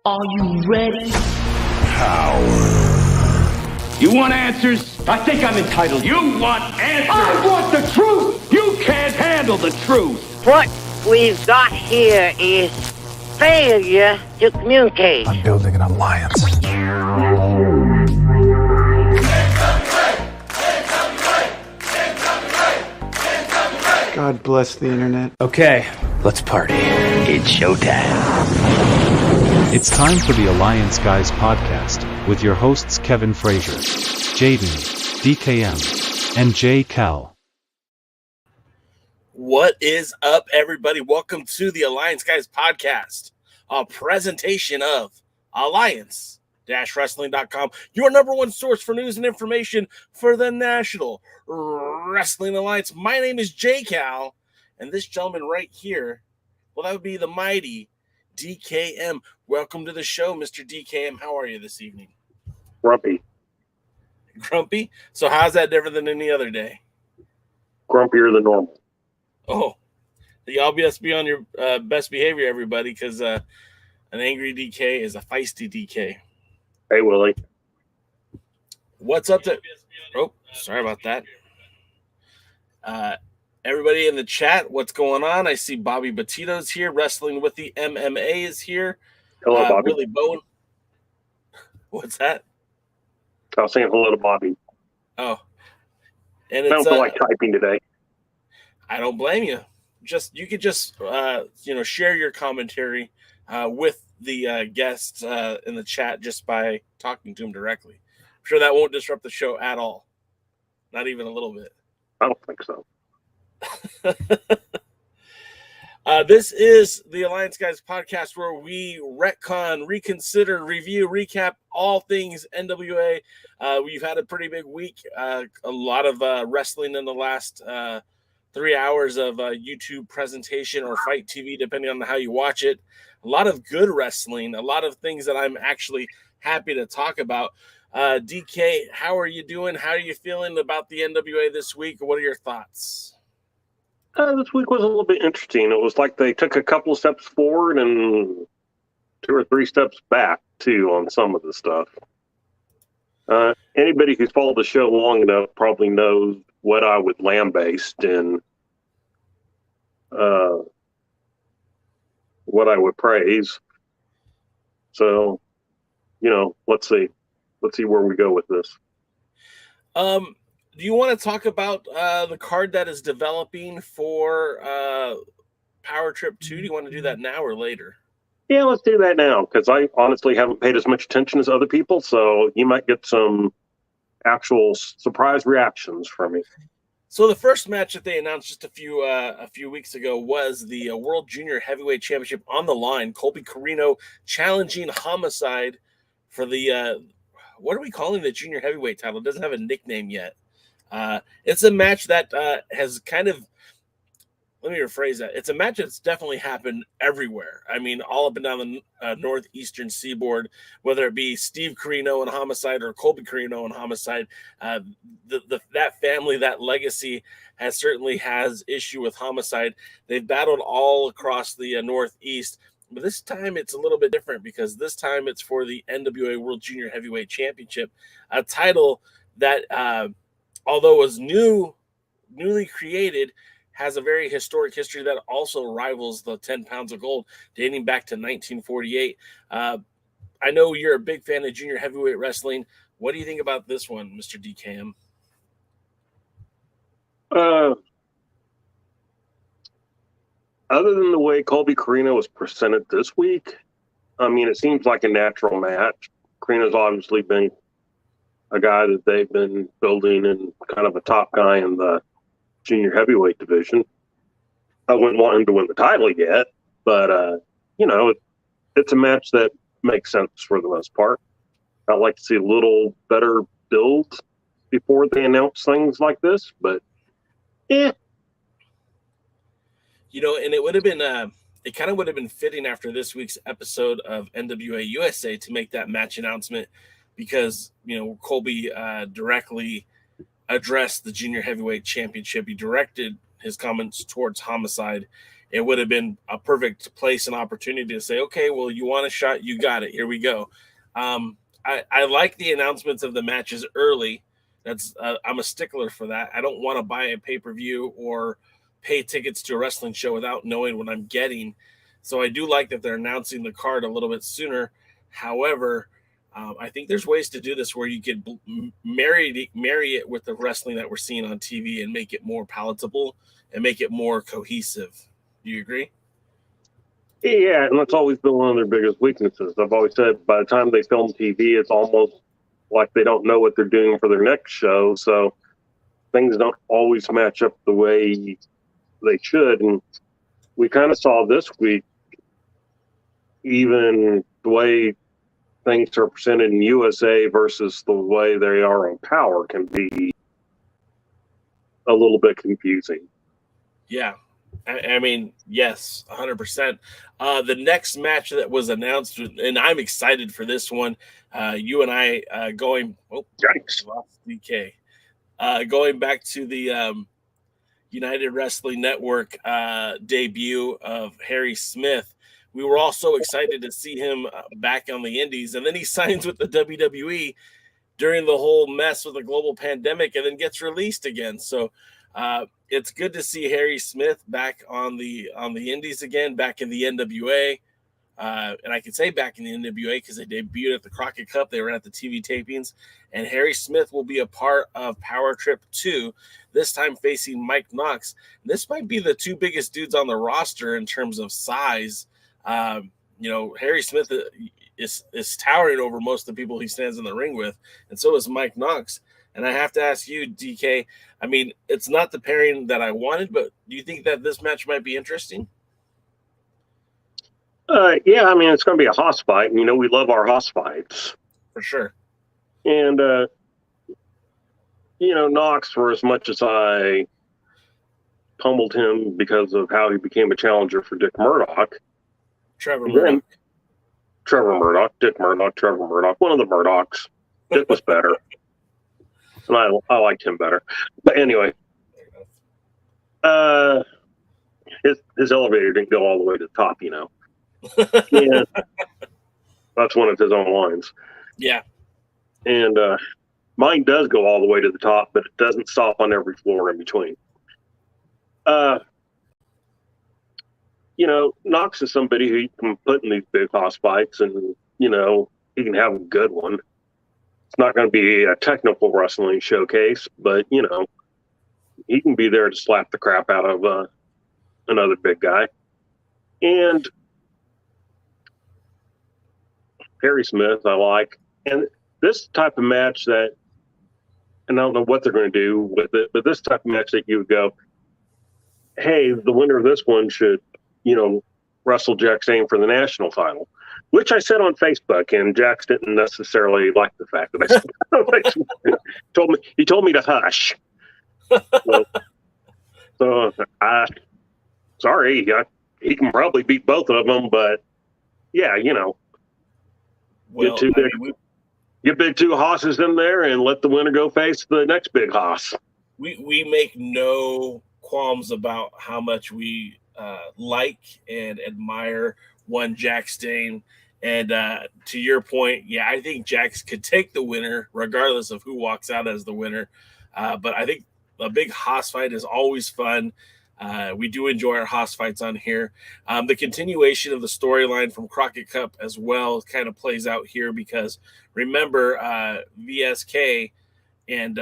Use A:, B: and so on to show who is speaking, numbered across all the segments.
A: Are you ready?
B: Power. You want answers? I think I'm entitled. You want answers? I want the truth! You can't handle the truth!
C: What we've got here is failure to communicate.
D: I'm building an alliance. God bless the internet.
E: Okay, let's party. It's showtime.
F: It's time for the Alliance Guys podcast with your hosts Kevin Frazier, Jaden, DKM, and J. Cal.
G: What is up, everybody? Welcome to the Alliance Guys podcast, a presentation of Alliance-Wrestling.com, your number one source for news and information for the National Wrestling Alliance. My name is J. Cal, and this gentleman right here, well, that would be the mighty DKM. Welcome to the show, Mr. DKM. How are you this evening?
H: Grumpy.
G: Grumpy? So how's that different than any other day?
H: Grumpier than normal.
G: Oh, y'all best be on your best behavior, everybody, because an angry DK is a feisty DK.
H: Hey, Willie.
G: What's up to... Oh, sorry about that. Everybody in the chat, what's going on? I see Bobby Batito's here. Wrestling with the MMA is here.
H: Hello, Bobby.
G: Willie Bowen. What's that?
H: I was saying hello to Bobby.
G: Oh. And
H: I
G: it's,
H: don't feel like typing today.
G: I don't blame you. You could just share your commentary with the guests in the chat just by talking to them directly. I'm sure that won't disrupt the show at all. Not even a little bit.
H: I don't think so.
G: This is the Alliance Guys podcast where we retcon, reconsider, review, recap all things NWA. We've had a pretty big week. A lot of wrestling in the last 3 hours of YouTube presentation or Fight TV, depending on how you watch it. A lot of good wrestling, a lot of things that I'm actually happy to talk about. DK, how are you doing? How are you feeling about the NWA this week? What are your thoughts?
H: This week was a little bit interesting. It was like they took a couple of steps forward and 2 or 3 steps back, too, on some of the stuff. Anybody who's followed the show long enough probably knows what I would lambaste and what I would praise. So, let's see. Let's see where we go with this.
G: Do you want to talk about the card that is developing for POWERRR Trip 2? Do you want to do that now or later?
H: Yeah, let's do that now, because I honestly haven't paid as much attention as other people, so you might get some actual surprise reactions from me.
G: So the first match that they announced just a few weeks ago was the World Junior Heavyweight Championship on the line. Colby Corino challenging Homicide for the what are we calling the Junior Heavyweight title? It doesn't have a nickname yet. It's a match that has kind of, let me rephrase that. It's a match that's definitely happened everywhere. I mean, all up and down the northeastern seaboard, whether it be Steve Corino and Homicide or Colby Corino and Homicide, that family, that legacy certainly has issue with Homicide. They've battled all across the Northeast, but this time it's a little bit different because this time it's for the NWA World Junior Heavyweight Championship, a title that, although it was newly created, has a very historic history that also rivals the 10 pounds of gold dating back to 1948. I know you're a big fan of junior heavyweight wrestling. What do you think about this one, Mr. DKM?
H: Other than the way Colby Corino was presented this week, I mean, it seems like a natural match. Corino's obviously been a guy that they've been building and kind of a top guy in the junior heavyweight division. I wouldn't want him to win the title yet, but, it's a match that makes sense for the most part. I'd like to see a little better build before they announce things like this, but yeah.
G: And it would have been, it kind of would have been fitting after this week's episode of NWA USA to make that match announcement because, Colby directly addressed the Junior Heavyweight Championship. He directed his comments towards Homicide it would have been a perfect place and opportunity to say, okay, well, you want a shot, you got it. Here we go. I like the announcements of the matches early. That's I'm a stickler for that. I don't want to buy a pay-per-view or pay tickets to a wrestling show without knowing what I'm getting. So I do like that they're announcing the card a little bit sooner. However, I think there's ways to do this where you could marry it with the wrestling that we're seeing on TV and make it more palatable and make it more cohesive. Do you agree?
H: Yeah, and that's always been one of their biggest weaknesses. I've always said by the time they film TV, it's almost like they don't know what they're doing for their next show. So things don't always match up the way they should. And we kind of saw this week, even the way things are presented in USA versus the way they are on Power can be a little bit confusing.
G: Yeah. I mean, yes, 100%. The next match that was announced, and I'm excited for this one. You and I going. Oh,
H: Yikes.
G: Lost DK. Going back to the United Wrestling Network debut of Harry Smith. We were all so excited to see him back on the Indies, and then he signs with the WWE during the whole mess with the global pandemic, and then gets released again. So. It's good to see Harry Smith back on the Indies again, back in the NWA. And I can say back in the NWA because they debuted at the Crockett Cup. They were at the TV tapings. And Harry Smith will be a part of POWERRR TRIP 2, this time facing Mike Knox. And this might be the two biggest dudes on the roster in terms of size. Harry Smith is towering over most of the people he stands in the ring with, and so is Mike Knox. And I have to ask you, DK, I mean, it's not the pairing that I wanted, but do you think that this match might be interesting?
H: Yeah, I mean, it's going to be a Haas fight. And, we love our Haas fights.
G: For sure.
H: And, Knox, for as much as I pummeled him because of how he became a challenger for Dick Murdoch.
G: Trevor Murdoch,
H: Dick Murdoch, Trevor Murdoch, one of the Murdochs. Dick was better. And I liked him better. But anyway, his elevator didn't go all the way to the top, And that's one of his own lines.
G: Yeah.
H: And mine does go all the way to the top, but it doesn't stop on every floor in between. Knox is somebody who you can put in these big house fights and, he can have a good one. It's not going to be a technical wrestling showcase, but, he can be there to slap the crap out of another big guy. And Harry Smith, I like. And this type of match and I don't know what they're going to do with it, but this type of match that you would go, hey, the winner of this one should, wrestle Jax for the national title. Which I said on Facebook, and Jax didn't necessarily like the fact that I said on Facebook. He told me to hush. So sorry, he can probably beat both of them, but yeah,
G: well,
H: get big two hosses in there and let the winner go face the next big hoss.
G: We make no qualms about how much we like and admire one Jax Dane. And to your point, yeah, I think Jax could take the winner regardless of who walks out as the winner. But I think a big Haas fight is always fun. We do enjoy our Haas fights on here. The continuation of the storyline from Crockett Cup as well kind of plays out here because remember VSK and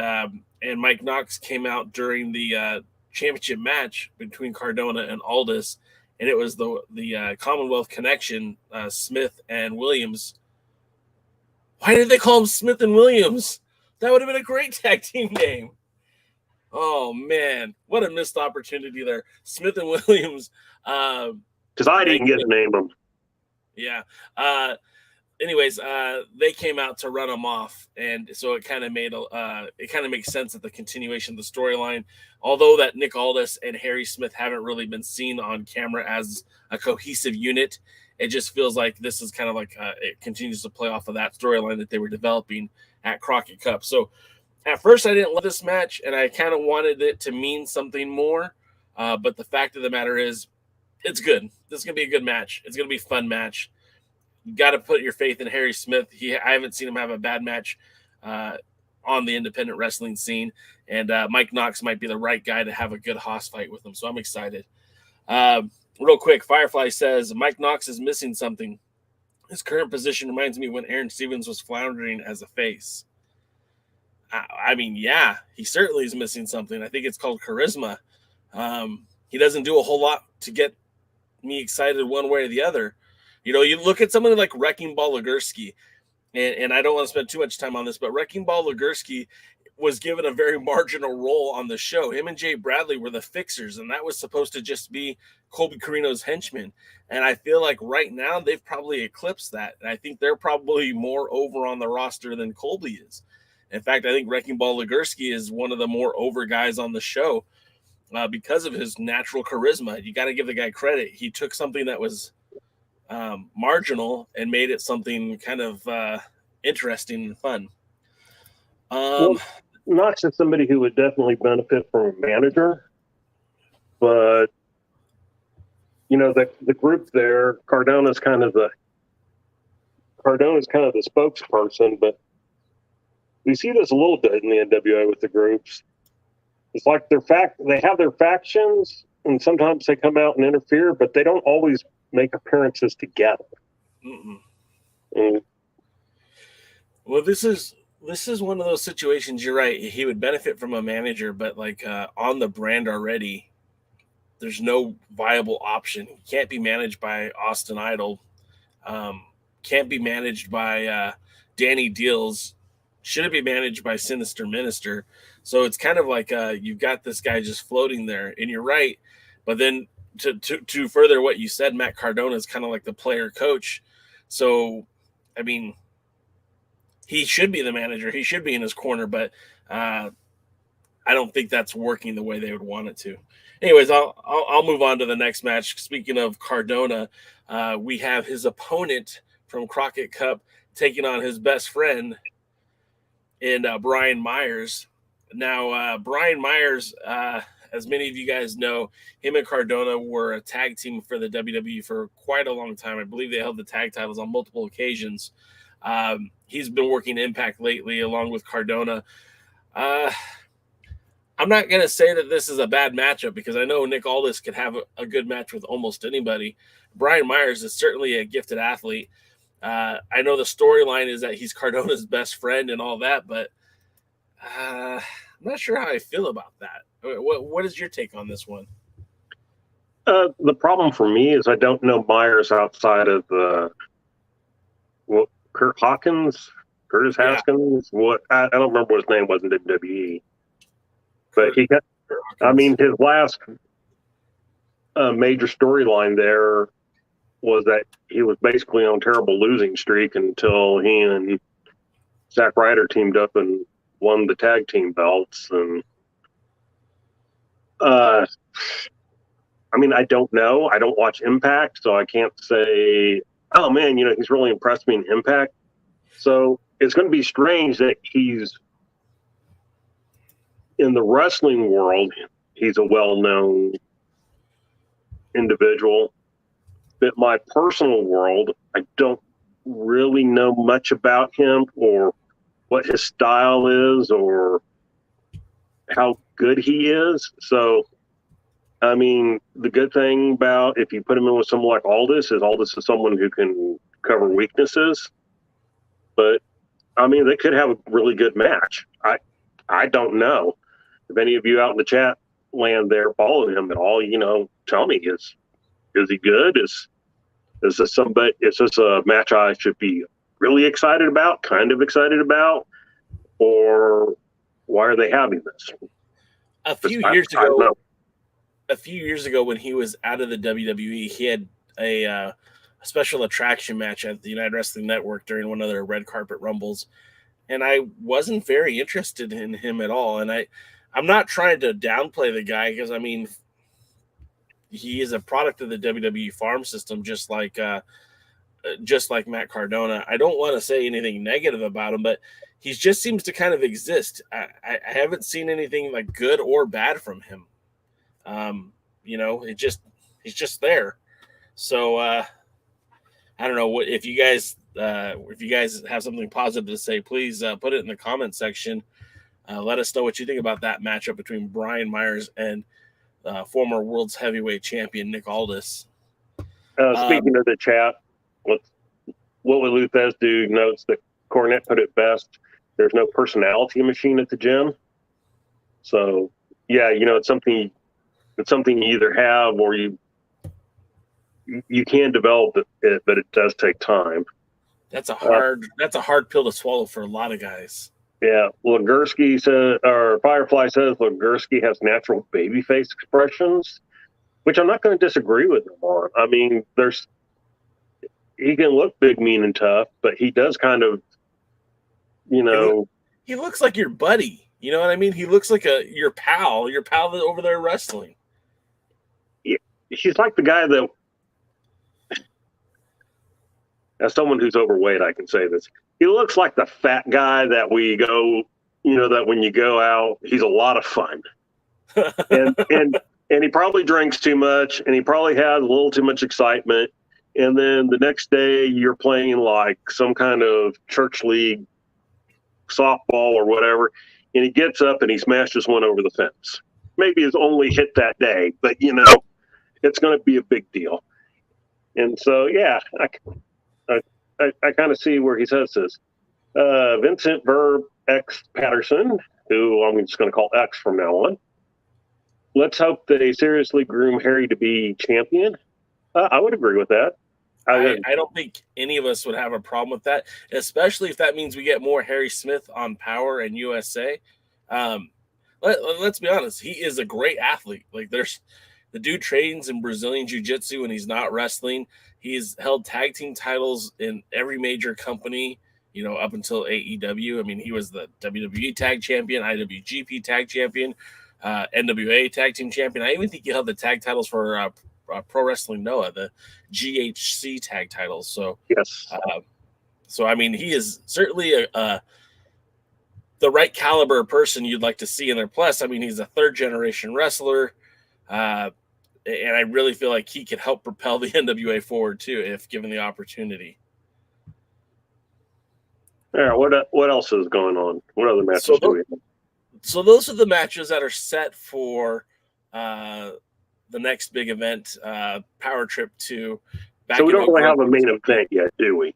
G: Mike Knox came out during the championship match between Cardona and Aldis. And it was the Commonwealth Connection, Smith and Williams. Why did they call them Smith and Williams? That would have been a great tag team name. Oh, man. What a missed opportunity there. Smith and Williams.
H: Because I didn't get to name them.
G: Yeah. Anyways, they came out to run them off, and so it kind of makes sense that the continuation of the storyline, although that Nick Aldis and Harry Smith haven't really been seen on camera as a cohesive unit, it just feels like this is kind of like it continues to play off of that storyline that they were developing at Crockett Cup. So at first I didn't love this match, and I kind of wanted it to mean something more, but the fact of the matter is it's good. This is going to be a good match. It's going to be a fun match. You got to put your faith in Harry Smith. I haven't seen him have a bad match on the independent wrestling scene. And Mike Knox might be the right guy to have a good hoss fight with him. So I'm excited. Real quick, Firefly says, Mike Knox is missing something. His current position reminds me when Aaron Stevens was floundering as a face. I mean, yeah, he certainly is missing something. I think it's called charisma. He doesn't do a whole lot to get me excited one way or the other. You know, you look at someone like Wrecking Ball Gursky, and I don't want to spend too much time on this, but Wrecking Ball Gursky was given a very marginal role on the show. Him and Jay Bradley were the fixers, and that was supposed to just be Colby Carino's henchmen. And I feel like right now they've probably eclipsed that. And I think they're probably more over on the roster than Colby is. In fact, I think Wrecking Ball Gursky is one of the more over guys on the show because of his natural charisma. You got to give the guy credit. He took something that was marginal and made it something kind of interesting and fun.
H: Well, Knox is somebody who would definitely benefit from a manager, but you know, the group there, Cardona's kind of the spokesperson, but we see this a little bit in the NWA with the groups. It's like they have their factions, and sometimes they come out and interfere, but they don't always make appearances together.
G: Well, this is one of those situations. You're right. He would benefit from a manager, but like on the brand already, there's no viable option. He can't be managed by Austin Idol. Can't be managed by Danny Deals. Shouldn't be managed by Sinister Minister. So it's kind of like you've got this guy just floating there, and you're right. But then to further what you said, Matt Cardona is kind of like the player coach. So, I mean, he should be the manager. He should be in his corner, but I don't think that's working the way they would want it to. Anyways, I'll move on to the next match. Speaking of Cardona, we have his opponent from Crockett Cup taking on his best friend in Brian Myers. Now, Brian Myers, as many of you guys know, him and Cardona were a tag team for the WWE for quite a long time. I believe they held the tag titles on multiple occasions. He's been working Impact lately along with Cardona. I'm not going to say that this is a bad matchup because I know Nick Aldis could have a good match with almost anybody. Brian Myers is certainly a gifted athlete. I know the storyline is that he's Cardona's best friend and all that, but I'm not sure how I feel about that. What is your take on this one?
H: The problem for me is I don't know Myers outside of Curtis Haskins. I don't remember what his name was in WWE. But his last major storyline there was that he was basically on a terrible losing streak until he and Zack Ryder teamed up and won the tag team belts. And I don't know. I don't watch Impact, so I can't say, oh man, he's really impressed me in Impact. So it's going to be strange that he's in the wrestling world, he's a well-known individual. But my personal world, I don't really know much about him or what his style is or how good he is. So, the good thing about if you put him in with someone like Aldis is someone who can cover weaknesses. But, they could have a really good match. I don't know. If any of you out in the chat land there follow him at all, tell me, is he good? Is this a match I should be really excited about, kind of excited about, or why are they having this?
G: A few years ago when he was out of the WWE, he had a special attraction match at the United Wrestling Network during one of their red carpet rumbles. And I wasn't very interested in him at all. And I'm not trying to downplay the guy because, he is a product of the WWE farm system, just like Matt Cardona. I don't want to say anything negative about him, but he just seems to kind of exist. I haven't seen anything like good or bad from him. He's just there. So I don't know what if you guys have something positive to say, please put it in the comment section. Let us know what you think about that matchup between Brian Myers and former world's heavyweight champion Nick Aldis.
H: Speaking of the chat, what will Luthez do? Notes that Cornette put it best. There's no personality machine at the gym. So yeah, it's something you either have or you can develop it, but it does take time.
G: That's a hard pill to swallow for a lot of guys.
H: Yeah, well, Gursky says, or Firefly says, Gursky has natural babyface expressions, which I'm not going to disagree with him on. I mean, he can look big, mean, and tough, but he does kind of,
G: he looks like your buddy. You know what I mean? He looks like your pal that's over there wrestling.
H: Yeah, he's like the guy that, as someone who's overweight, I can say this. He looks like the fat guy that we go, that when you go out, he's a lot of fun. and he probably drinks too much, and he probably has a little too much excitement. And then the next day you're playing like some kind of church league softball or whatever, and he gets up and he smashes one over the fence. Maybe his only hit that day, but it's going to be a big deal. And so, yeah, I kind of see where he says this. Vincent Verb X Patterson, who I'm just going to call X from now on. Let's hope they seriously groom Harry to be champion. I would agree with that.
G: I don't think any of us would have a problem with that, especially if that means we get more Harry Smith on Power and USA. Let's be honest. He is a great athlete. Like the dude trains in Brazilian Jiu-Jitsu and he's not wrestling. He's held tag team titles in every major company, up until AEW. I mean, he was the WWE tag champion, IWGP tag champion, NWA tag team champion. I even think he held the tag titles for Pro Wrestling Noah, the GHC tag titles. So,
H: yes.
G: I mean, he is certainly the right caliber person you'd like to see in there. Plus, I mean, he's a third generation wrestler. And I really feel like he could help propel the NWA forward too, if given the opportunity.
H: Yeah. What else is going on? What other matches do we have?
G: So those are the matches that are set for the next big event, Power Trip 2.
H: So we don't really have a main event yet, do we?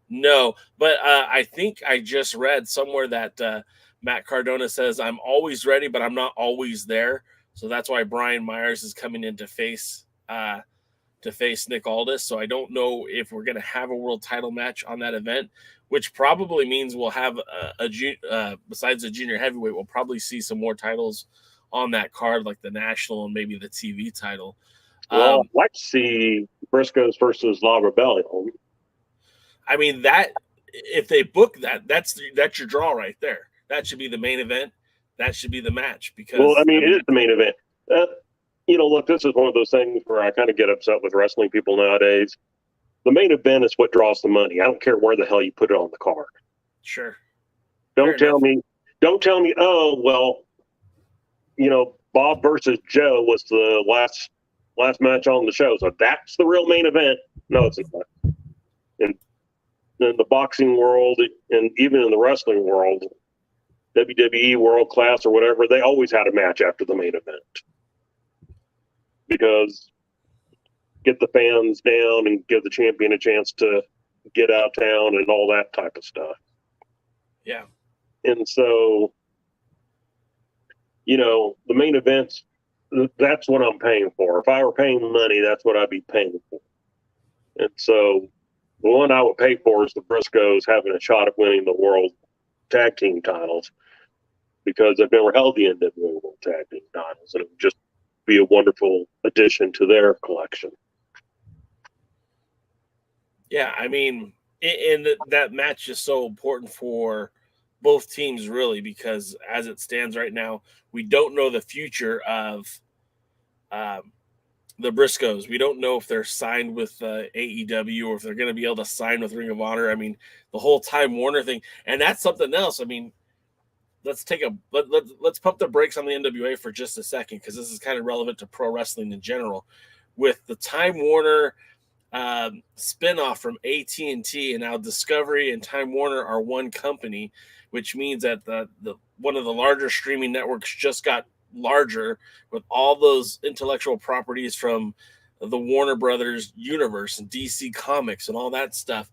G: No, but I think I just read somewhere that Matt Cardona says, I'm always ready, but I'm not always there. So that's why Brian Myers is coming in to face Nick Aldis. So I don't know if we're going to have a world title match on that event, which probably means we'll have besides the junior heavyweight, we'll probably see some more titles on that card, like the national and maybe the TV title.
H: Well, I'd like to see Briscoes versus La Rebellion.
G: I mean, that if they book that's your draw right there. That should be the main event. That should be the match because.
H: Well, I mean, it is the main event. Look, this is one of those things where I kind of get upset with wrestling people nowadays. The main event is what draws the money. I don't care where the hell you put it on the card.
G: Sure.
H: Don't tell me. Oh well, Bob versus Joe was the last match on the show, so that's the real main event. No, it's not. And in the boxing world, and even in the wrestling world, WWE World Class or whatever, they always had a match after the main event because get the fans down and give the champion a chance to get out of town and all that type of stuff.
G: Yeah.
H: And so, the main events, that's what I'm paying for. If I were paying money, that's what I'd be paying for. And so the one I would pay for is the Briscoes having a shot at winning the world tag team titles because they've never held the NWA World Tag Team titles, and it would just be a wonderful addition to their collection.
G: Yeah, I mean, and that match is so important for both teams, really, because as it stands right now, we don't know the future of the Briscoes. We don't know if they're signed with AEW or if they're going to be able to sign with Ring of Honor. I mean, the whole Time Warner thing, and that's something else. I mean, let's pump the brakes on the NWA for just a second because this is kind of relevant to pro wrestling in general. with the Time Warner spinoff from AT&T, and now Discovery and Time Warner are one company, which means that the one of the larger streaming networks just got larger with all those intellectual properties from the Warner Brothers universe and DC Comics and all that stuff.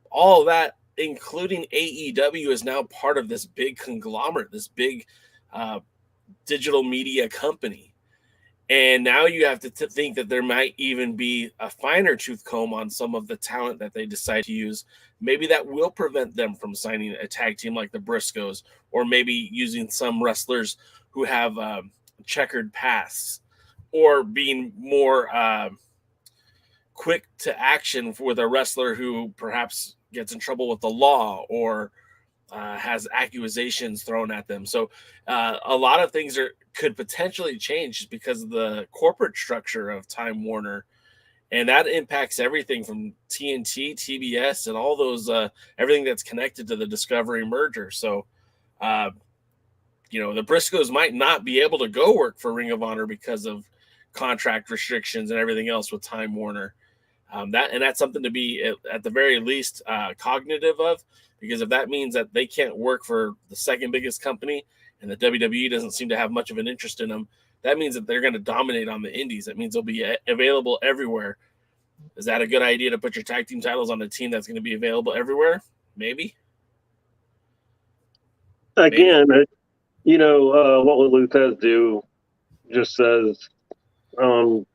G: All that, including AEW, is now part of this big conglomerate, this big digital media company. And now you have to think that there might even be a finer tooth comb on some of the talent that they decide to use. Maybe that will prevent them from signing a tag team like the Briscoes, or maybe using some wrestlers who have checkered pasts, or being more quick to action with a wrestler who perhaps gets in trouble with the law or has accusations thrown at them. So a lot of things could potentially change just because of the corporate structure of Time Warner. And that impacts everything from TNT, TBS, and all those, everything that's connected to the Discovery merger. So, the Briscoes might not be able to go work for Ring of Honor because of contract restrictions and everything else with Time Warner. That's something to be at the very least cognitive of, because if that means that they can't work for the second biggest company and the WWE doesn't seem to have much of an interest in them, that means that they're going to dominate on the indies. That means they'll be available everywhere. Is that a good idea to put your tag team titles on a team that's going to be available everywhere? Maybe.
H: Again, what will Luthez do just says, I'm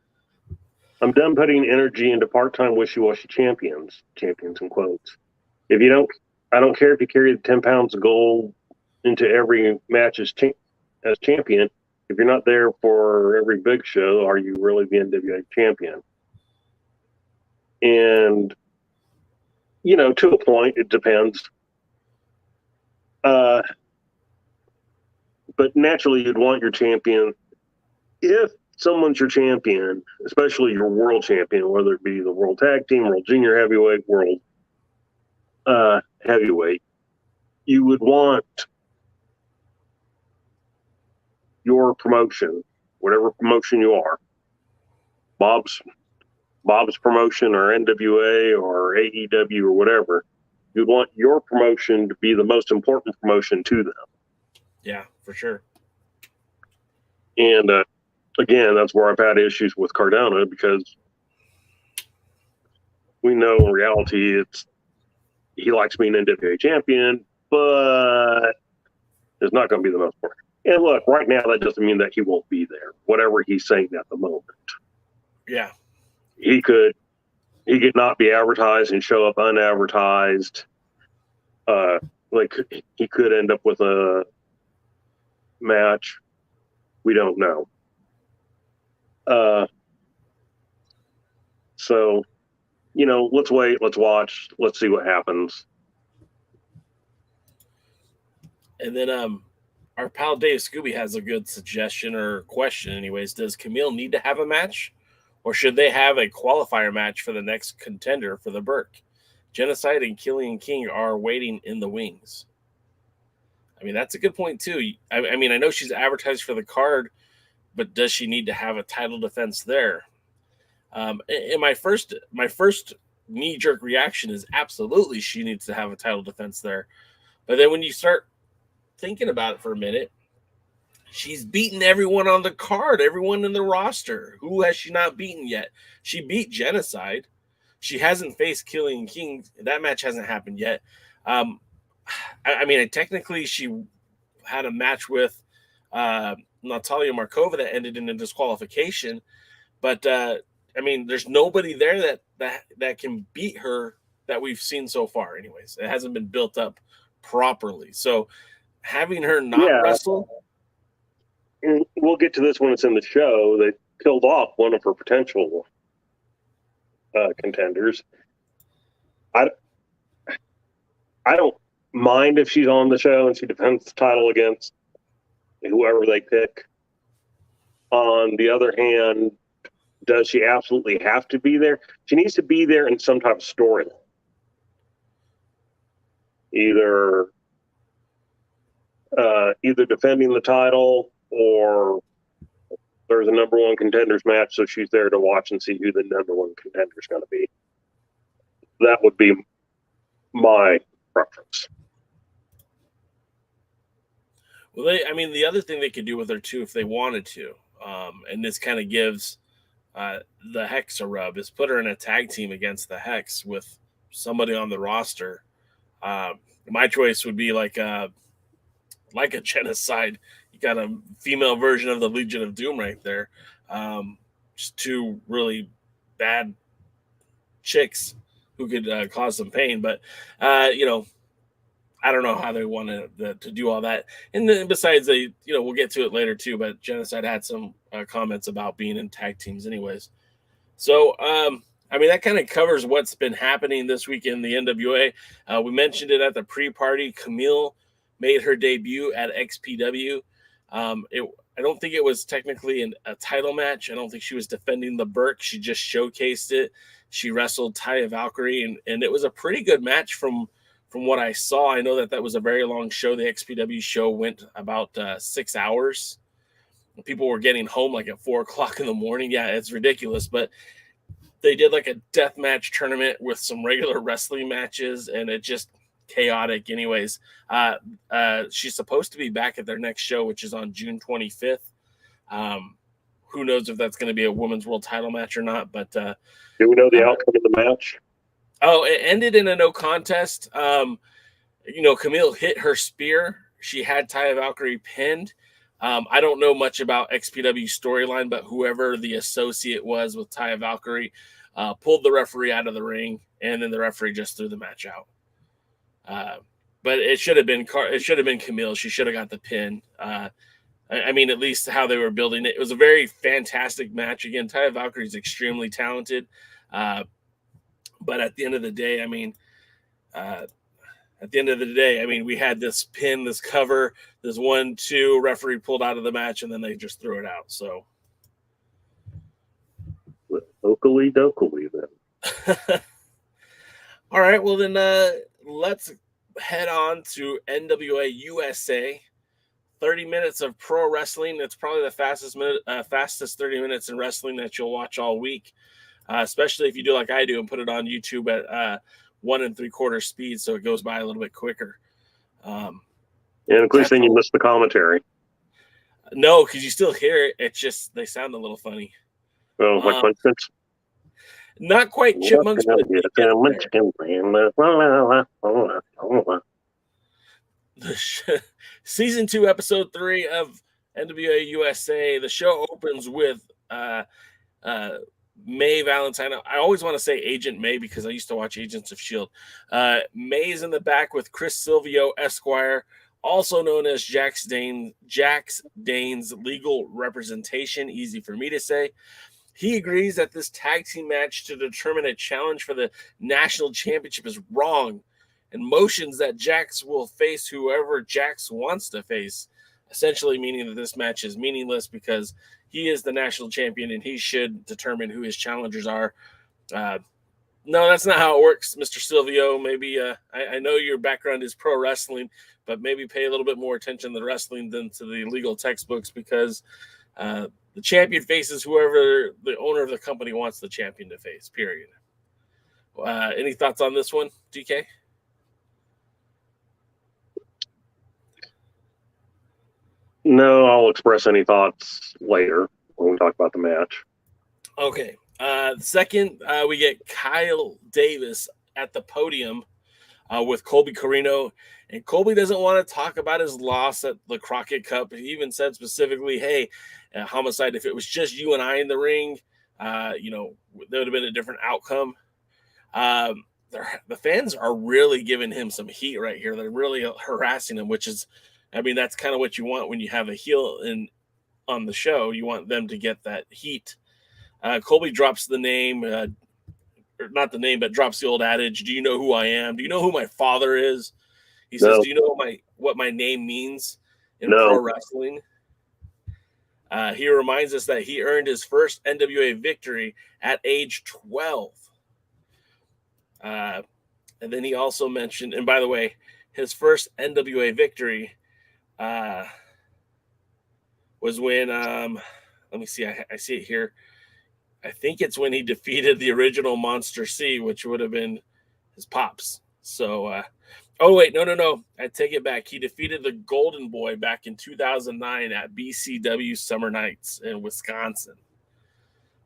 H: done putting energy into part-time wishy-washy champions in quotes. I don't care if you carry the 10 pounds of gold into every match as champion. If you're not there for every big show, are you really the NWA champion? And, to a point, it depends. But naturally, you'd want your champion. If someone's your champion, especially your world champion, whether it be the world tag team, world junior heavyweight, world heavyweight, you would want your promotion, whatever promotion you are, Bob's promotion or NWA or AEW or whatever, you'd want your promotion to be the most important promotion to them.
G: Yeah, for sure.
H: And again, that's where I've had issues with Cardona, because we know in reality he likes being NWA champion, but it's not going to be the most important. And look, right now, that doesn't mean that he won't be there, whatever he's saying at the moment.
G: Yeah.
H: He could not be advertised and show up unadvertised. He could end up with a match. We don't know. So, let's wait, let's watch, let's see what happens.
G: And then our pal Dave Scooby has a good suggestion or question anyways. Does Camille need to have a match, or should they have a qualifier match for the next contender for the Burke? Genocide and Kilynn King are waiting in the wings. I mean, that's a good point too. I know she's advertised for the card, but does she need to have a title defense there? And my first knee-jerk reaction is absolutely she needs to have a title defense there. But then when you start thinking about it for a minute, she's beaten everyone on the card, everyone in the roster. Who has she not beaten yet? She beat Genocide. She hasn't faced Kilynn King. That match hasn't happened yet. Technically she had a match with Natalia Markova that ended in a disqualification, but there's nobody there that can beat her that we've seen so far. Anyways, it hasn't been built up properly. So having her not wrestle,
H: and we'll get to this when it's in the show. They killed off one of her potential contenders. I don't mind if she's on the show and she defends the title against whoever they pick. On the other hand, does she absolutely have to be there? She needs to be there in some type of storyline. Either defending the title or there's a number one contenders match, so she's there to watch and see who the number one contender is going to be. That would be my preference.
G: Well, the other thing they could do with her too, if they wanted to, and this kind of gives the Hex a rub, is put her in a tag team against the Hex with somebody on the roster. My choice would be like a Genocide. You got a female version of the Legion of Doom right there. Just two really bad chicks who could cause some pain, but I don't know how they wanted to do all that. And then besides, we'll get to it later too, but Genocide had some comments about being in tag teams anyways. So, that kind of covers what's been happening this week in the NWA. We mentioned it at the pre-party. Camille made her debut at XPW. I don't think it was technically a title match. I don't think she was defending the Burke. She just showcased it. She wrestled Taya Valkyrie, and it was a pretty good match from what I saw. I know that was a very long show. The XPW show went about 6 hours. People were getting home like at 4 o'clock in the morning. Yeah, it's ridiculous. But they did like a death match tournament with some regular wrestling matches, and it just chaotic. Anyways, she's supposed to be back at their next show, which is on June 25th. Who knows if that's going to be a women's world title match or not? But do
H: we know the outcome of the match?
G: Oh, it ended in a no contest. Camille hit her spear. She had Taya Valkyrie pinned. I don't know much about XPW storyline, but whoever the associate was with Taya Valkyrie pulled the referee out of the ring, and then the referee just threw the match out. But it should have been Camille. She should have got the pin. At least how they were building it. It was a very fantastic match. Again, Taya Valkyrie is extremely talented. But at the end of the day, we had this pin, this cover, this 1-2 referee pulled out of the match, and then they just threw it out. So,
H: Oakley dokley then.
G: All right, well then let's head on to NWA USA. 30 minutes of pro wrestling. It's probably the fastest 30 minutes in wrestling that you'll watch all week. Especially if you do like I do and put it on YouTube at 1 3/4 speed, so it goes by a little bit quicker.
H: And of course, then you miss the commentary.
G: No, because you still hear it. It's just they sound a little funny.
H: Oh, like for instance,
G: not quite chipmunks, but Season 2, Episode 3 of NWA USA. The show opens with May Valentine. I always want to say Agent May because I used to watch Agents of S.H.I.E.L.D. May's in the back with Chris Silvio Esquire, also known as Jax Dane's legal representation. Easy for me to say. He agrees that this tag team match to determine a challenge for the national championship is wrong and motions that Jax will face whoever Jax wants to face, essentially meaning that this match is meaningless because he is the national champion and he should determine who his challengers are. No, that's not how it works, Mr. Silvio. Maybe I know your background is pro wrestling, but maybe pay a little bit more attention to the wrestling than to the legal textbooks because the champion faces whoever the owner of the company wants the champion to face, period. Any thoughts on this one, DK?
H: No, I'll express any thoughts later when we talk about the match.
G: Okay. Second, we get Kyle Davis at the podium with Colby Corino. And Colby doesn't want to talk about his loss at the Crockett Cup. He even said specifically, hey, Homicide, if it was just you and I in the ring, there would have been a different outcome. The fans are really giving him some heat right here. They're really harassing him, which is, that's kind of what you want when you have a heel on the show. You want them to get that heat. Colby drops the name, or not the name, but drops the old adage, do you know who I am? Do you know who my father is? He says, do you know what my name means in pro wrestling? He reminds us that he earned his first NWA victory at age 12. And then he also mentioned, and by the way, his first NWA victory was when, let me see. I see it here. I think it's when he defeated the original Monster C, which would have been his pops. So, oh, wait, no. I take it back. He defeated the Golden Boy back in 2009 at BCW Summer Nights in Wisconsin.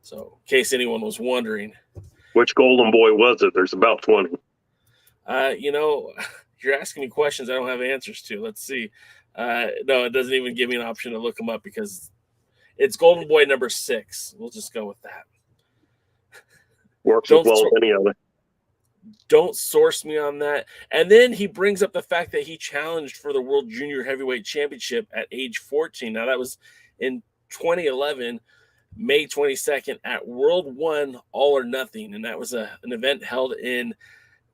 G: So, in case anyone was wondering.
H: Which Golden Boy was it? There's about 20.
G: You're asking me questions I don't have answers to. Let's see. No, it doesn't even give me an option to look him up because it's Golden Boy number 6. We'll just go with that.
H: Works as well as any other.
G: Don't source me on that. And then he brings up the fact that he challenged for the World Junior Heavyweight Championship at age 14. Now, that was in 2011, May 22nd at World 1 All or Nothing. And that was an event held in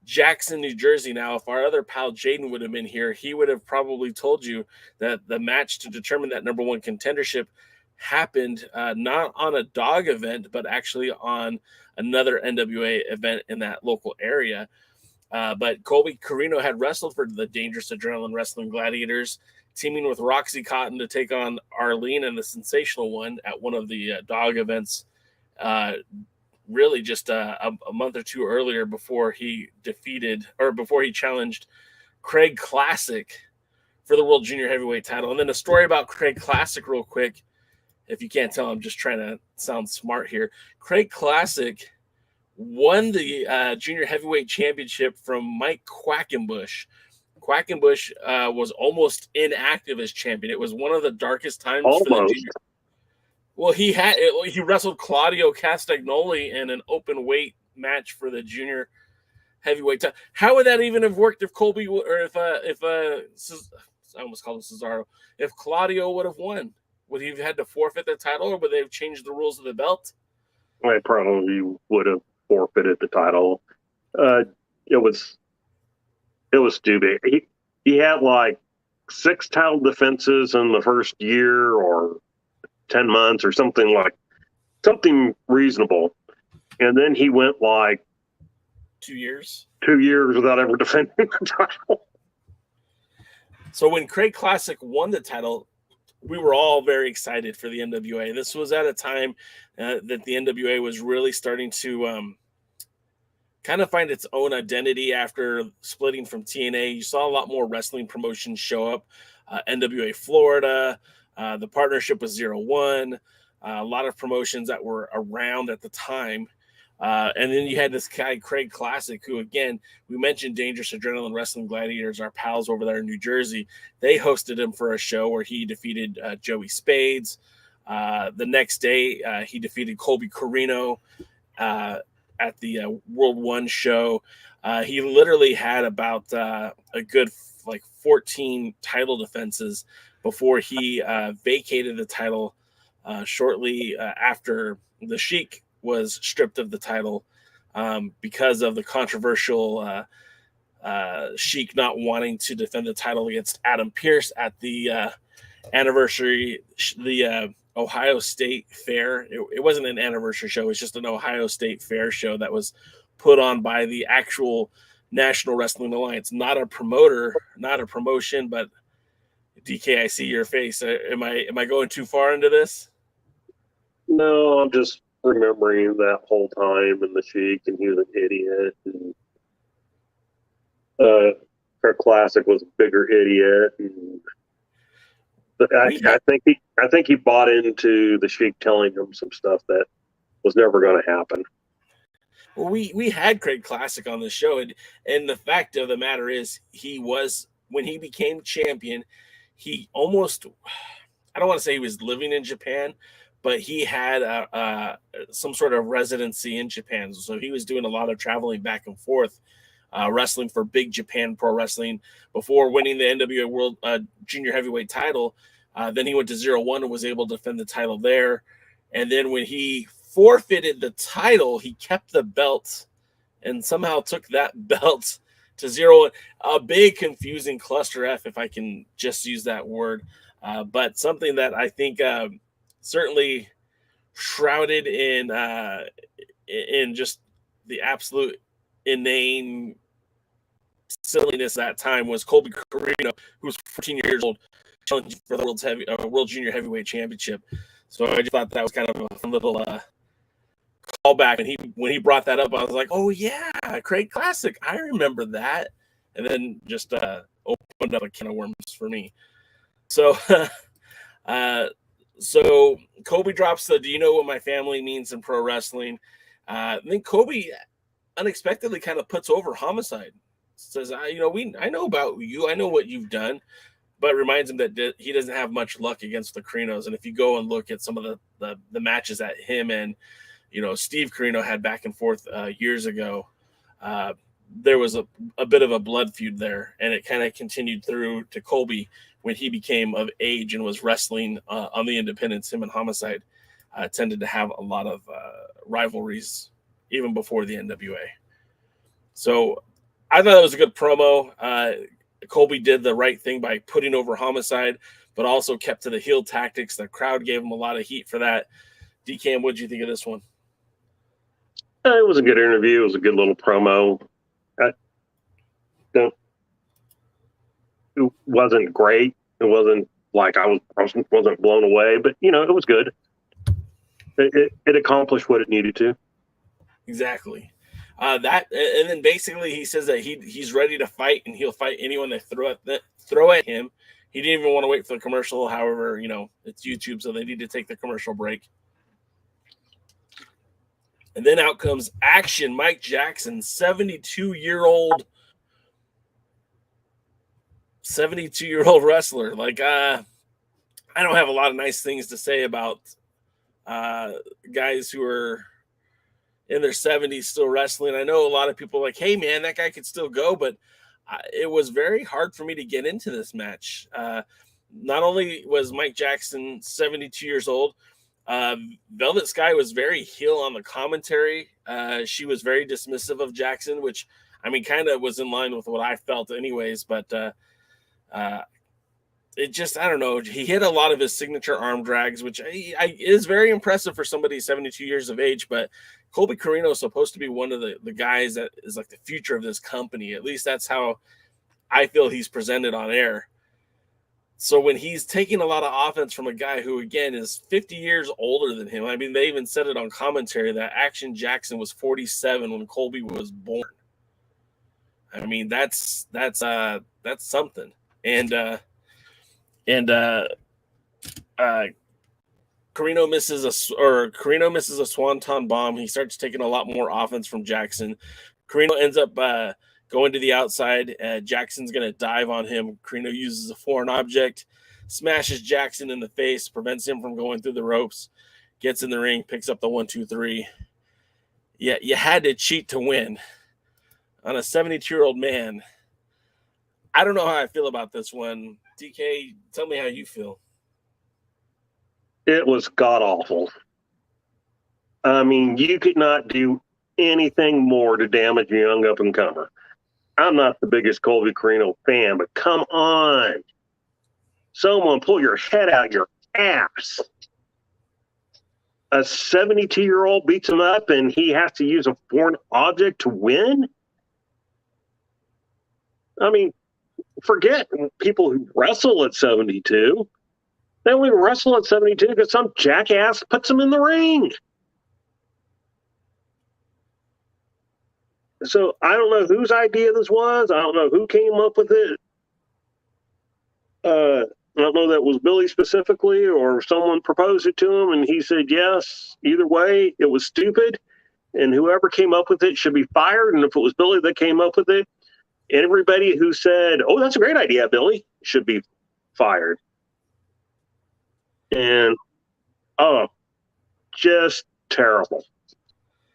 G: Jackson, New Jersey. Now, if our other pal Jaden would have been here, he would have probably told you that the match to determine that number 1 contendership happened not on a dog event, but actually on another NWA event in that local area. But Colby Carino had wrestled for the Dangerous Adrenaline Wrestling Gladiators, teaming with Roxy Cotton to take on Arlene and the Sensational One at one of the dog events, really just a month or two earlier before he challenged Craig Classic for the World Junior Heavyweight title. And then a story about Craig Classic real quick. If you can't tell, I'm just trying to sound smart here. Craig Classic won the Junior Heavyweight Championship from Mike Quackenbush. Quackenbush was almost inactive as champion. it was one of the darkest times for the junior. Well, he wrestled Claudio Castagnoli in an open weight match for the Junior Heavyweight title. How would that even have worked if Colby or if I almost called him Cesaro, if Claudio would have won? Would he have had to forfeit the title, or would they have changed the rules of the belt?
H: I probably would have forfeited the title. It was stupid. He had like 6 title defenses in the first year or 10 months or something reasonable. And then he went like
G: 2 years
H: without ever defending the title.
G: So when Craig Classic won the title, we were all very excited for the NWA. This was at a time that the NWA was really starting to kind of find its own identity after splitting from TNA. You saw a lot more wrestling promotions show up. NWA Florida, the partnership with 01, a lot of promotions that were around at the time. And then you had this guy, Craig Classic, who, again, we mentioned Dangerous Adrenaline Wrestling Gladiators, our pals over there in New Jersey. They hosted him for a show where he defeated Joey Spades. The next day, he defeated Colby Carino at the World 1 show. He literally had about a good 14 title defenses before he vacated the title shortly after the Sheik was stripped of the title because of the controversial Sheik not wanting to defend the title against Adam Pearce at the anniversary, the Ohio State Fair. It wasn't an anniversary show. It was just an Ohio State Fair show that was put on by the actual National Wrestling Alliance, not a promoter, not a promotion. But DK, I see your face. Am I going too far into this?
H: No, I'm just remembering that whole time and the Sheik, and he was an idiot, and Craig Classic was a bigger idiot, and I think he bought into the Sheik telling him some stuff that was never going to happen.
G: Well, we had Craig Classic on the show, and the fact of the matter is, when he became champion, he almost, I don't want to say he was living in Japan, but he had some sort of residency in Japan. So he was doing a lot of traveling back and forth, wrestling for Big Japan Pro Wrestling before winning the NWA World Junior Heavyweight title. Then he went to 01 and was able to defend the title there. And then when he forfeited the title, he kept the belt and somehow took that belt to 01. A big confusing cluster F, if I can just use that word. But something that I think certainly shrouded in just the absolute inane silliness at that time was Colby Carino, who was 14 years old, challenging for the World Junior Heavyweight Championship. So I just thought that was kind of a fun little callback. And when he brought that up, I was like, oh yeah, Craig Classic. I remember that. And then just opened up a can of worms for me. So so Kobe drops the, do you know what my family means in pro wrestling? Then Kobe unexpectedly kind of puts over Homicide. Says, I know about you. I know what you've done. But reminds him that he doesn't have much luck against the Carinos. And if you go and look at some of the matches that him and, Steve Carino had back and forth years ago, there was a bit of a blood feud there. And it kind of continued through to Colby when he became of age and was wrestling on the independents. Him and Homicide tended to have a lot of rivalries even before the NWA. So I thought it was a good promo. Colby did the right thing by putting over Homicide, but also kept to the heel tactics. The crowd gave him a lot of heat for that. DCam, what did you think of this one?
H: It was a good interview. It was a good little promo. It wasn't great. It wasn't like I wasn't blown away, but it was good. It accomplished what it needed to.
G: Exactly. And then basically he says that he's ready to fight and he'll fight anyone that throw at him. He didn't even want to wait for the commercial. However, it's YouTube, so they need to take the commercial break. And then out comes Action Mike Jackson, 72-year-old wrestler. Like, I don't have a lot of nice things to say about guys who are in their 70s still wrestling. I know a lot of people are like, hey man, that guy could still go, but it was very hard for me to get into this match. Not only was Mike Jackson 72 years old, Velvet Sky was very heel on the commentary. She was very dismissive of Jackson, which kind of was in line with what I felt anyways, but it just, I don't know. He hit a lot of his signature arm drags, which is very impressive for somebody 72 years of age. But Colby Carino is supposed to be one of the guys that is like the future of this company. At least that's how I feel he's presented on air. So when he's taking a lot of offense from a guy who, again, is 50 years older than him. They even said it on commentary that Action Jackson was 47 when Colby was born. That's something. And Carino misses a swanton bomb. He starts taking a lot more offense from Jackson. Carino ends up going to the outside. Jackson's going to dive on him. Carino uses a foreign object, smashes Jackson in the face, prevents him from going through the ropes, gets in the ring, picks up the 1-2-3. Yeah, you had to cheat to win on a 72-year-old man. I don't know how I feel about this one. DK, tell me how you feel.
H: It was god-awful. You could not do anything more to damage a young up-and-comer. I'm not the biggest Colby Carino fan, but come on. Someone pull your head out your ass. A 72-year-old beats him up and he has to use a foreign object to win? Forget people who wrestle at 72. They only wrestle at 72 because some jackass puts them in the ring. So I don't know whose idea this was. I don't know who came up with it. I don't know that it was Billy specifically or someone proposed it to him and he said yes. Either way, it was stupid. And whoever came up with it should be fired. And if it was Billy that came up with it, everybody who said, oh, that's a great idea, Billy, should be fired. And, just terrible.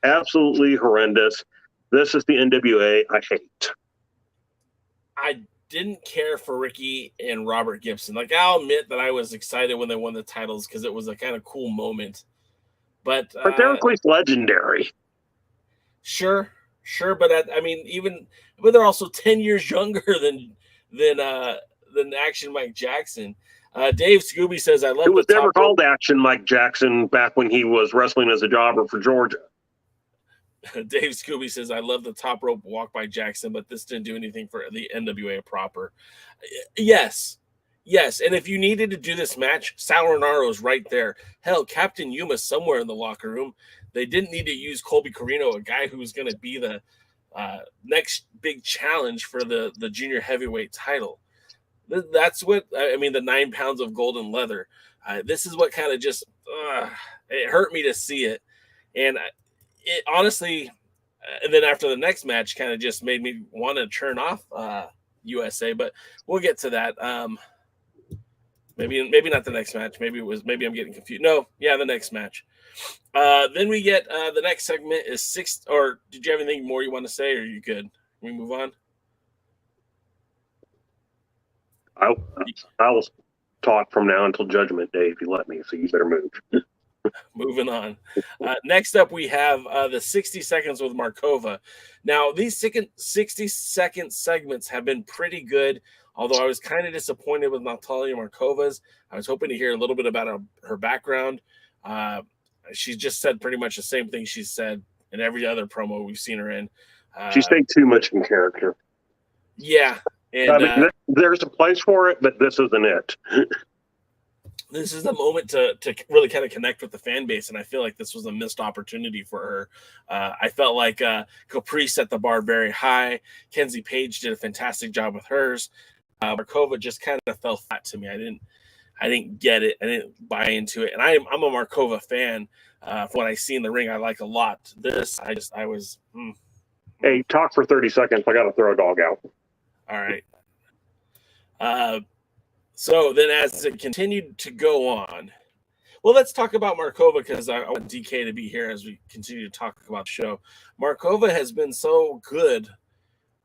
H: Absolutely horrendous. This is the NWA I hate.
G: I didn't care for Ricky and Robert Gibson. Like, I'll admit that I was excited when they won the titles because it was a kind of cool moment. But
H: they're at least legendary.
G: Sure. But but they're also 10 years younger than Action Mike Jackson. Dave Scooby says, I love
H: it was never called Action Mike Jackson back when he was wrestling as a jobber for Georgia.
G: Dave Scooby says, I love the top rope walk by Jackson, but this didn't do anything for the NWA proper. Yes, Yes, and if you needed to do this match, Sal Renaro's right there. Hell, Captain Yuma's somewhere in the locker room. They didn't need to use Colby Carino, a guy who was going to be the next big challenge for the junior heavyweight title. That's what I mean. The 9 pounds of golden leather. This is what kind of just it hurt me to see it, and it honestly. And then after the next match, kind of just made me want to turn off USA. But we'll get to that. Maybe not the next match. Maybe I'm getting confused. No, yeah, the next match. Then we get the next segment is 6. Or did you have anything more you want to say? Or are you good? Can we move on?
H: I'll talk from now until Judgment Day if you let me. So you better move.
G: Moving on. Next up, we have the 60 seconds with Markova. Now, these 60-second segments have been pretty good, although I was kind of disappointed with Natalia Markova's. I was hoping to hear a little bit about her background. She's just said pretty much the same thing she's said in every other promo we've seen her in.
H: She stayed too much in character.
G: Yeah. And
H: I mean, there's a place for it, but this isn't it.
G: This is the moment to really kind of connect with the fan base, and I feel like this was a missed opportunity for her. I felt like Capri set the bar very high. Kenzie Page did a fantastic job with hers. Markova just kind of fell flat to me. I didn't get it. I didn't buy into it, and I'm a Markova fan. From what I see in the ring, I like a lot. I was.
H: Hey, talk for 30 seconds. I got to throw a dog out.
G: All right. So then as it continued to go on, well, let's talk about Markova because I want DK to be here as we continue to talk about the show. Markova has been so good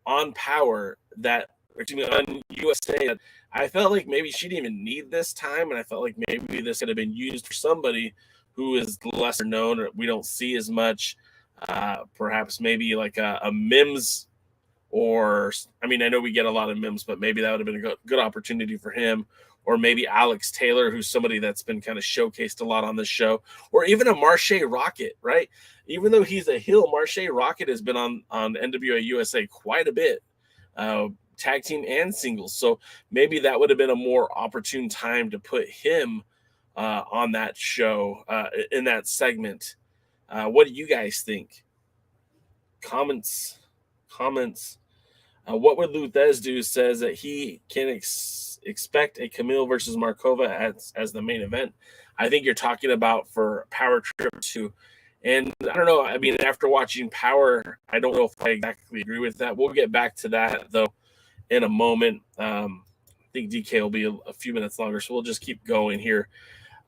G: on Power on USA that I felt like maybe she didn't even need this time, and I felt like maybe this could have been used for somebody who is lesser known or we don't see as much. Perhaps maybe like a Mims. Or, I mean, I know we get a lot of Mims, but maybe that would have been a good opportunity for him. Or maybe Alex Taylor, who's somebody that's been kind of showcased a lot on this show. Or even a Marche Rocket, right? Even though he's a heel, Marche Rocket has been on NWA USA quite a bit, tag team and singles. So maybe that would have been a more opportune time to put him on that show, in that segment. What do you guys think? Comments. What would Luthez do says that he can expect a Camille versus Markova as the main event. I think you're talking about for Power Trip 2. And I don't know. I mean, after watching Power, I don't know if I exactly agree with that. We'll get back to that, though, in a moment. I think DK will be a few minutes longer, so we'll just keep going here.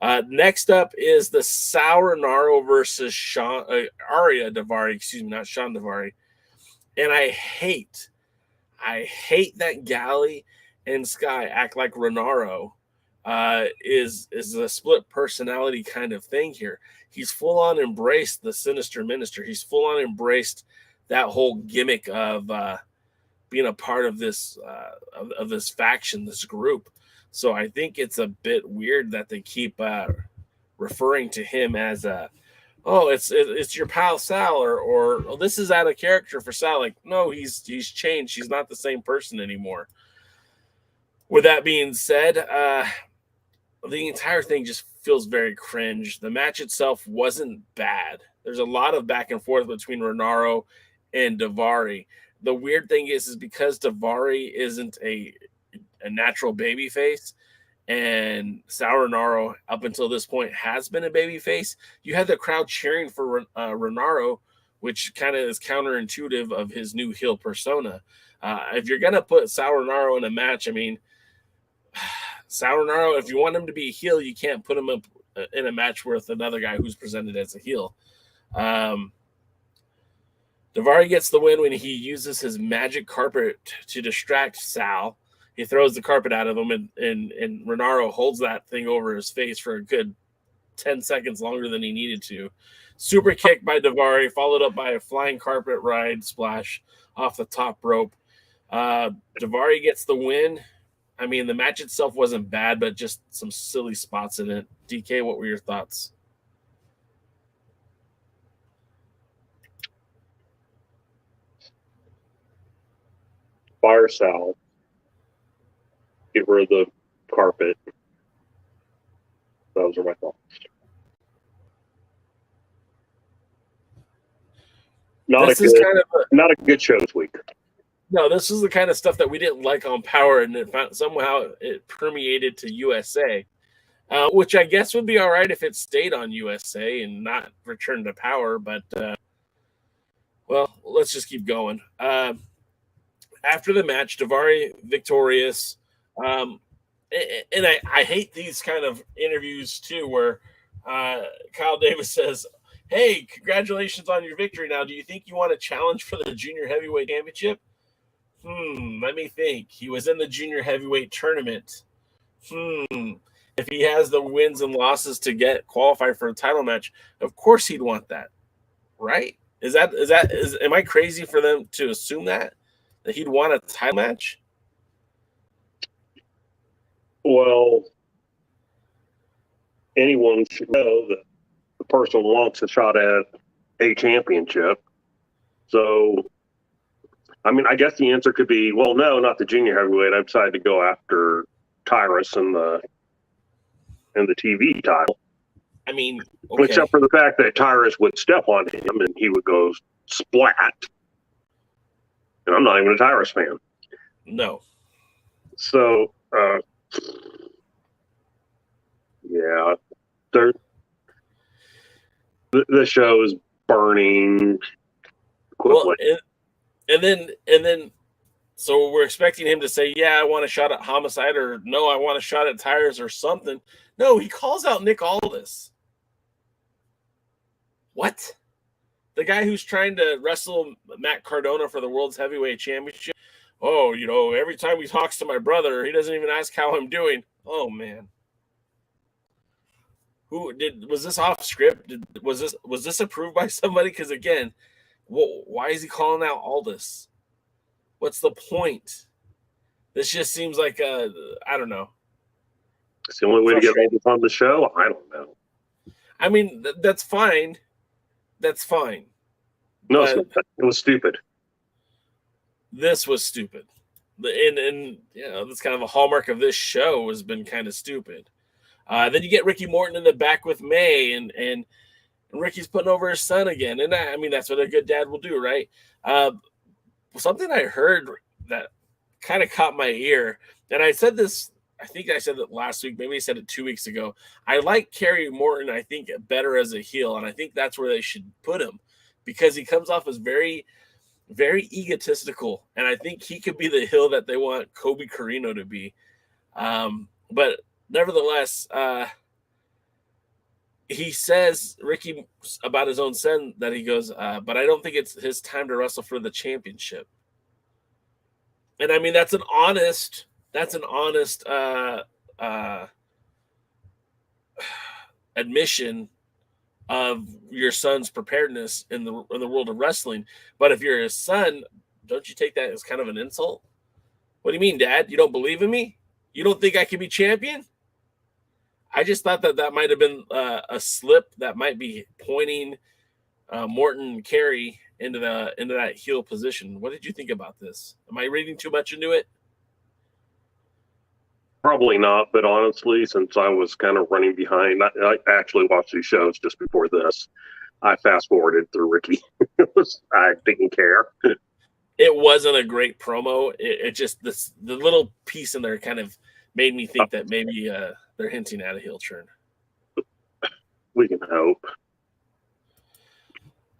G: Next up is the Sal Rinauro versus Aria Daivari, not Sean Daivari. And I hate that Galley and Sky act like Rinauro is a split personality kind of thing here. He's full on embraced the Sinister Minister. He's full on embraced that whole gimmick of being a part of this faction, this group. So I think it's a bit weird that they keep referring to him as it's your pal Sal, or oh, this is out of character for Sal. Like, no, he's changed. He's not the same person anymore. With that being said, the entire thing just feels very cringe. The match itself wasn't bad. There's a lot of back and forth between Rinauro and Daivari. The weird thing is because Daivari isn't a natural babyface, and Sal Rinauro up until this point has been a babyface, you had the crowd cheering for Rinauro, which kind of is counterintuitive of his new heel persona. If you're going to put Sal Rinauro in a match, I mean, Sal Rinauro, if you want him to be a heel, you can't put him up in a match with another guy who's presented as a heel. Daivari gets the win when he uses his magic carpet to distract Sal. He throws the carpet at him, and Rinauro holds that thing over his face for a good 10 seconds longer than he needed to. Super kick by Daivari, followed up by a flying carpet ride splash off the top rope. Daivari gets the win. I mean, the match itself wasn't bad, but just some silly spots in it. DK, what were your thoughts?
H: Fire Sal. Get rid of the carpet. Those are my thoughts. Not a good show this week.
G: No, this is the kind of stuff that we didn't like on Power, and somehow it permeated to USA, which I guess would be all right if it stayed on USA and not returned to Power. But well, let's just keep going. After the match, Daivari victorious. And I hate these kind of interviews too, where Kyle Davis says, "Hey, congratulations on your victory. Now, do you think you want to challenge for the Junior Heavyweight Championship?" Let me think. He was in the Junior Heavyweight tournament. If he has the wins and losses to get qualified for a title match, of course he'd want that, right? Am I crazy for them to assume that he'd want a title match?
H: Well, anyone should know that the person wants a shot at a championship. So, I mean, I guess the answer could be, well, no, not the junior heavyweight. I decided to go after Tyrus and the TV title.
G: I mean, okay.
H: Except for the fact that Tyrus would step on him and he would go splat. And I'm not even a Tyrus fan.
G: No.
H: So, yeah, the show is burning quickly.
G: Well, and then, so we're expecting him to say, "Yeah, I want a shot at Homicide," or "No, I want a shot at Tyrus," or something. No, he calls out Nick Aldis. What? The guy who's trying to wrestle Matt Cardona for the World's Heavyweight Championship. Oh, every time he talks to my brother, he doesn't even ask how I'm doing. Oh man. Was this off script? Was this approved by somebody? Because again, why is he calling out Aldis? What's the point? This just seems like I don't know.
H: It's the only way to get Aldis on the show. I don't know.
G: I mean, that's fine. That's fine.
H: No, it was stupid.
G: This was stupid, and that's kind of a hallmark of this show has been kind of stupid. Then you get Ricky Morton in the back with May, and Ricky's putting over his son again, and I mean that's what a good dad will do, right? Something I heard that kind of caught my ear, and I said this. I think I said it last week. Maybe I said it 2 weeks ago. I like Kerry Morton. I think better as a heel, and I think that's where they should put him because he comes off as very, very egotistical, and I think he could be the heel that they want Kobe Carino to be. But nevertheless, he says Ricky about his own son that he goes, but I don't think it's his time to wrestle for the championship. And I mean that's an honest admission of your son's preparedness in the world of wrestling. But if you're his son, don't you take that as kind of an insult? What do you mean, Dad? You don't believe in me? You don't think I can be champion? I just thought that might have been a slip that might be pointing Morton and Kerry into that heel position. What did you think about this? Am I reading too much into it?
H: Probably not, but honestly, since I was kind of running behind, I actually watched these shows just before this. I fast forwarded through Ricky. I didn't care.
G: It wasn't a great promo. It just the little piece in there kind of made me think that maybe they're hinting at a heel turn.
H: We can hope.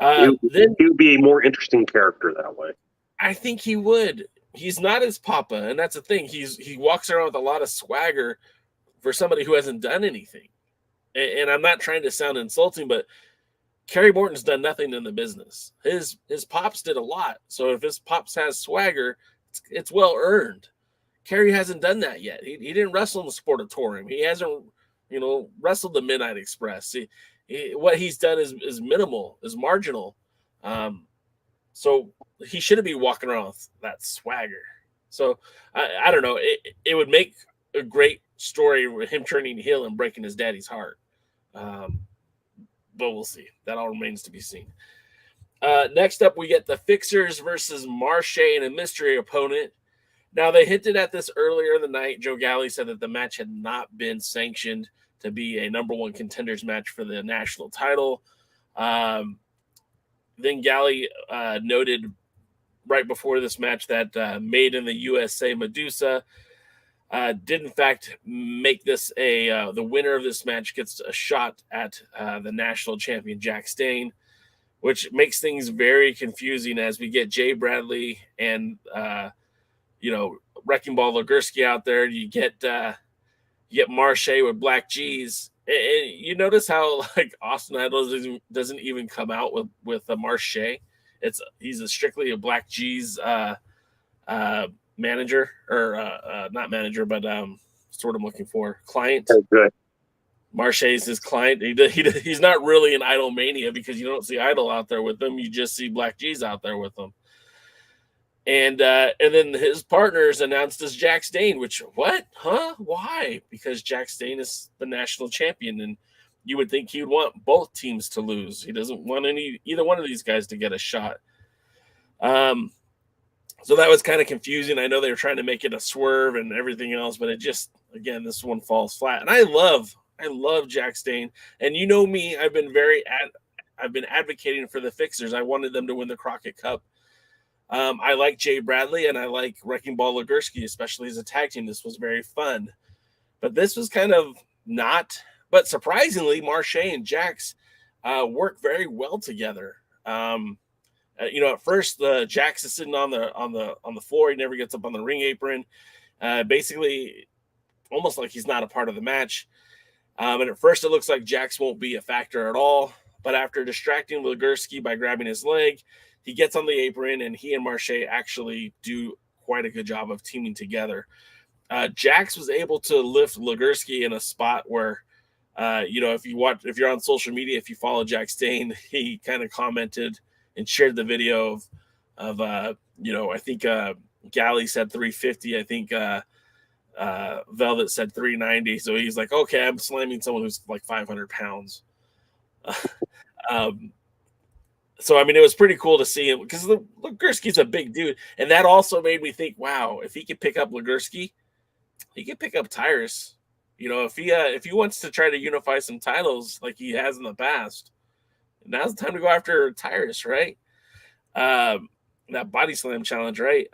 G: Then
H: he would be a more interesting character that way.
G: I think he would. He's not his papa, and that's the thing. He walks around with a lot of swagger for somebody who hasn't done anything. And I'm not trying to sound insulting, but Kerry Morton's done nothing in the business. His pops did a lot. So if his pops has swagger, it's well earned. Kerry hasn't done that yet. He didn't wrestle in the Sportatorium. He hasn't, wrestled the Midnight Express. What he's done is minimal, is marginal. So he shouldn't be walking around with that swagger. So I don't know. It would make a great story with him turning heel and breaking his daddy's heart. But we'll see. That all remains to be seen. Next up, we get the Fixers versus Marche and a mystery opponent. Now, they hinted at this earlier in the night. Joe Galli said that the match had not been sanctioned to be a number one contenders match for the national title. Then Galli noted right before this match that Made in the USA Medusa did in fact make this the winner of this match gets a shot at the national champion Jax Dane, which makes things very confusing as we get Jay Bradley and Wrecking Ball Gursky out there. You get Marche with Black G's. And you notice how like Austin Idol doesn't even come out with a Marche. He's strictly a Black G's manager, or not manager, but sort of looking for client.
H: Okay.
G: Marche is his client. He's not really an Idol mania because you don't see Idol out there with them. You just see Black G's out there with them. And then his partners announced as Jax Dane, which what? Huh? Why? Because Jax Dane is the national champion, and you would think he would want both teams to lose. He doesn't want either one of these guys to get a shot. So that was kind of confusing. I know they were trying to make it a swerve and everything else, but it just, again, this one falls flat. And I love Jax Dane, and you know me, I've been advocating for the Fixers. I wanted them to win the Crockett Cup. I like Jay Bradley and I like Wrecking Ball Gursky, especially as a tag team. This was very fun, but this was kind of not. But surprisingly, Marche and Jax work very well together. At first, Jax is sitting on the floor. He never gets up on the ring apron, basically almost like he's not a part of the match. And at first, it looks like Jax won't be a factor at all. But after distracting Gursky by grabbing his leg, he gets on the apron, and he and Marche actually do quite a good job of teaming together. Jax was able to lift Gursky in a spot where, if you're on social media, if you follow Jax Dane, he kind of commented and shared the video of I think Galli said 350. I think Velvet said 390. So he's like, okay, I'm slamming someone who's like 500 pounds. So, I mean, it was pretty cool to see him because Gursky's a big dude. And that also made me think, wow, if he could pick up Gursky, he could pick up Tyrus. If he wants to try to unify some titles like he has in the past, now's the time to go after Tyrus, right? That body slam challenge, right?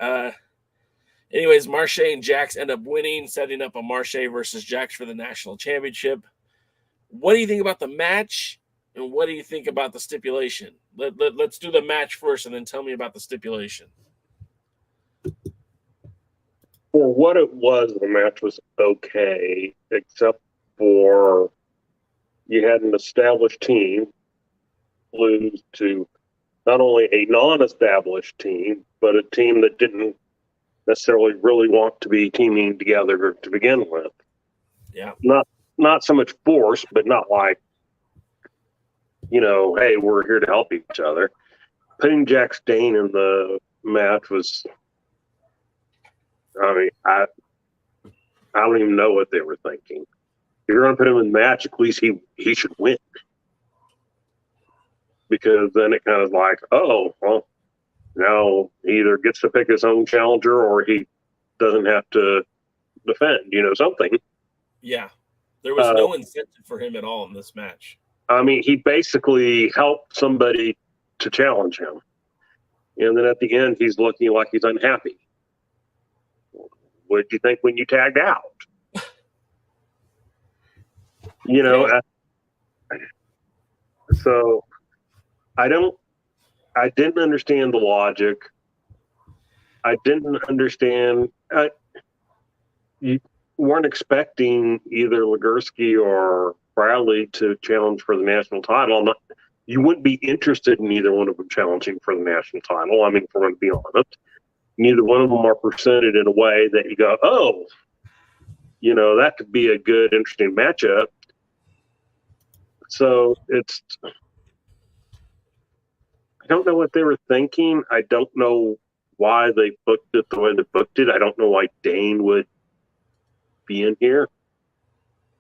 G: Anyways, Marche and Jax end up winning, setting up a Marche versus Jax for the national championship. What do you think about the match? And what do you think about the stipulation? Let's do the match first and then tell me about the stipulation.
H: For what it was, the match was okay, except for you had an established team lose to not only a non-established team, but a team that didn't necessarily really want to be teaming together to begin with.
G: Yeah.
H: Not so much force, but not like, hey, we're here to help each other. Putting Jax Dane in the match was, I mean, I don't even know what they were thinking. If you're going to put him in the match, at least he should win. Because then it kind of like, oh, well, now he either gets to pick his own challenger or he doesn't have to defend, something.
G: Yeah. There was no incentive for him at all in this match.
H: I mean, he basically helped somebody to challenge him. And then at the end, he's looking like he's unhappy. What did you think when you tagged out? So I didn't understand the logic. I didn't understand. You weren't expecting either Gursky or Bradley to challenge for the national title. You wouldn't be interested in either one of them challenging for the national title. I mean, if we're going to be honest, neither one of them are presented in a way that you go, oh, that could be a good, interesting matchup. So I don't know what they were thinking. I don't know why they booked it the way they booked it. I don't know why Dane would be in here.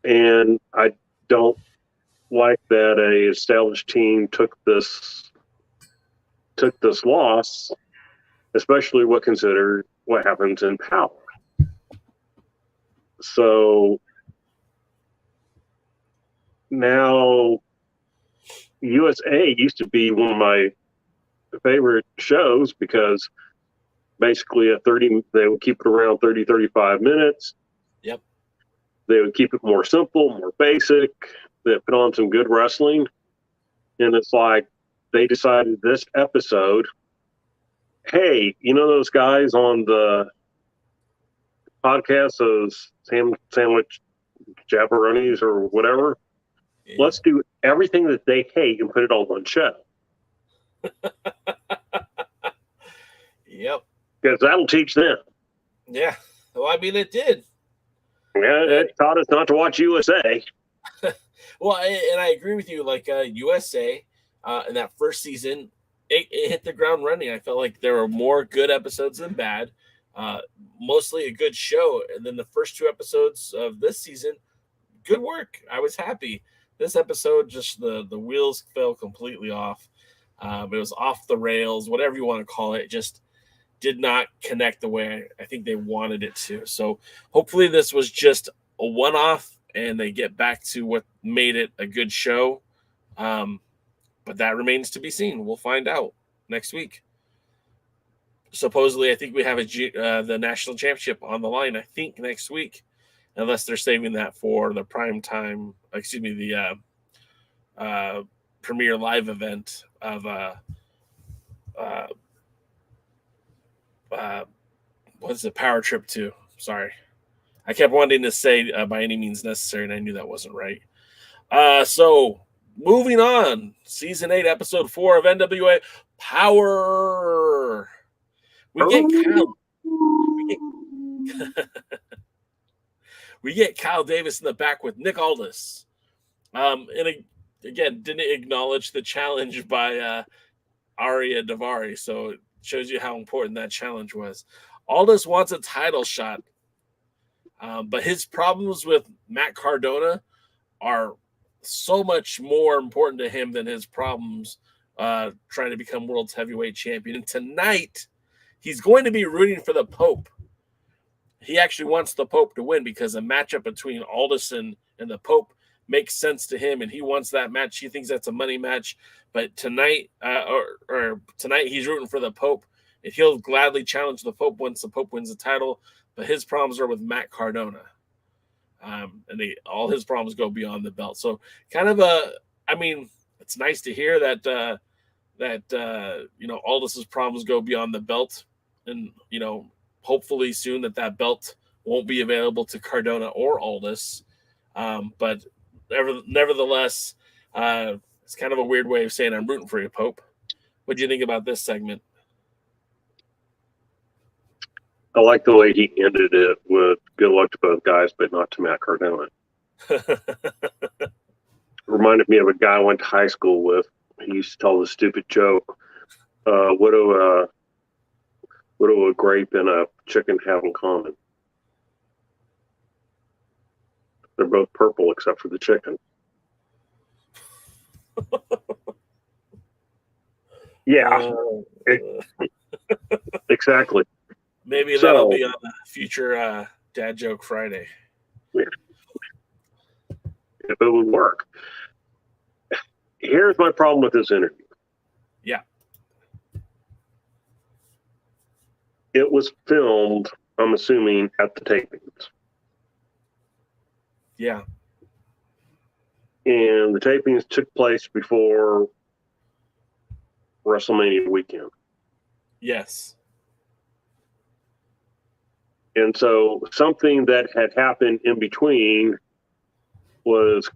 H: And I don't like that a established team took this loss, especially what what happens in Power. So now USA used to be one of my favorite shows because basically they would keep it around 30, 35 minutes.
G: Yep.
H: They would keep it more simple, more basic. They put on some good wrestling. And it's like they decided this episode, hey, you know those guys on the podcast, those sandwich jabronis or whatever?
G: Yeah.
H: Let's do everything that they hate and put it all on show.
G: Yep.
H: Because that'll teach them.
G: Yeah. Well, I mean, it did.
H: Yeah, it taught us not to watch USA.
G: Well, and I agree with you. Like USA, in that first season, it hit the ground running. I felt like there were more good episodes than bad. Mostly a good show. And then the first 2 episodes of this season, good work. I was happy. This episode, just the wheels fell completely off. It was off the rails, whatever you want to call it. Just did not connect the way I think they wanted it to. So hopefully this was just a one-off and they get back to what made it a good show. But that remains to be seen. We'll find out next week. Supposedly, I think we have the national championship on the line, I think, next week, unless they're saving that for the prime time, the premiere live event of what's the Power Trip 2? Sorry. I kept wanting to say by any means necessary, and I knew that wasn't right. So moving on, season 8, episode 4 of NWA POWERRR. We get Kyle Davis in the back with Nick Aldis. And again, didn't acknowledge the challenge by Aria Davari, so it shows you how important that challenge was. Aldis wants a title shot, but his problems with Matt Cardona are so much more important to him than his problems trying to become world's heavyweight champion. And tonight, he's going to be rooting for the Pope. He actually wants the Pope to win because a matchup between Aldis and the Pope makes sense to him, and he wants that match. He thinks that's a money match. But tonight, tonight he's rooting for the Pope, and he'll gladly challenge the Pope once the Pope wins the title. But his problems are with Matt Cardona, and all his problems go beyond the belt. So kind of it's nice to hear that Aldis's problems go beyond the belt, and hopefully soon that belt won't be available to Cardona or Aldis. But nevertheless, it's kind of a weird way of saying I'm rooting for you, Pope. What do you think about this segment?
H: I like the way he ended it with good luck to both guys, but not to Matt Cardona. Reminded me of a guy I went to high school with. He used to tell the stupid joke, what do a grape and a chicken have in common? They're both purple except for the chicken. Yeah, exactly.
G: Maybe that'll be on the future Dad Joke Friday.
H: If it would work. Here's my problem with this interview.
G: Yeah.
H: It was filmed, I'm assuming, at the tapings.
G: Yeah.
H: And the tapings took place before WrestleMania weekend.
G: Yes.
H: And so something that had happened in between was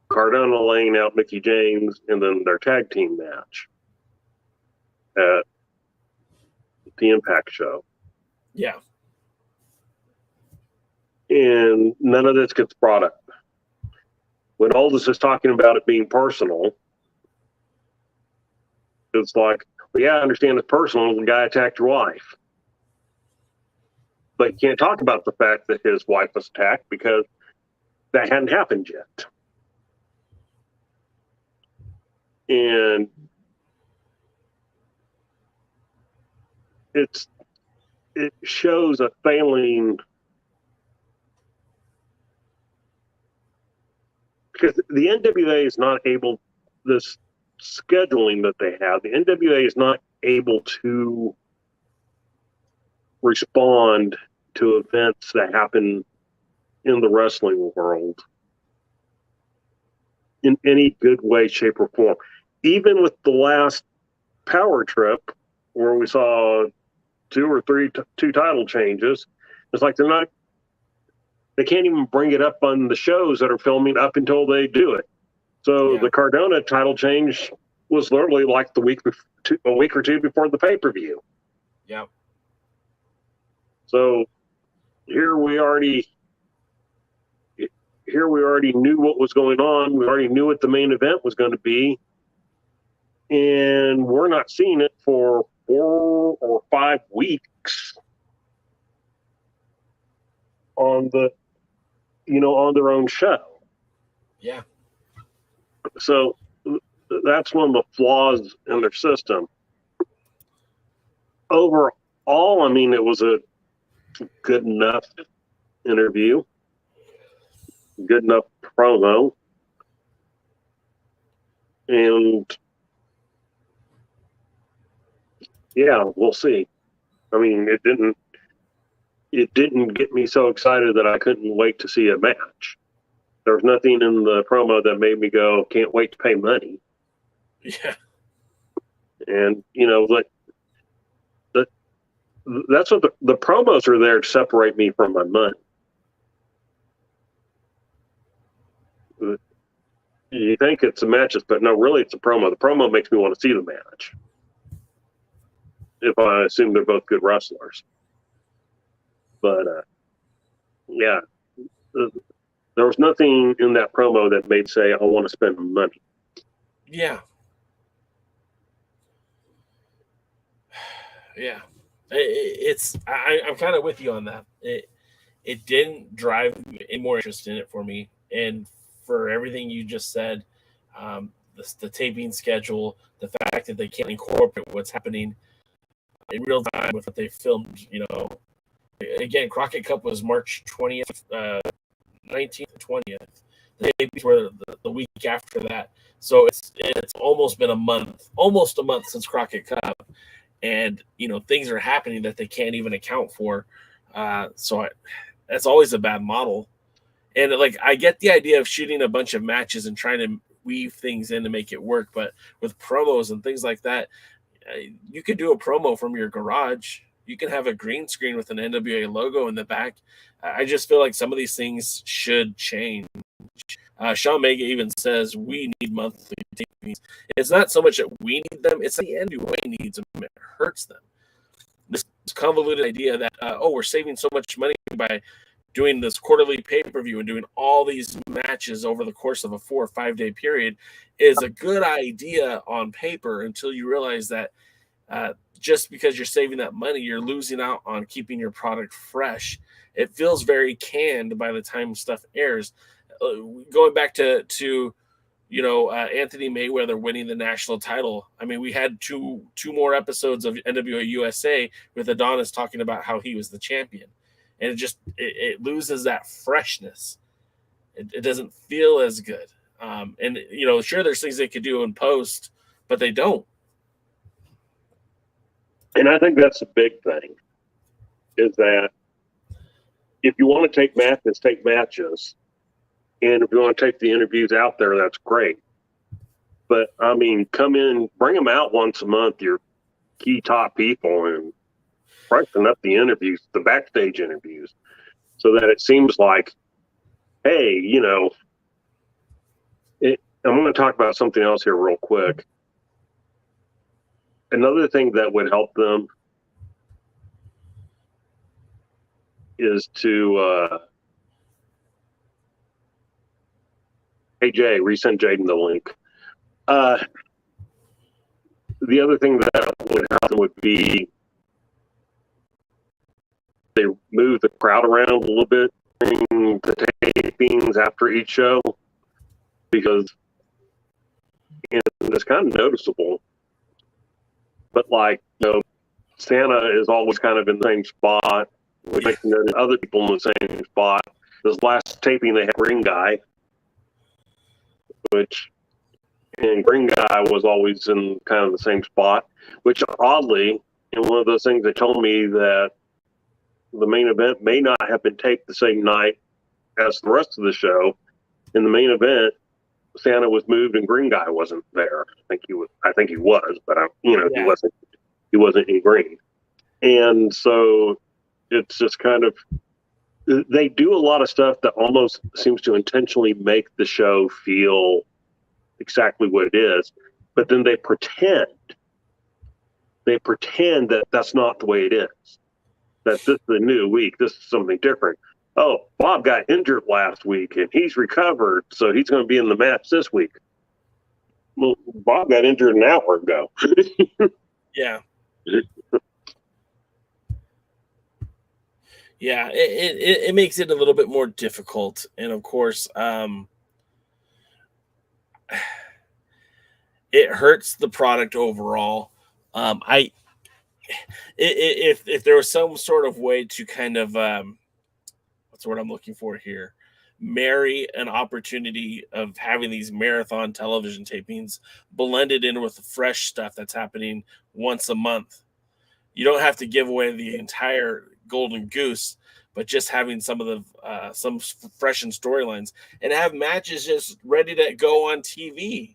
H: Cardona laying out Mickey James and then their tag team match at the Impact show.
G: Yeah.
H: And none of this gets brought up. When Aldis is talking about it being personal, it's like, well, yeah, I understand it's personal. The guy attacked your wife. But you can't talk about the fact that his wife was attacked because that hadn't happened yet. And it shows a failing, because the NWA is not able, this scheduling that they have, the NWA is not able to respond to events that happen in the wrestling world in any good way, shape, or form. Even with the last POWERRR Trip, where we saw two title changes, it's like they can't even bring it up on the shows that are filming up until they do it. So the Cardona title change was literally like a week or two before the pay-per-view.
G: Yeah.
H: So here we already knew what was going on. We already knew what the main event was going to be, and we're not seeing it for 4 or 5 weeks on their own show.
G: Yeah.
H: So that's one of the flaws in their system. Overall, I mean, it was a good enough interview, good enough promo, and yeah, we'll see. I mean, it didn't get me so excited that I couldn't wait to see a match. There was nothing in the promo that made me go, can't wait to pay money.
G: Yeah.
H: And, that's what the promos are there to separate me from my money. You think it's the matches, but no, really it's a promo. The promo makes me want to see the match, if I assume they're both good wrestlers. But, yeah, there was nothing in that promo that made say, I want to spend money.
G: Yeah. Yeah. I'm kind of with you on that. It didn't drive any more interest in it for me. And for everything you just said, the taping schedule, the fact that they can't incorporate what's happening in real time with what they filmed, Again, Crockett Cup was March 20th, 19th, 20th. The tapings were the week after that. So it's almost been a month since Crockett Cup. And, things are happening that they can't even account for. So that's always a bad model. And, I get the idea of shooting a bunch of matches and trying to weave things in to make it work. But with promos and things like that, you could do a promo from your garage. You can have a green screen with an NWA logo in the back. I just feel like some of these things should change. Sean Mega even says we need monthly tapings. It's not so much that we need them, it's that the NWA needs them. It hurts them. This convoluted idea that, we're saving so much money by doing this quarterly pay-per-view and doing all these matches over the course of a 4 or 5 day period is a good idea on paper until you realize that just because you're saving that money, you're losing out on keeping your product fresh. It feels very canned by the time stuff airs. Going back to Anthony Mayweather winning the national title. I mean, we had two more episodes of NWA USA with Adonis talking about how he was the champion, and it loses that freshness. It doesn't feel as good. And sure, there's things they could do in post, but they don't.
H: And I think that's the big thing, is that if you want to take matches, take matches. And if you want to take the interviews out there, that's great. But, I mean, come in, bring them out once a month, your key top people, and freshen up the interviews, the backstage interviews, so that it seems like, hey, I'm going to talk about something else here real quick. Another thing that would help them is to, hey, Jay, resend Jaden the link. The other thing that would help them would be they move the crowd around a little bit during the tapings after each show, because it's kind of noticeable. But Santa is always kind of in the same spot. We make other people in the same spot. This last taping, they had Green Guy, and Green Guy was always in kind of the same spot, which oddly, in one of those things, they told me that the main event may not have been taped the same night as the rest of the show. In the main event, Santa was moved and Green Guy wasn't there. I think he was, but he wasn't in green. And so it's just kind of, they do a lot of stuff that almost seems to intentionally make the show feel exactly what it is, but then they pretend that that's not the way it is, that this is a new week, this is something different. Oh, Bob got injured last week and he's recovered, so he's going to be in the match this week. Well, Bob got injured an hour ago.
G: Yeah. Yeah, it makes it a little bit more difficult. And of course, it hurts the product overall. If there was some sort of way to kind of, what's the word I'm looking for here, marry an opportunity of having these marathon television tapings blended in with the fresh stuff that's happening once a month. You don't have to give away the entire golden goose, but just having some of the some freshened storylines and have matches just ready to go on TV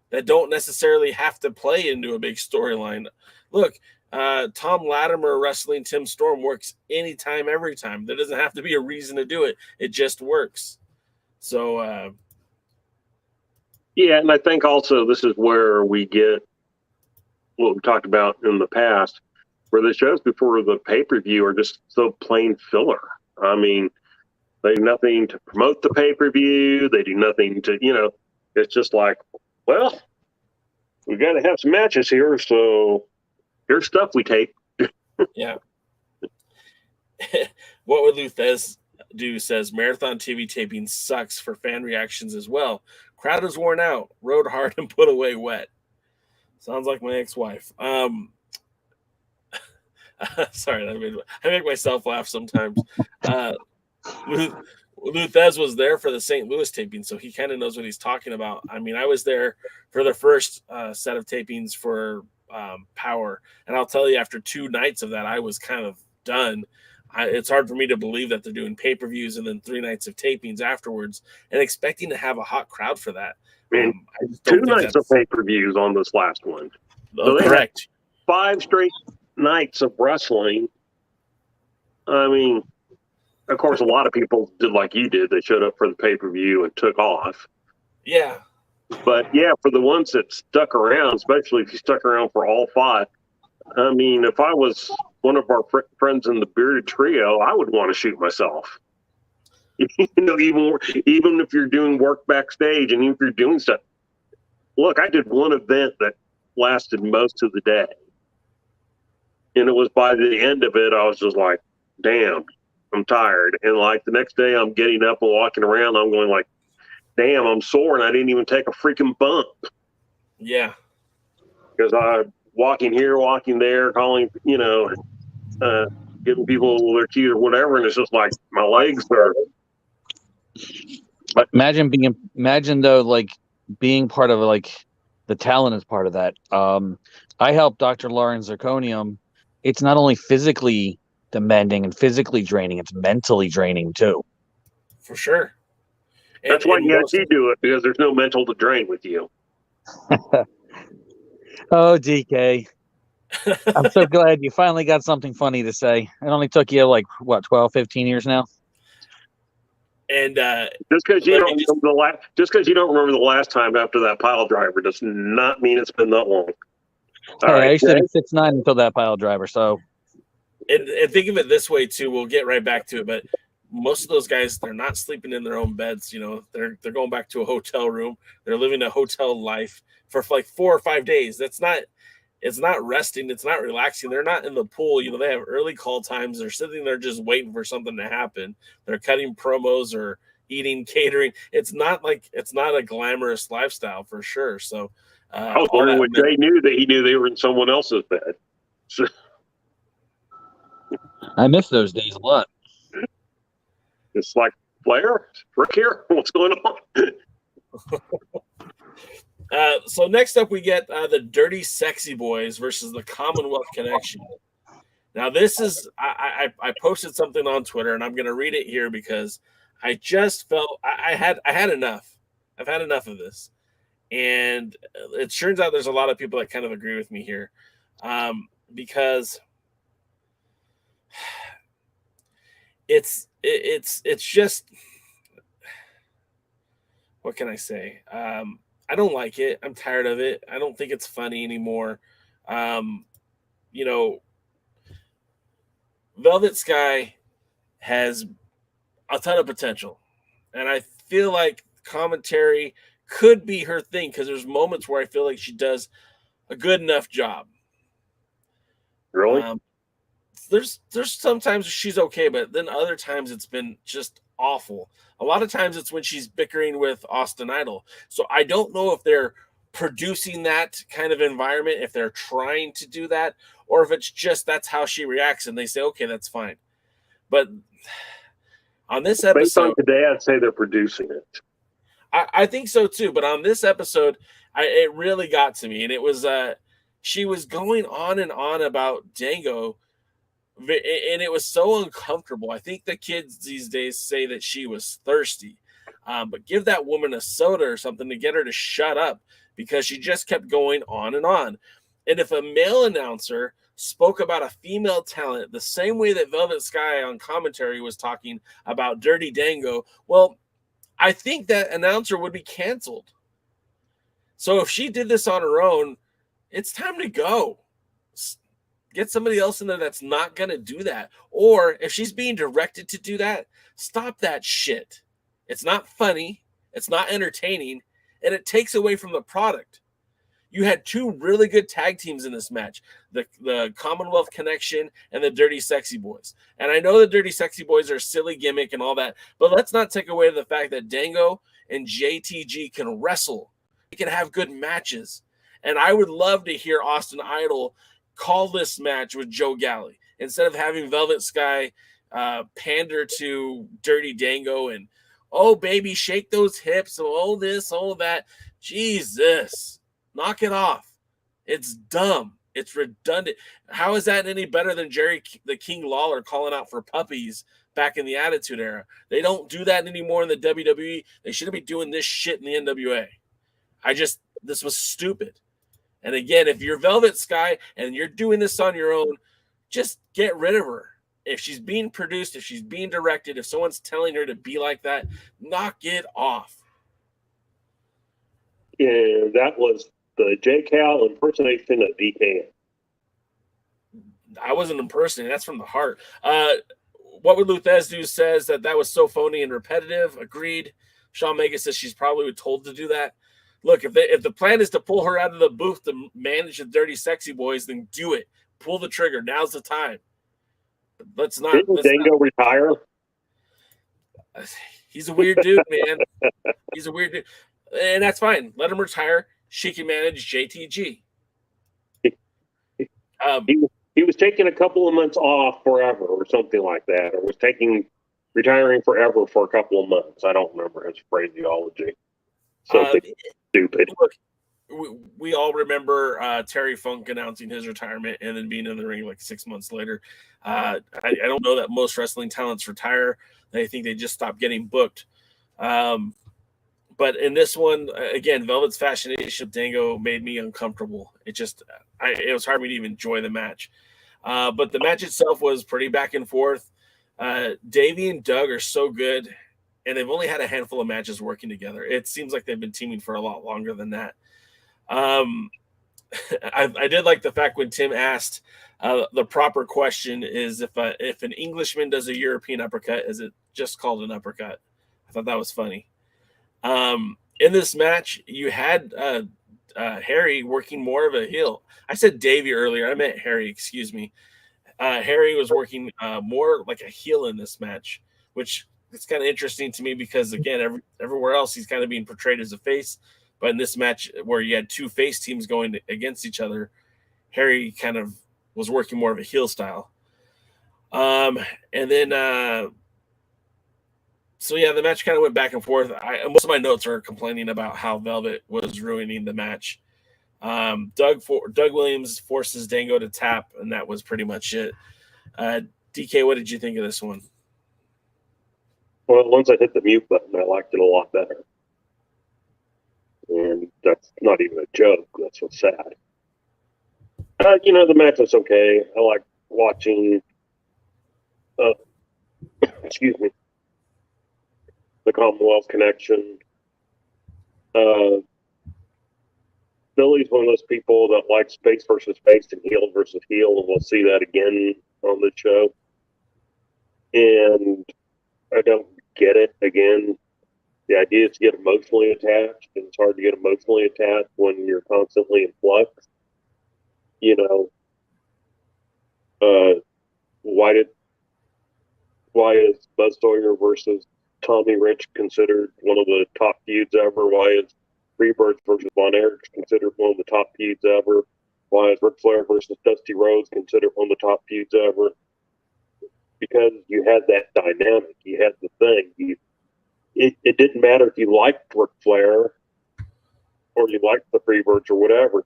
G: that don't necessarily have to play into a big storyline. Look, Tom Latimer wrestling Tim Storm works anytime, every time. There doesn't have to be a reason to do it. It just works. So,
H: yeah, and I think also this is where we get what we talked about in the past, where the shows before the pay-per-view are just so plain filler. I mean, they do nothing to promote the pay-per-view. They do nothing to, it's just like, well, we got to have some matches here, so here's stuff we tape.
G: Yeah. What would Luthez do? Says marathon TV taping sucks for fan reactions as well. Crowd is worn out, rode hard and put away wet. Sounds like my ex-wife. Sorry, I make myself laugh sometimes. Luthez was there for the St. Louis taping, so he kind of knows what he's talking about. I mean, I was there for the first set of tapings for Power, and I'll tell you, after 2 nights of that, I was kind of done. It's hard for me to believe that they're doing pay-per-views and then 3 nights of tapings afterwards and expecting to have a hot crowd for that.
H: I mean, 2 nights of pay-per-views on this last one. So
G: correct.
H: 5 straight nights of wrestling. I mean, of course, a lot of people did like you did. They showed up for the pay-per-view and took off.
G: Yeah.
H: But, yeah, for the ones that stuck around, especially if you stuck around for all 5, I mean, if I was one of our friends in the Bearded Trio, I would want to shoot myself. Even if you're doing work backstage and even if you're doing stuff. Look, I did one event that lasted most of the day. And it was by the end of it, I was just like, damn, I'm tired. And like the next day I'm getting up and walking around, I'm going like, damn, I'm sore and I didn't even take a freaking bump.
G: Yeah.
H: Because I'm walking here, walking there, calling, giving people their keys or whatever. And it's just like my legs are.
A: But imagine though, like being part of like the talent is part of that. I helped Dr. Lauren Zirconium. It's not only physically demanding and physically draining, it's mentally draining too.
G: For sure.
H: That's why you do it, because there's no mental to drain with you.
A: Oh, DK. I'm so glad you finally got something funny to say. It only took you 12, 15 years now.
G: And
H: just because you don't remember the last time after that pile driver does not mean it's been that long.
A: I used to be 6'9" until that pile driver. So,
G: and think of it this way too. We'll get right back to it, but most of those guys, they're not sleeping in their own beds. They're going back to a hotel room. They're living a hotel life for like 4 or 5 days. It's not resting. It's not relaxing. They're not in the pool. They have early call times. They're sitting there just waiting for something to happen. They're cutting promos or eating, catering. It's not a glamorous lifestyle for sure. So
H: I was wondering what Jay knew, that he knew they were in someone else's bed. So.
A: I miss those days a lot.
H: It's like, Flair, Rick here. What's going on?
G: So next up, we get the Dirty Sexy Boys versus the Commonwealth Connection. Now, this is I posted something on Twitter, and I'm going to read it here because I just felt I had enough. I've had enough of this, and it turns out there's a lot of people that kind of agree with me here, because it's just, what can I say? I don't like it. I'm tired of it. I don't think it's funny anymore. You know, Velvet Sky has a ton of potential, and I feel like commentary could be her thing because there's moments where I feel like she does a good enough job.
H: Really?
G: There's sometimes she's okay, but then other times it's been just awful. A lot of times it's when she's bickering with Austin Idol. So I don't know if they're producing that kind of environment, if they're trying to do that, or if it's just that's how she reacts and they say, okay, that's fine. But on this episode,
H: based on today, I'd say they're producing it.
G: I think so too. But on this episode, it really got to me, and it was she was going on and on about Dango, and it was so uncomfortable. I think the kids these days say that she was thirsty, but give that woman a soda or something to get her to shut up, because she just kept going on and on. And if a male announcer spoke about a female talent the same way that Velvet Sky on commentary was talking about Dirty Dango, well, I think that announcer would be canceled. So if she did this on her own, it's time to go. Get somebody else in there that's not going to do that. Or if she's being directed to do that, stop that shit. It's not funny. It's not entertaining. And it takes away from the product. You had two really good tag teams in this match, the Commonwealth Connection and the Dirty Sexy Boys. And I know the Dirty Sexy Boys are a silly gimmick and all that, but let's not take away the fact that Dango and JTG can wrestle. They can have good matches. And I would love to hear Austin Idol call this match with Joe Galley instead of having Velvet Sky pander to Dirty Dango and, oh, baby, shake those hips, oh, this, oh, that. Jesus. Knock it off. It's dumb. It's redundant. How is that any better than Jerry the King Lawler calling out for puppies back in the Attitude Era? They don't do that anymore in the WWE. They shouldn't be doing this shit in the NWA. This was stupid. And again, if you're Velvet Sky and you're doing this on your own, just get rid of her. If she's being produced, if she's being directed, if someone's telling her to be like that, knock it off.
H: Yeah, that was the J. Cal impersonation of DKM.
G: I wasn't impersonating. That's from the heart. What would Luthez do says that was so phony and repetitive. Agreed. Shawn Mega says she's probably told to do that. Look, if the plan is to pull her out of the booth to manage the Dirty Sexy Boys, then do it. Pull the trigger. Now's the time. Let's not.
H: Didn't Dango retire?
G: He's a weird dude, man. He's a weird dude. And that's fine. Let him retire. She can manage JTG.
H: He was taking a couple of months off forever or something like that, or was retiring forever for a couple of months. I don't remember his phraseology. Something stupid.
G: Look, we all remember Terry Funk announcing his retirement and then being in the ring like 6 months later. I don't know that most wrestling talents retire. I think they just stop getting booked. But in this one, again, Velvet's fascination of Dango made me uncomfortable. It was hard for me to even enjoy the match. But the match itself was pretty back and forth. Davey and Doug are so good, and they've only had a handful of matches working together. It seems like they've been teaming for a lot longer than that. I did like the fact when Tim asked the proper question is if an Englishman does a European uppercut, is it just called an uppercut? I thought that was funny. In this match, you had Harry working more of a heel. I said Davey earlier. I meant Harry. Excuse me. Harry was working more like a heel in this match, which is kind of interesting to me because, again, everywhere else he's kind of being portrayed as a face. But in this match where you had two face teams going against each other, Harry kind of was working more of a heel style. And then so yeah, the match kind of went back and forth. Most of my notes are complaining about how Velvet was ruining the match. Doug Williams forces Dango to tap, and that was pretty much it. DK, what did you think of this one?
H: Well, once I hit the mute button, I liked it a lot better. And that's not even a joke. That's what's sad. The match was okay. I like watching, excuse me, the Commonwealth connection. Billy's one of those people that likes face versus face and heel versus heel, and we'll see that again on the show. And I don't get it again. The idea is to get emotionally attached, and it's hard to get emotionally attached when you're constantly in flux. Why is Buzz Sawyer versus Tommy Rich considered one of the top feuds ever? Why is Freebirds versus Von Erich considered one of the top feuds ever? Why is Ric Flair versus Dusty Rhodes considered one of the top feuds ever? Because you had that dynamic. You had the thing. It didn't matter if you liked Ric Flair or you liked the Freebirds or whatever.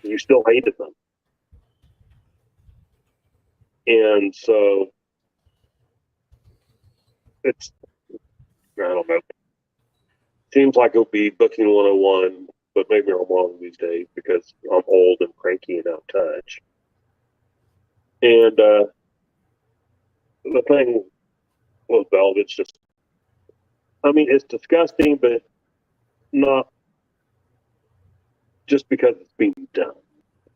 H: You still hated them. And so I don't know. Seems like it'll be booking 101, but maybe I'm wrong these days because I'm old and cranky and out of touch. And the thing with Velvet's just, it's disgusting, but not just because it's being done.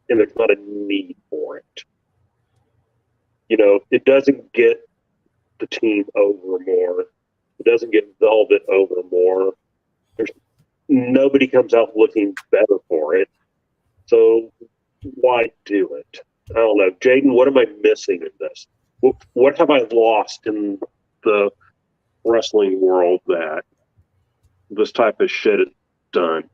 H: And there's not a need for it. It doesn't get the team over more. It doesn't get Velvet over more. Nobody comes out looking better for it. So why do it? I don't know. Jaden, what am I missing in this? What have I lost in the wrestling world that this type of shit is done?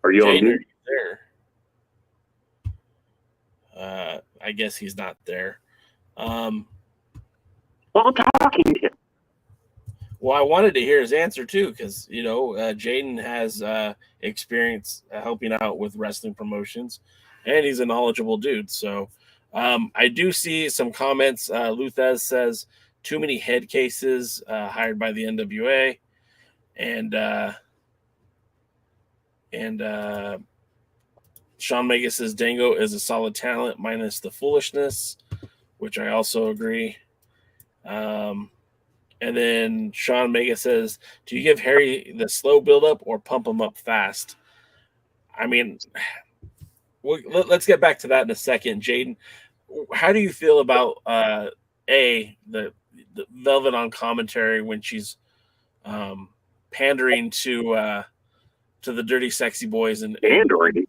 H: Are you on mute?
G: There? I guess he's not there.
H: Well, I'm talking to him.
G: Well, I wanted to hear his answer too, because Jaden has experience helping out with wrestling promotions, and he's a knowledgeable dude. So I do see some comments. Luthez says too many head cases hired by the NWA, and Sean Mega says Dango is a solid talent minus the foolishness, which I also agree. And then Sean Mega says, do you give Harry the slow build-up or pump him up fast? Let's get back to that in a second. Jaden, how do you feel about the Velvet on commentary when she's pandering to the Dirty Sexy Boys and
H: pandering?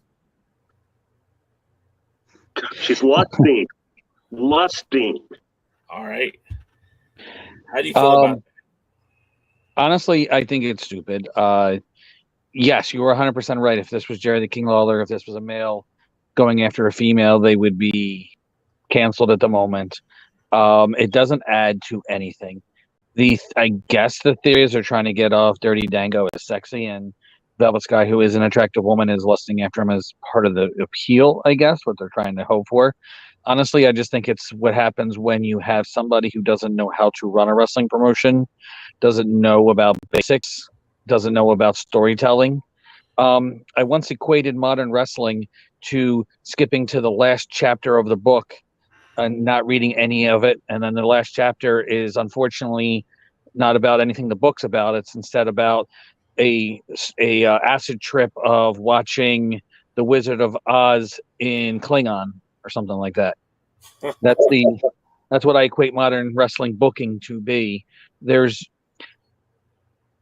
H: She's lusting.
G: All right. How do you feel about that?
A: Honestly, I think it's stupid. Yes, you were 100% right. If this was Jerry the King Lawler, if this was a male going after a female, they would be canceled at the moment. It doesn't add to anything. I guess the theories are trying to get off Dirty Dango as sexy, and Velvet Sky, who is an attractive woman, is lusting after him as part of the appeal, I guess, what they're trying to hope for. Honestly, I just think it's what happens when you have somebody who doesn't know how to run a wrestling promotion, doesn't know about basics, doesn't know about storytelling. I once equated modern wrestling to skipping to the last chapter of the book and not reading any of it. And then the last chapter is unfortunately not about anything the book's about. It's instead about a acid trip of watching The Wizard of Oz in Klingon or something like that. That's what I equate modern wrestling booking to be.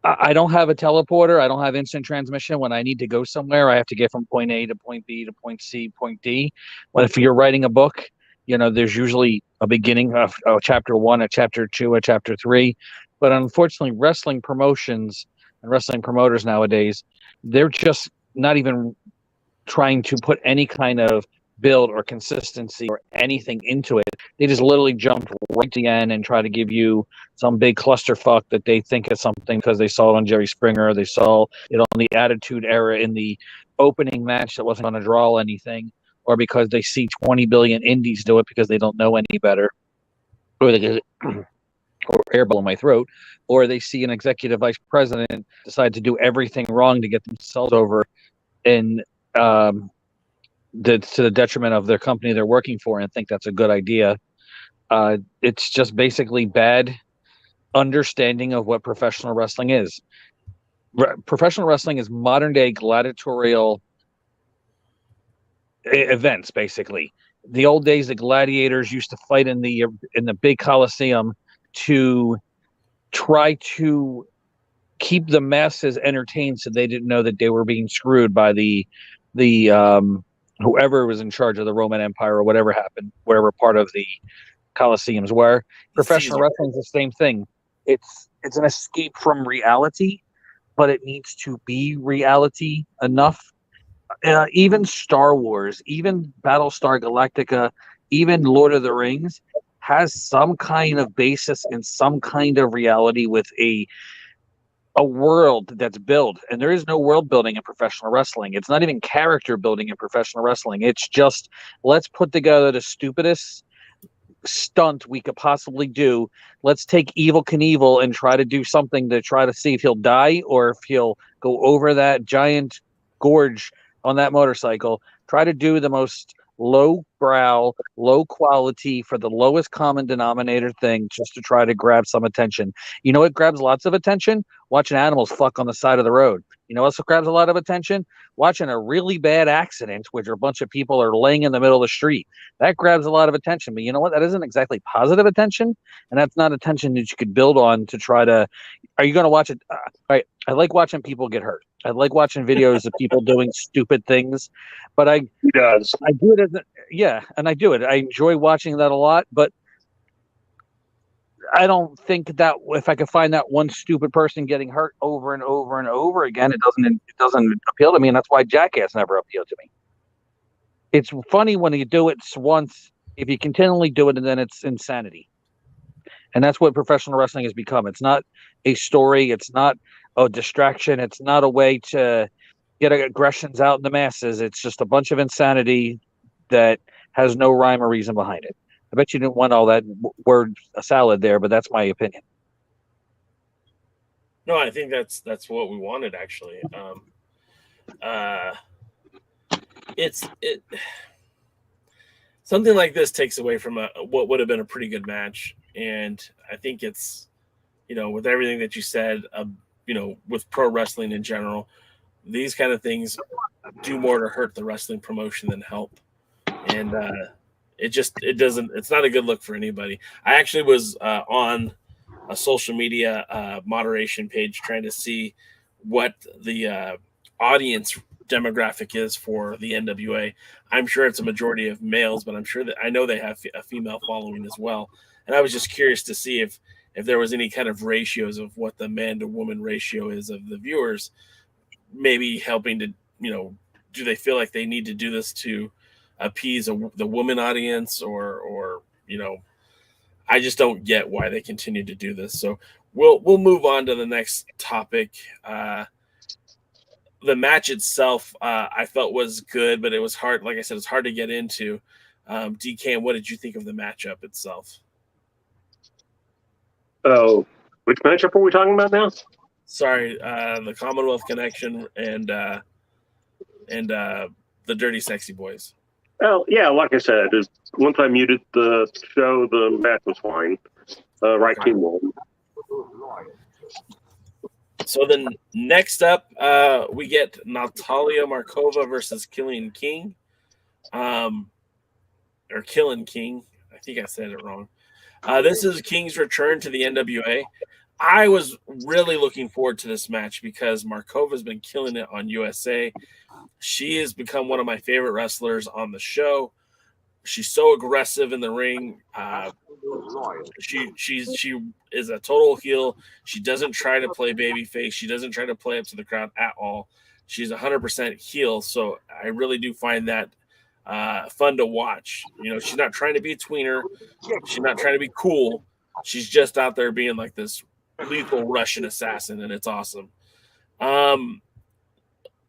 A: I don't have a teleporter. I don't have instant transmission. When I need to go somewhere, I have to get from point A to point B to point C, point D. But if you're writing a book, there's usually a beginning of chapter 1, a chapter 2, a chapter 3. But unfortunately, wrestling promotions and wrestling promoters nowadays, they're just not even trying to put any kind of build or consistency or anything into it. They just literally jumped right to the end and try to give you some big clusterfuck that they think is something because they saw it on Jerry Springer. They saw it on the Attitude Era in the opening match that wasn't going to draw anything, or because they see 20 billion indies do it because they don't know any better, or they get or airball in my throat, or they see an executive vice president decide to do everything wrong to get themselves over in to the detriment of their company they're working for and think that's a good idea. It's just basically bad understanding of what professional wrestling is. Professional wrestling is modern day gladiatorial events, basically. The old days, the gladiators used to fight in the big coliseum to try to keep the masses entertained, so they didn't know that they were being screwed by the whoever was in charge of the Roman Empire or whatever happened, wherever part of the coliseums were. Professional wrestling is the same thing. It's an escape from reality, but it needs to be reality enough. Even Star Wars, even Battlestar Galactica, even Lord of the Rings has some kind of basis in some kind of reality with a world that's built. And there is no world building in professional wrestling. It's not even character building in professional wrestling. It's just, let's put together the stupidest stunt we could possibly do. Let's take Evel Knievel and try to do something to try to see if he'll die or if he'll go over that giant gorge on that motorcycle. Try to do the most low brow, low quality for the lowest common denominator thing just to try to grab some attention. You know what grabs lots of attention? Watching animals fuck on the side of the road. You know what else grabs a lot of attention? Watching a really bad accident where a bunch of people are laying in the middle of the street. That grabs a lot of attention. But you know what? That isn't exactly positive attention. And that's not attention that you could build on to try to... Are you going to watch it? Right. I like watching people get hurt. I like watching videos of people doing stupid things, but I do it and I do it. I enjoy watching that a lot, but I don't think that if I could find that one stupid person getting hurt over and over and over again, it doesn't appeal to me, and that's why Jackass never appealed to me. It's funny when you do it once. If you continually do it, and then it's insanity. And that's what professional wrestling has become. It's not a story. It's not a distraction. It's not a way to get aggressions out in the masses. It's just a bunch of insanity that has no rhyme or reason behind it. I bet you didn't want all that word salad there, but that's my opinion.
G: No, I think that's what we wanted, actually. Something like this takes away from what would have been a pretty good match. And I think it's, with everything that you said, with pro wrestling in general, these kind of things do more to hurt the wrestling promotion than help. And it's not a good look for anybody. I actually was on a social media moderation page trying to see what the audience demographic is for the NWA. I'm sure it's a majority of males, but I know they have a female following as well. And I was just curious to see if there was any kind of ratios of what the man to woman ratio is of the viewers, maybe helping to, do they feel like they need to do this to appease the woman audience or I just don't get why they continue to do this. So we'll move on to the next topic. The match itself, I felt was good, but it was hard. Like I said, it's hard to get into. DK, what did you think of the matchup itself?
H: Oh, which matchup are we talking about now?
G: Sorry, the Commonwealth Connection and the Dirty Sexy Boys.
H: Oh, yeah, like I said, once I muted the show, the match was fine. Right team won.
G: So then next up, we get Natalia Markova versus Kilynn King. Or Kilynn King. I think I said it wrong. This is King's return to the NWA. I was really looking forward to this match because Markova's been killing it on USA. She has become one of my favorite wrestlers on the show. She's so aggressive in the ring. She is a total heel. She doesn't try to play babyface. She doesn't try to play up to the crowd at all. She's 100% heel. So I really do find that fun to watch. You know, she's not trying to be a tweener. She's not trying to be cool. She's just out there being like this lethal Russian assassin, and it's awesome.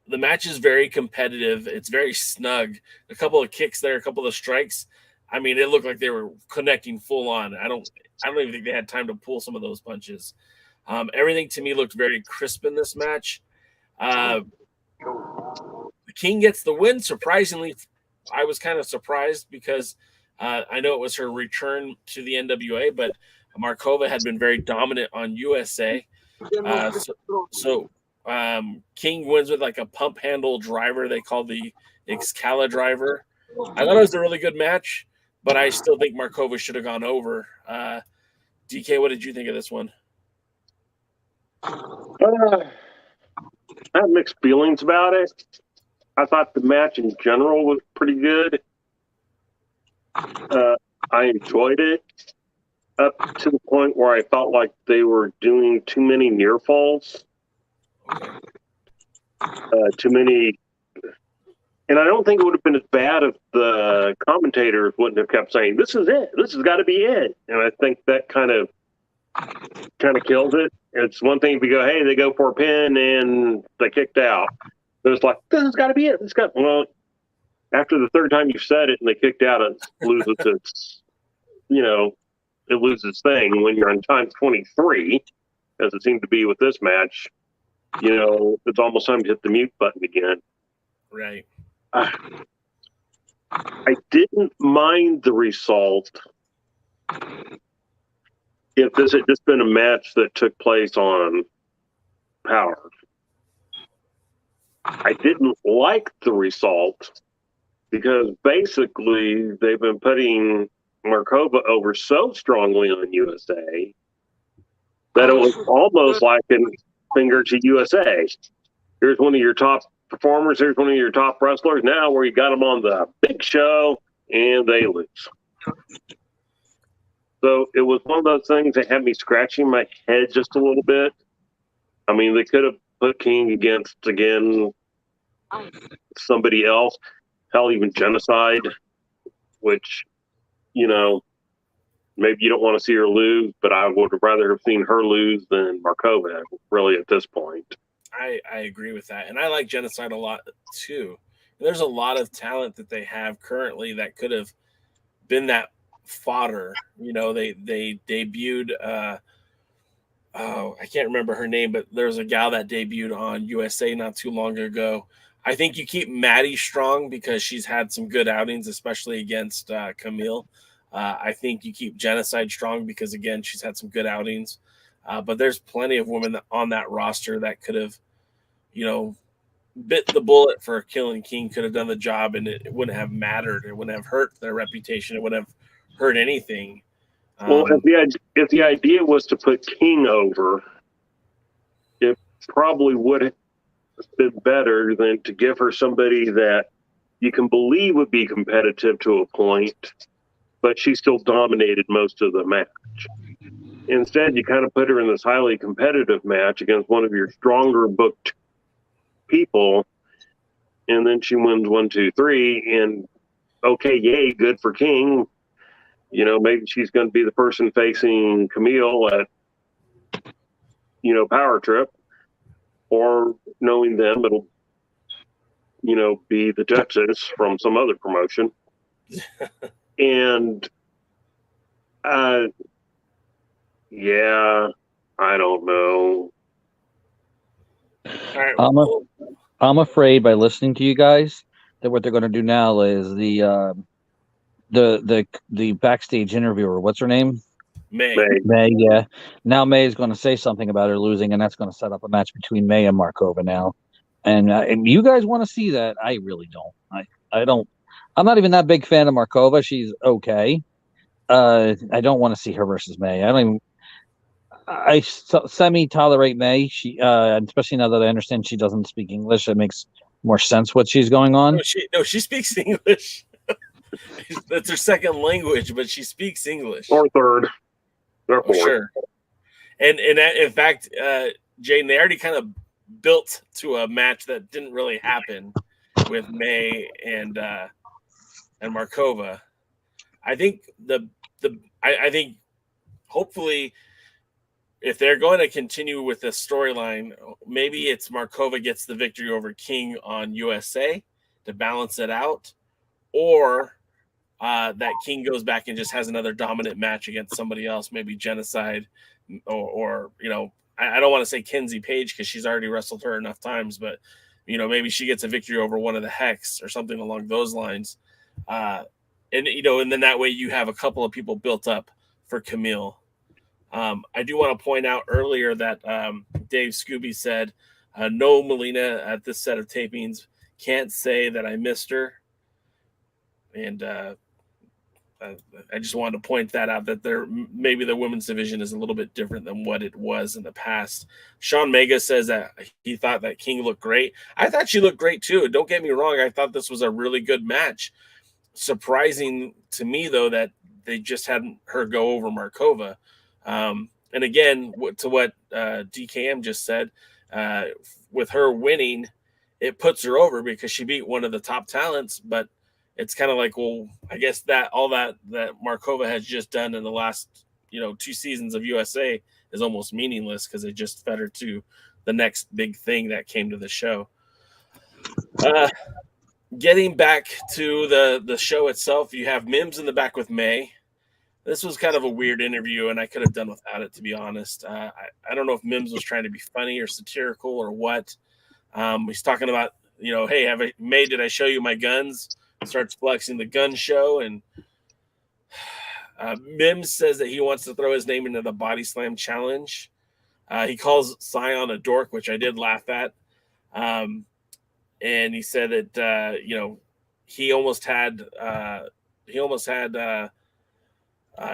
G: The match is very competitive. It's very snug. A couple of kicks there, a couple of strikes. I mean, it looked like they were connecting full on. I don't even think they had time to pull some of those punches. Everything to me looked very crisp in this match. The King gets the win. Surprisingly, I was kind of surprised because I know it was her return to the NWA, but Markova had been very dominant on USA. King wins with like a pump handle driver they call the Excala driver. I thought it was a really good match, but I still think Markova should have gone over. DK, what did you think of this one?
H: I have mixed feelings about it. I thought the match in general was pretty good. I enjoyed it up to the point where I felt like they were doing too many near falls. Too many. And I don't think it would have been as bad if the commentators wouldn't have kept saying, "This is it. This has got to be it." And I think that kind of kills it. It's one thing if you go, "Hey, they go for a pin and they kicked out." But it's like, "This has got to be it." Well, after the third time you said it and they kicked out, it loses its, it loses thing. When you're on time 23, as it seemed to be with this match, it's almost time to hit the mute button again.
G: Right.
H: I didn't mind the result if this had just been a match that took place on Power. I didn't like the result because basically they've been putting Markova over so strongly on USA that it was almost like a finger to USA. Here's one of your top performers, here's one of your top wrestlers, now where you got them on the big show and they lose. So it was one of those things that had me scratching my head just a little bit. I mean, they could have put King against, again, somebody else, hell, even Genocide, which, maybe you don't want to see her lose, but I would have rather have seen her lose than Markova, really, at this point.
G: I agree with that. And I like Genocide a lot, too. There's a lot of talent that they have currently that could have been that fodder. They debuted, I can't remember her name, but there's a gal that debuted on USA not too long ago. I think you keep Maddie strong because she's had some good outings, especially against Camille. I think you keep Genocide strong because, again, she's had some good outings. But there's plenty of women on that roster that could have, bit the bullet for Kilynn King, could have done the job, and it wouldn't have mattered. It wouldn't have hurt their reputation. It wouldn't have hurt anything.
H: Well, if the idea was to put King over, it probably would have been better than to give her somebody that you can believe would be competitive to a point, but she still dominated most of the match. Instead, you kind of put her in this highly competitive match against one of your stronger booked people, and then she wins 1, 2, 3, and okay, yay, good for King. Maybe she's going to be the person facing Camille at, Power Trip, or knowing them, it'll, be the Texas from some other promotion. And, yeah, I don't know.
G: All right.
A: I'm afraid by listening to you guys that what they're going to do now is the backstage interviewer. What's her name?
G: May.
A: Yeah. Now May is going to say something about her losing, and that's going to set up a match between May and Markova now. And you guys want to see that? I really don't. I don't. I'm not even that big fan of Markova. She's okay. I don't want to see her versus May. I semi-tolerate May. She, especially now that I understand she doesn't speak English, it makes more sense what she's going on.
G: No, she speaks English. That's her second language, but she speaks English.
H: Or third. Or fourth.
G: Sure. And in fact, Jaden, they already kind of built to a match that didn't really happen with May and and Markova. I think I think hopefully if they're going to continue with this storyline, maybe it's Markova gets the victory over King on USA to balance it out, or that King goes back and just has another dominant match against somebody else, maybe Genocide, or I don't want to say Kenzie Page because she's already wrestled her enough times, but maybe she gets a victory over one of the Hex or something along those lines. And then that way you have a couple of people built up for Camille. I do want to point out earlier that Dave Scooby said, no, Melina at this set of tapings, can't say that I missed her. And I just wanted to point that out, that maybe the women's division is a little bit different than what it was in the past. Sean Mega says that he thought that King looked great. I thought she looked great too. Don't get me wrong. I thought this was a really good match. Surprising to me, though, that they just hadn't her go over Markova. And again, to what DKM just said, with her winning, it puts her over because she beat one of the top talents, but it's kind of like, well, I guess that all that Markova has just done in the last, 2 seasons of USA is almost meaningless because it just fed her to the next big thing that came to the show. Getting back to the show itself, you have Mims in the back with May. This was kind of a weird interview, and I could have done without it, to be honest. I don't know if Mims was trying to be funny or satirical or what. He's talking about, hey, May, did I show you my guns? Starts flexing the gun show, and Mims says that he wants to throw his name into the body slam challenge. He calls Scion a dork, which I did laugh at. And he said that he almost had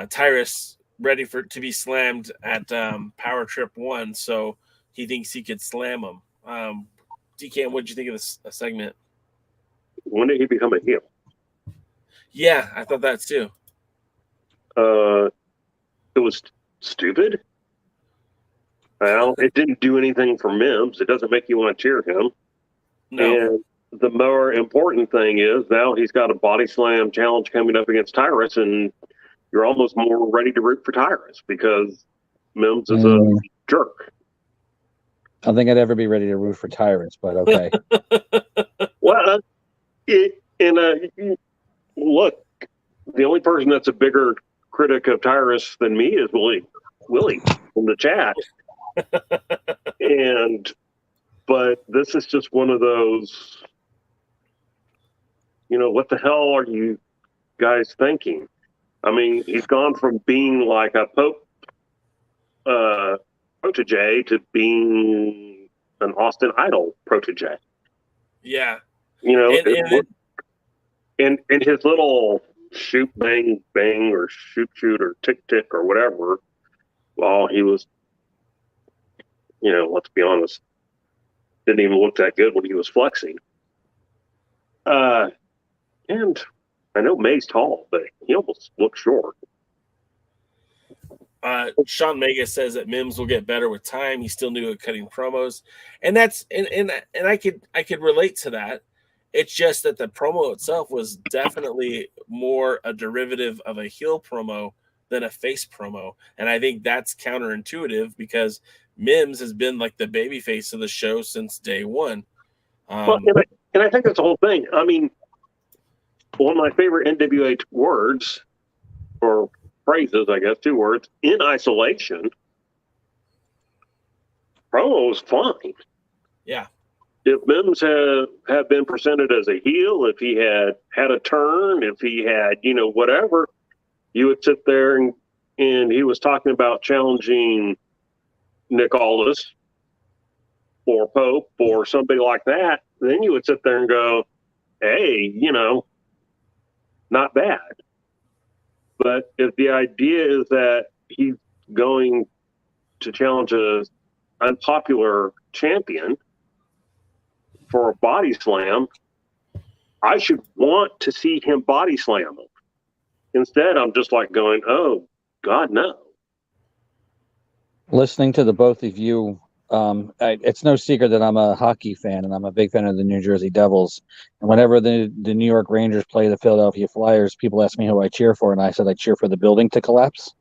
G: Tyrus ready to be slammed at POWERRR Trip 1, so he thinks he could slam him. DK, what did you think of this segment?
H: When did he become a heel?
G: Yeah, I thought that too.
H: It was stupid. Well, it didn't do anything for Mims. It doesn't make you want to cheer him.
G: No.
H: And the more important thing is now he's got a body slam challenge coming up against Tyrus, and you're almost more ready to root for Tyrus because Mims is a jerk.
A: I don't think I'd ever be ready to root for Tyrus, but okay.
H: Well, look, the only person that's a bigger critic of Tyrus than me is Willie in the chat. But this is just one of those, what the hell are you guys thinking? I mean, he's gone from being like a Pope protege to being an Austin Idol protege.
G: Yeah.
H: And his little shoot, bang, bang, or shoot, or tick, tick, or whatever, well, he was, let's be honest, didn't even look that good when he was flexing. And I know May's tall, but he almost looks short.
G: Sean Mega says that Mims will get better with time. He's still new at cutting promos, and that's and I could relate to that. It's just that the promo itself was definitely more a derivative of a heel promo than a face promo, and I think that's counterintuitive because Mims has been like the baby face of the show since day one.
H: And I think that's the whole thing. I mean, one of my favorite NWA words or phrases, I guess, 2 words, in isolation, promo was fine.
G: Yeah.
H: If Mims had been presented as a heel, if he had a turn, if he had, whatever, you would sit there and he was talking about challenging Nick Aldis or Pope or somebody like that, then you would sit there and go, hey, not bad. But if the idea is that he's going to challenge an unpopular champion for a body slam, I should want to see him body slam him. Instead, I'm just like going, oh, God, no.
A: Listening to the both of you It's no secret that I'm a hockey fan, and I'm a big fan of the New Jersey Devils. And whenever the New York Rangers play the Philadelphia Flyers, people ask me who I cheer for, and I said I cheer for the building to collapse.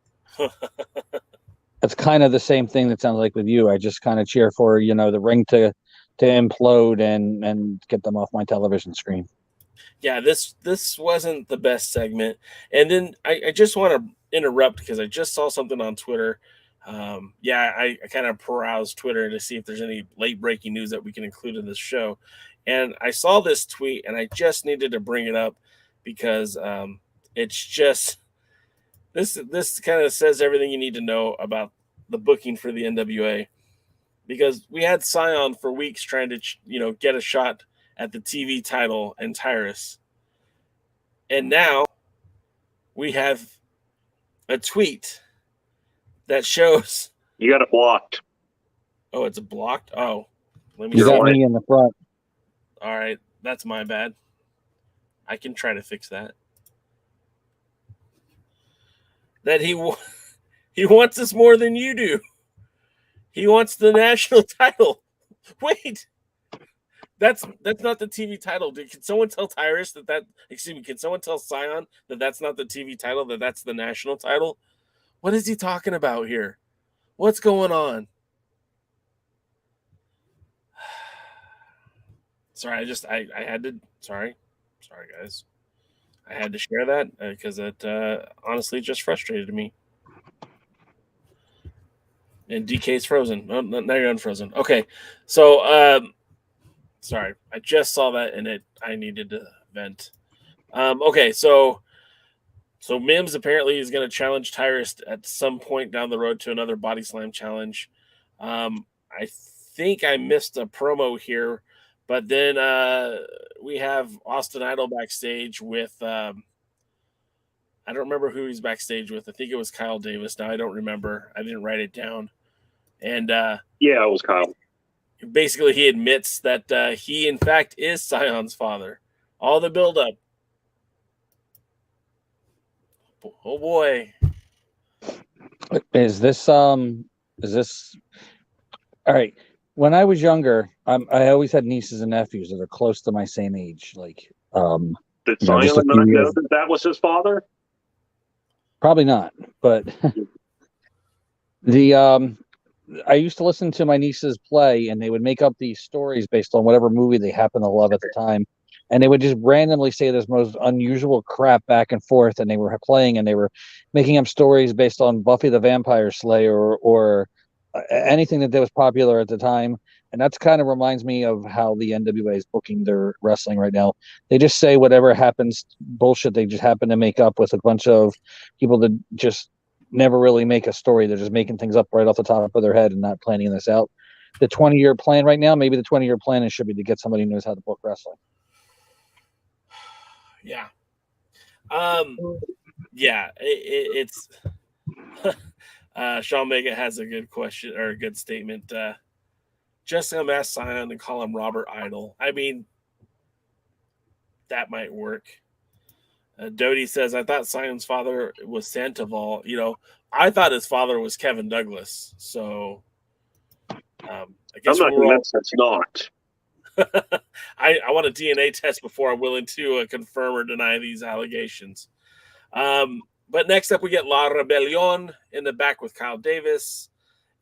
A: It's kind of the same thing that sounds like with you. I just kind of cheer for, the ring to implode and get them off my television screen.
G: Yeah, this wasn't the best segment. And then I just want to interrupt because I just saw something on Twitter. I kind of perused Twitter to see if there's any late breaking news that we can include in this show. And I saw this tweet and I just needed to bring it up because it's just this kind of says everything you need to know about the booking for the NWA, because we had Scion for weeks trying to get a shot at the TV title and Tyrus. And now we have a tweet that shows
H: you got it blocked.
G: Oh, it's blocked. Oh, let me.
A: You got me in the front.
G: All right, that's my bad. I can try to fix that. That he wants this more than you do. He wants the national title. Wait, that's not the TV title. Can someone tell Tyrus that? Excuse me. Can someone tell Scion that that's not the TV title? That's the national title. What is he talking about here? What's going on? Sorry, I had to. Sorry, guys. I had to share that because it honestly just frustrated me. And DK's frozen. Oh, now you're unfrozen. Okay, so sorry, I just saw that and I needed to vent. Okay, so Mims apparently is going to challenge Tyrus at some point down the road to another body slam challenge. I think I missed a promo here, but then we have Austin Idol backstage with I don't remember who he's backstage with. I think it was Kyle Davis. Now I don't remember. I didn't write it down. And
H: it was Kyle.
G: Basically, he admits that he in fact is Scion's father. All the buildup. Oh boy.
A: Is this all right? When I was younger, I always had nieces and nephews that are close to my same age. Like,
H: did Scion not know that was his father?
A: Probably not, but I used to listen to my nieces play, and they would make up these stories based on whatever movie they happened to love at the time. And they would just randomly say this most unusual crap back and forth, and they were playing and they were making up stories based on Buffy the Vampire Slayer or anything that was popular at the time. And that's kind of reminds me of how the NWA is booking their wrestling right now. They just say whatever happens, bullshit they just happen to make up with a bunch of people that just never really make a story. They're just making things up right off the top of their head and not planning this out. The 20-year plan right now, maybe the 20-year plan should be to get somebody who knows how to book wrestling.
G: Yeah. It's Sean Mega has a good question or a good statement. Just mass Scion and call him Robert Idol. I mean, that might work. Doty says, I thought Sion's father was Sandoval. I thought his father was Kevin Douglas. So I guess
H: I'm not convinced that's not.
G: I want a DNA test before I'm willing to confirm or deny these allegations. But next up, we get La Rebellion in the back with Kyle Davis.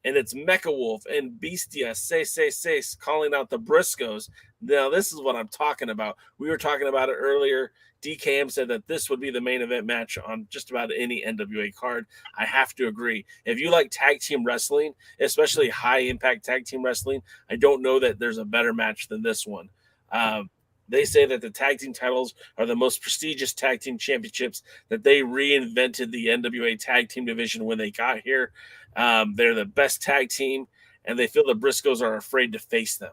G: And it's Mecha Wolf and Bestia 666 calling out the Briscoes. Now, this is what I'm talking about. We were talking about it earlier. DKM said that this would be the main event match on just about any NWA card. I have to agree. If you like tag team wrestling, especially high-impact tag team wrestling, I don't know that there's a better match than this one. They say that the tag team titles are the most prestigious tag team championships, that they reinvented the NWA tag team division when they got here. They're the best tag team, and they feel the Briscoes are afraid to face them.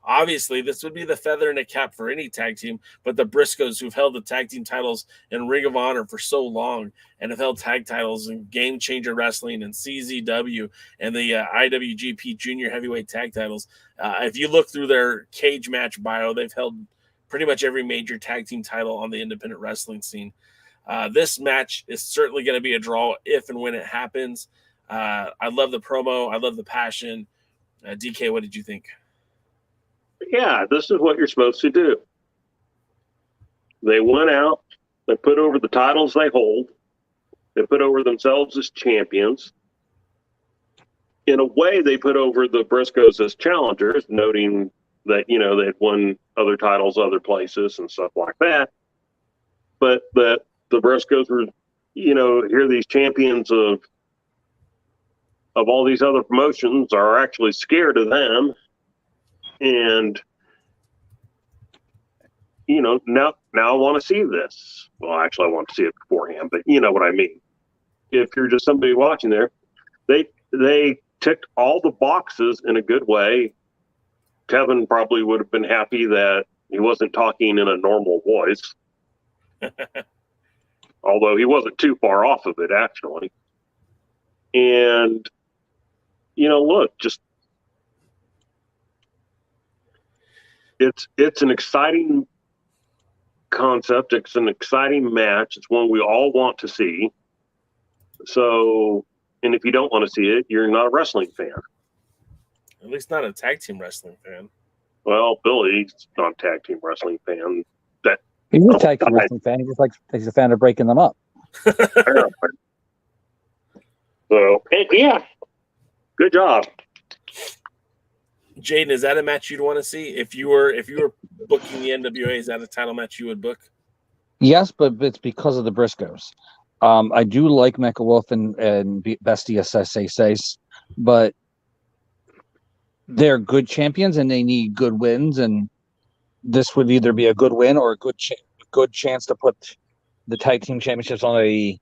G: Obviously, this would be the feather in a cap for any tag team, but the Briscoes, who've held the tag team titles in Ring of Honor for so long and have held tag titles in Game Changer Wrestling and CZW and the IWGP Junior Heavyweight Tag titles, if you look through their cage match bio, they've held pretty much every major tag team title on the independent wrestling scene. This match is certainly going to be a draw if and when it happens. I love the promo. I love the passion. DK, what did you think?
H: Yeah, this is what you're supposed to do. They went out, they put over the titles they hold, they put over themselves as champions. In a way, they put over the Briscoes as challengers, noting that, they'd won other titles other places and stuff like that. But that the Briscoes were, here these champions of all these other promotions are actually scared of them. And, now I want to see this. Well, actually, I want to see it beforehand, but you know what I mean. If you're just somebody watching there, they ticked all the boxes in a good way. Kevin probably would have been happy that he wasn't talking in a normal voice. Although he wasn't too far off of it, actually. And, look, just it's an exciting concept. It's an exciting match. It's one we all want to see. So, and if you don't want to see it, you're not a wrestling fan.
G: At least not a tag team wrestling fan.
H: Well, Billy's not a tag team wrestling fan.
A: He's a tag team wrestling fan. He's a fan of breaking them up.
H: So, yeah, good job.
G: Jaden, is that a match you'd want to see? If you were booking the NWA, is that a title match you would book?
A: Yes, but it's because of the Briscoes. I do like Mecha Wolf and Bestia Says, but they're good champions and they need good wins, and this would either be a good win or a good chance to put the tag team championships on a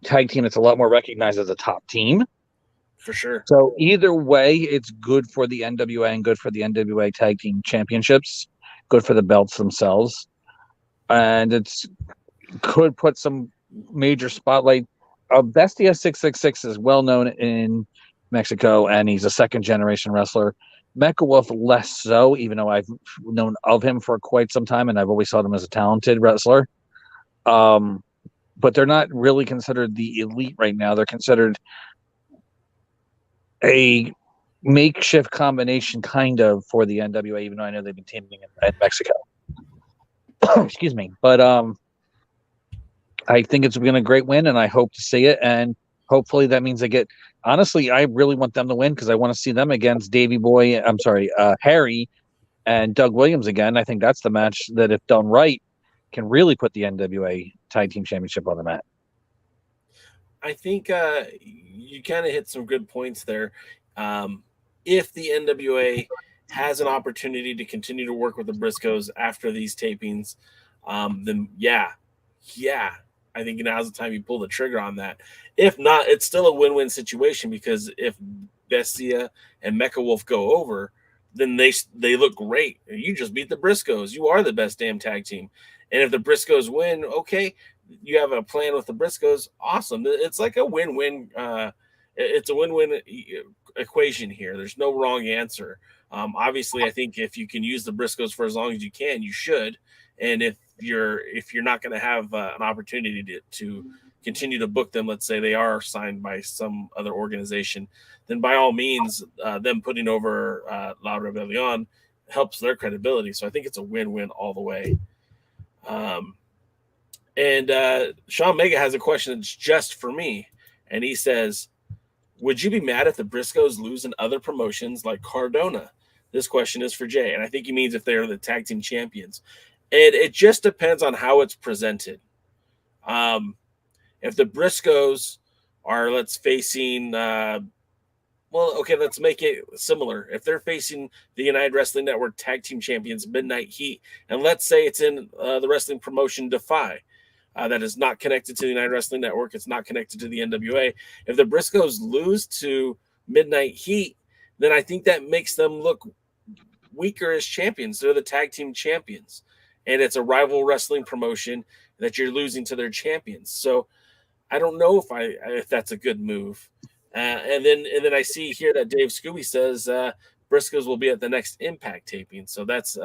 A: tag team that's a lot more recognized as a top team.
G: For sure.
A: So either way, it's good for the NWA and good for the NWA tag team championships, good for the belts themselves, and it's could put some major spotlight. Bestia 666 is well known in Mexico, and he's a second generation wrestler. Mecha Wolf less so, even though I've known of him for quite some time, and I've always thought him as a talented wrestler. But they're not really considered the elite right now. They're considered a makeshift combination kind of for the NWA, even though I know they've been teaming in Mexico. Excuse me. But I think it's been a great win, and I hope to see it. And hopefully that means they get. Honestly, I really want them to win because I want to see them against Harry and Doug Williams again. I think that's the match that, if done right, can really put the NWA Tag Team Championship on the map.
G: I think you kind of hit some good points there. If the NWA has an opportunity to continue to work with the Briscoes after these tapings, then yeah, I think now's the time you pull the trigger on that. If not, it's still a win-win situation, because if Bestia and Mecha Wolf go over, then they look great. You just beat the Briscoes. You are the best damn tag team. And if the Briscoes win, okay, you have a plan with the Briscoes. Awesome. It's like a win-win. It's a win-win equation here. There's no wrong answer. Obviously, I think if you can use the Briscoes for as long as you can, you should. And if you're not going to have an opportunity to continue to book them, let's say they are signed by some other organization, then by all means, them putting over La Rebellion helps their credibility. So I think it's a win-win all the way. And Sean Mega has a question that's just for me. And he says, would you be mad if the Briscoes lose in other promotions like Cardona? This question is for Jay. And I think he means if they're the tag team champions. And it just depends on how it's presented. If the Briscoes are, let's make it similar. If they're facing the United Wrestling Network Tag Team Champions, Midnight Heat, and let's say it's in the wrestling promotion Defy, that is not connected to the United Wrestling Network, it's not connected to the NWA. If the Briscoes lose to Midnight Heat, then I think that makes them look weaker as champions. They're the tag team champions, and it's a rival wrestling promotion that you're losing to their champions. So I don't know if that's a good move. And then I see here that Dave Scooby says Briscoes will be at the next Impact taping. So that's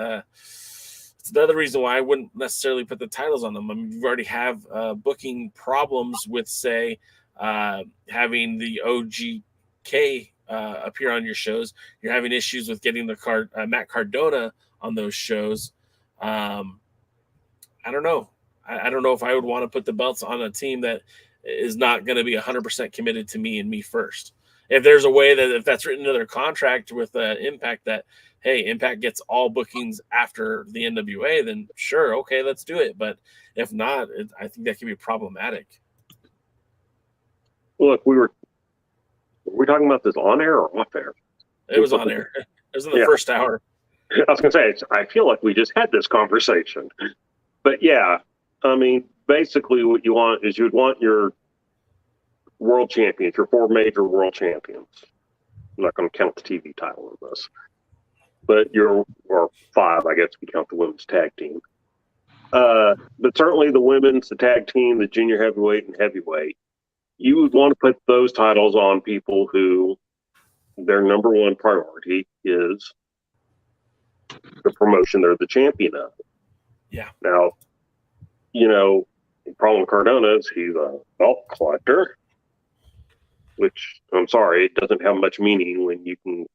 G: another reason why I wouldn't necessarily put the titles on them. I mean, you already have booking problems with, say, having the OGK appear on your shows. You're having issues with getting the Matt Cardona on those shows. I don't know. I don't know if I would want to put the belts on a team that is not going to be 100% committed to me and me first. If there's a way that if that's written into their contract with Impact that, hey, Impact gets all bookings after the NWA, then sure, okay, let's do it. But if not, I think that can be problematic.
H: Look, were we talking about this on air or off air?
G: It was on air. It was in the first hour.
H: I was going to say, I feel like we just had this conversation. But yeah, I mean, basically what you want is you'd want your world champions, your 4 major world champions. I'm not going to count the TV title of this. But or 5, I guess, if you count the women's tag team. But certainly the women's, the tag team, the junior heavyweight and heavyweight, you would want to put those titles on people who their number one priority is the promotion they're the champion of.
G: Yeah.
H: Now, the problem with Cardona is he's a belt collector, which, I'm sorry, it doesn't have much meaning when you can,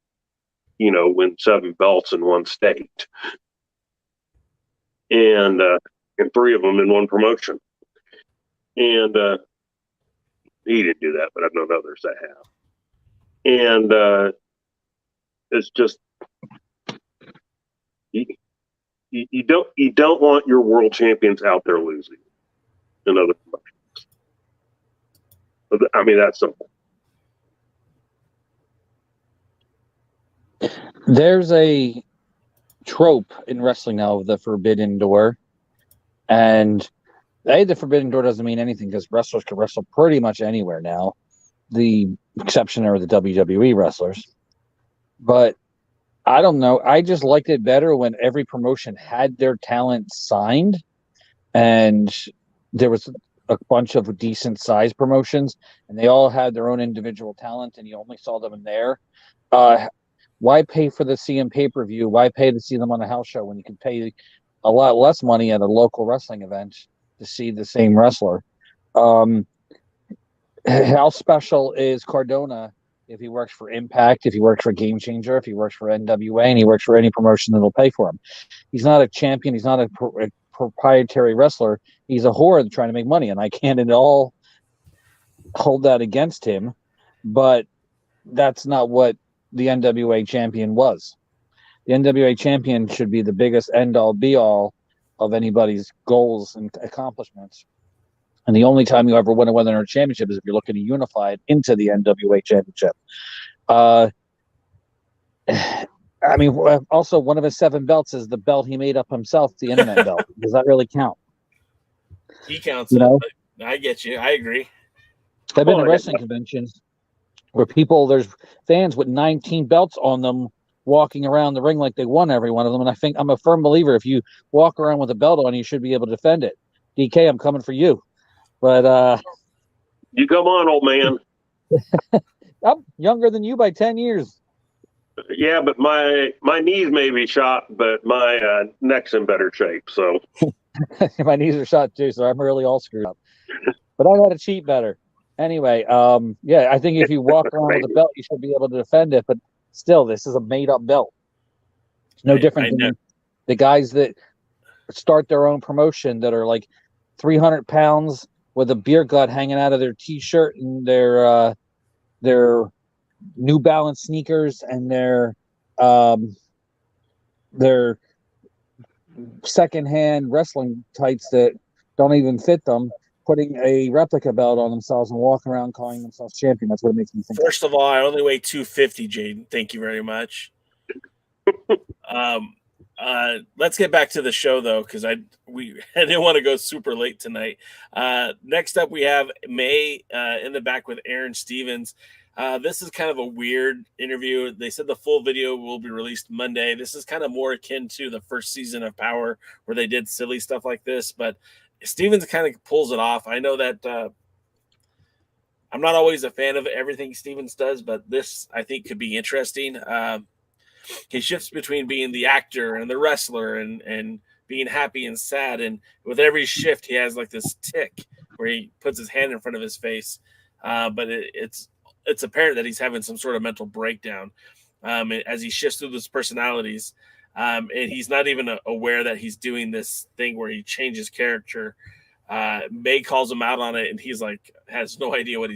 H: win 7 belts in one state. And 3 of them in one promotion. And he didn't do that, but I've known others that have. And it's just you don't want your world champions out there losing in other promotions. I mean, that's simple.
A: There's a trope in wrestling now of the forbidden door, and the forbidden door doesn't mean anything because wrestlers can wrestle pretty much anywhere now. The exception are the WWE wrestlers, but I don't know. I just liked it better when every promotion had their talent signed, and there was a bunch of decent sized promotions, and they all had their own individual talent, and you only saw them in there. Why pay for the CM pay-per-view? Why pay to see them on a house show when you can pay a lot less money at a local wrestling event to see the same wrestler? How special is Cardona if he works for Impact, if he works for Game Changer, if he works for NWA, and he works for any promotion that will pay for him? He's not a champion. He's not a proprietary wrestler. He's a whore trying to make money, and I can't at all hold that against him. But that's not what the NWA champion was. The NWA champion should be the biggest end-all, be-all of anybody's goals and accomplishments. And the only time you ever win a North championship is if you're looking to unify it into the NWA championship. I mean, also one of his 7 belts is the belt he made up himself, the internet belt. Does that really count?
G: He counts it, but I get you. I agree.
A: I've been to wrestling conventions where there's fans with 19 belts on them walking around the ring like they won every one of them. And I think I'm a firm believer if you walk around with a belt on, you should be able to defend it. DK, I'm coming for you. But
H: you come on, old man.
A: I'm younger than you by 10 years.
H: Yeah, but my knees may be shot, but my neck's in better shape. So
A: my knees are shot too, so I'm really all screwed up. But I got to cheat better. Anyway, I think if you walk around with a belt, you should be able to defend it. But still, this is a made-up belt. It's no different than the guys that start their own promotion that are like 300 pounds with a beer gut hanging out of their T-shirt and their New Balance sneakers and their secondhand wrestling tights that don't even fit them, putting a replica belt on themselves and walking around calling themselves champion. That's what it makes me think.
G: First of all, I only weigh 250, Jaden. Thank you very much. Let's get back to the show though, because I didn't want to go super late tonight. Next up, we have May in the back with Aaron Stevens. This is kind of a weird interview. They said the full video will be released Monday. This is kind of more akin to the first season of Power, where they did silly stuff like this, but Stevens kind of pulls it off. I know that I'm not always a fan of everything Stevens does, but this I think could be interesting. He shifts between being the actor and the wrestler and being happy and sad. And with every shift, he has like this tick where he puts his hand in front of his face. But it's it's apparent that he's having some sort of mental breakdown as he shifts through those personalities. And he's not even aware that he's doing this thing where he changes character. May calls him out on it, and he's like has no idea what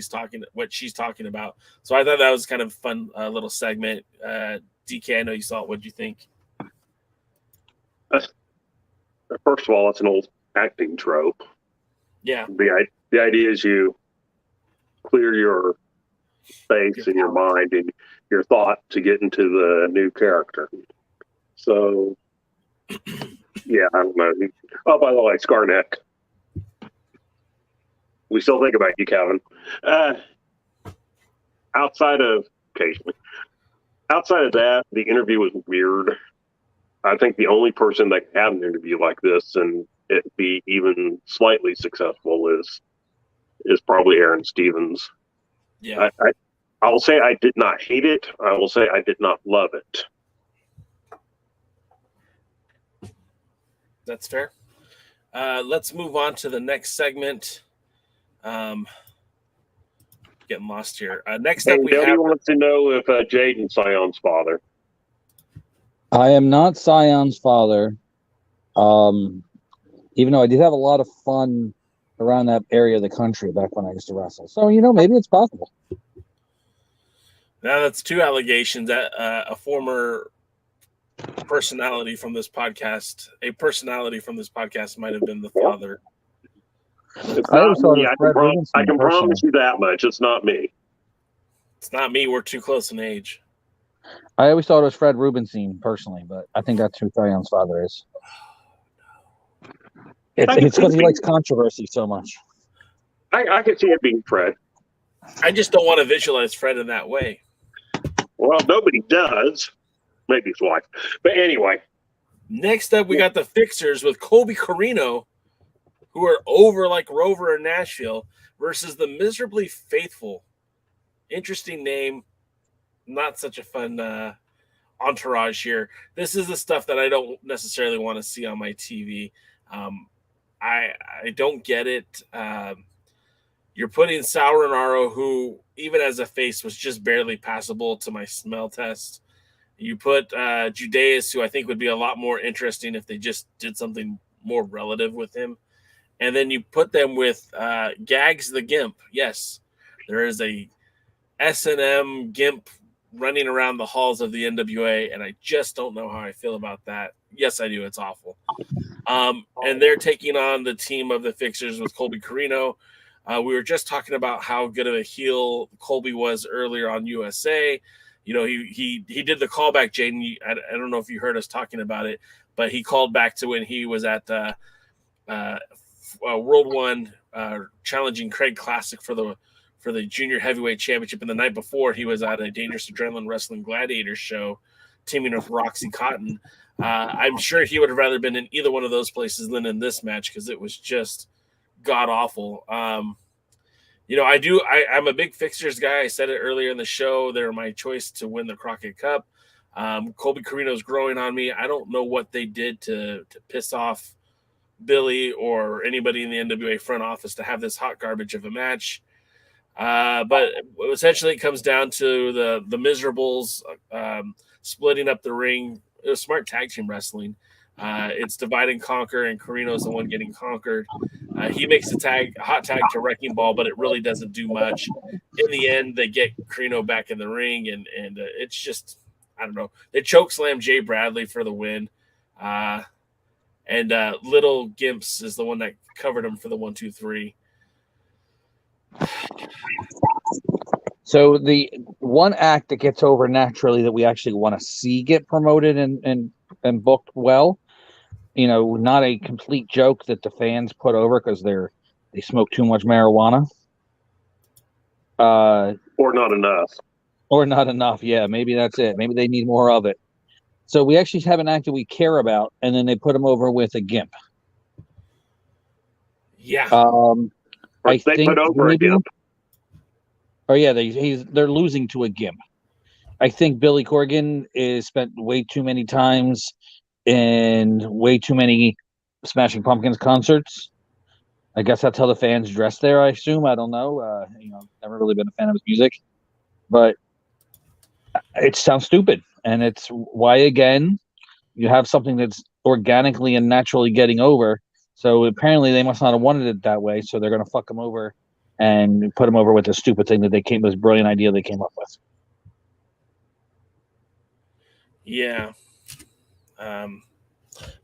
G: she's talking about. So I thought that was kind of a fun little segment. DK, I know you saw it. What'd you think?
H: First of all, it's an old acting trope.
G: Yeah.
H: The idea is you clear your space and your mind and your thought to get into the new character. So, yeah, I don't know. Oh, by the way, Scarneck. We still think about you, Kevin. Outside of that, the interview was weird. I think the only person that can have an interview like this and it be even slightly successful is probably Aaron Stevens.
G: Yeah.
H: I will say I did not hate it. I will say I did not love it.
G: That's fair. Let's move on to the next segment. Getting lost here. Next up,
H: Dodie wants to know if Jaden's Sion's father.
A: I am not Sion's father. Even though I did have a lot of fun around that area of the country back when I used to wrestle. So, maybe it's possible.
G: Now that's two allegations that a former personality from this podcast might have been the father.
H: It's not me. I can promise you that much. It's not me.
G: It's not me. We're too close in age.
A: I always thought it was Fred Rubenstein personally, but I think that's who Sion's father is. It's because he likes controversy so much.
H: I can see it being Fred.
G: I just don't want to visualize Fred in that way.
H: Well, nobody does. Maybe his wife. But anyway.
G: Next up, we got the Fixers with Colby Corino, who are over like Rover in Nashville, versus the Miserably Faithful. Interesting name. Not such a fun entourage here. This is the stuff that I don't necessarily want to see on my TV. I don't get it. You're putting Sauronaro, who even as a face was just barely passable to my smell test. You put Judeus, who I think would be a lot more interesting if they just did something more relative with him. And then you put them with Gags the Gimp. Yes, there is a S&M Gimp running around the halls of the NWA, and I just don't know how I feel about that. Yes, I do. It's awful. And they're taking on the team of the Fixers with Colby Corino. We were just talking about how good of a heel Colby was earlier on USA. He did the callback, Jaden. I don't know if you heard us talking about it, but he called back to when he was at World One challenging Craig Classic for the Junior Heavyweight Championship. And the night before, he was at a Dangerous Adrenaline Wrestling Gladiators show, teaming with Roxy Cotton. I'm sure he would have rather been in either one of those places than in this match because it was just god awful. I'm a big Fixers guy. I said it earlier in the show. They're my choice to win the Crockett Cup. Colby Corino's growing on me. I don't know what they did to piss off Billy or anybody in the NWA front office to have this hot garbage of a match. But essentially it comes down to the Miserables splitting up the ring. It was smart tag team wrestling. It's divide and conquer, and Corino's the one getting conquered. He makes a hot tag to Wrecking Ball, but it really doesn't do much. In the end, they get Corino back in the ring, and it's just, I don't know. They choke slam Jay Bradley for the win. And Little Gimps is the one that covered him for the 1-2-3.
A: So the one act that gets over naturally that we actually want to see get promoted and booked well, not a complete joke that the fans put over because they smoke too much marijuana.
H: Or not enough.
A: Or not enough, yeah. Maybe that's it. Maybe they need more of it. So we actually have an act that we care about, and then they put him over with a gimp.
G: Yeah.
A: I think
H: put over a gimp.
A: Oh yeah, they're losing to a gimp. I think Billy Corgan is spent way too many times in way too many Smashing Pumpkins concerts. I guess that's how the fans dress there. I assume. I don't know. Never really been a fan of his music. But it sounds stupid, and it's why again you have something that's organically and naturally getting over. So apparently they must not have wanted it that way. So they're going to fuck them over and put them over with this stupid thing that this brilliant idea they came up with.
G: Yeah.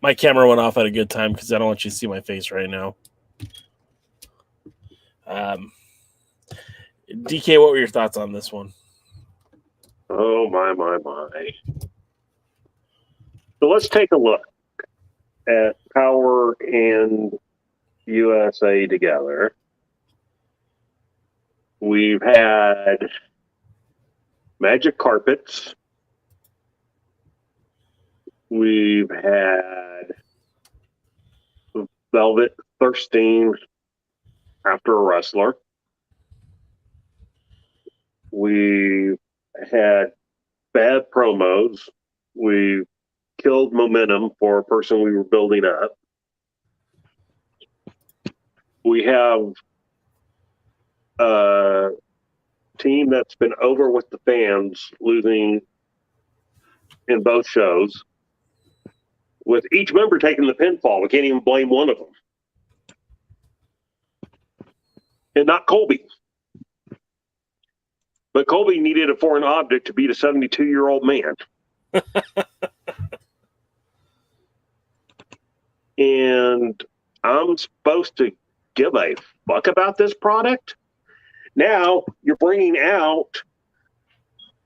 G: My camera went off at a good time because I don't want you to see my face right now. DK, what were your thoughts on this one?
H: Oh, my. So let's take a look at Power and USA together. We've had Magic Carpets. We've had Velvet thirsting after a wrestler. We've had bad promos. We've killed momentum for a person we were building up. We have a team that's been over with the fans, losing in both shows, with each member taking the pinfall. We can't even blame one of them. And not Colby. But Colby needed a foreign object to beat a 72-year-old man. And I'm supposed to give a fuck about this product? Now you're bringing out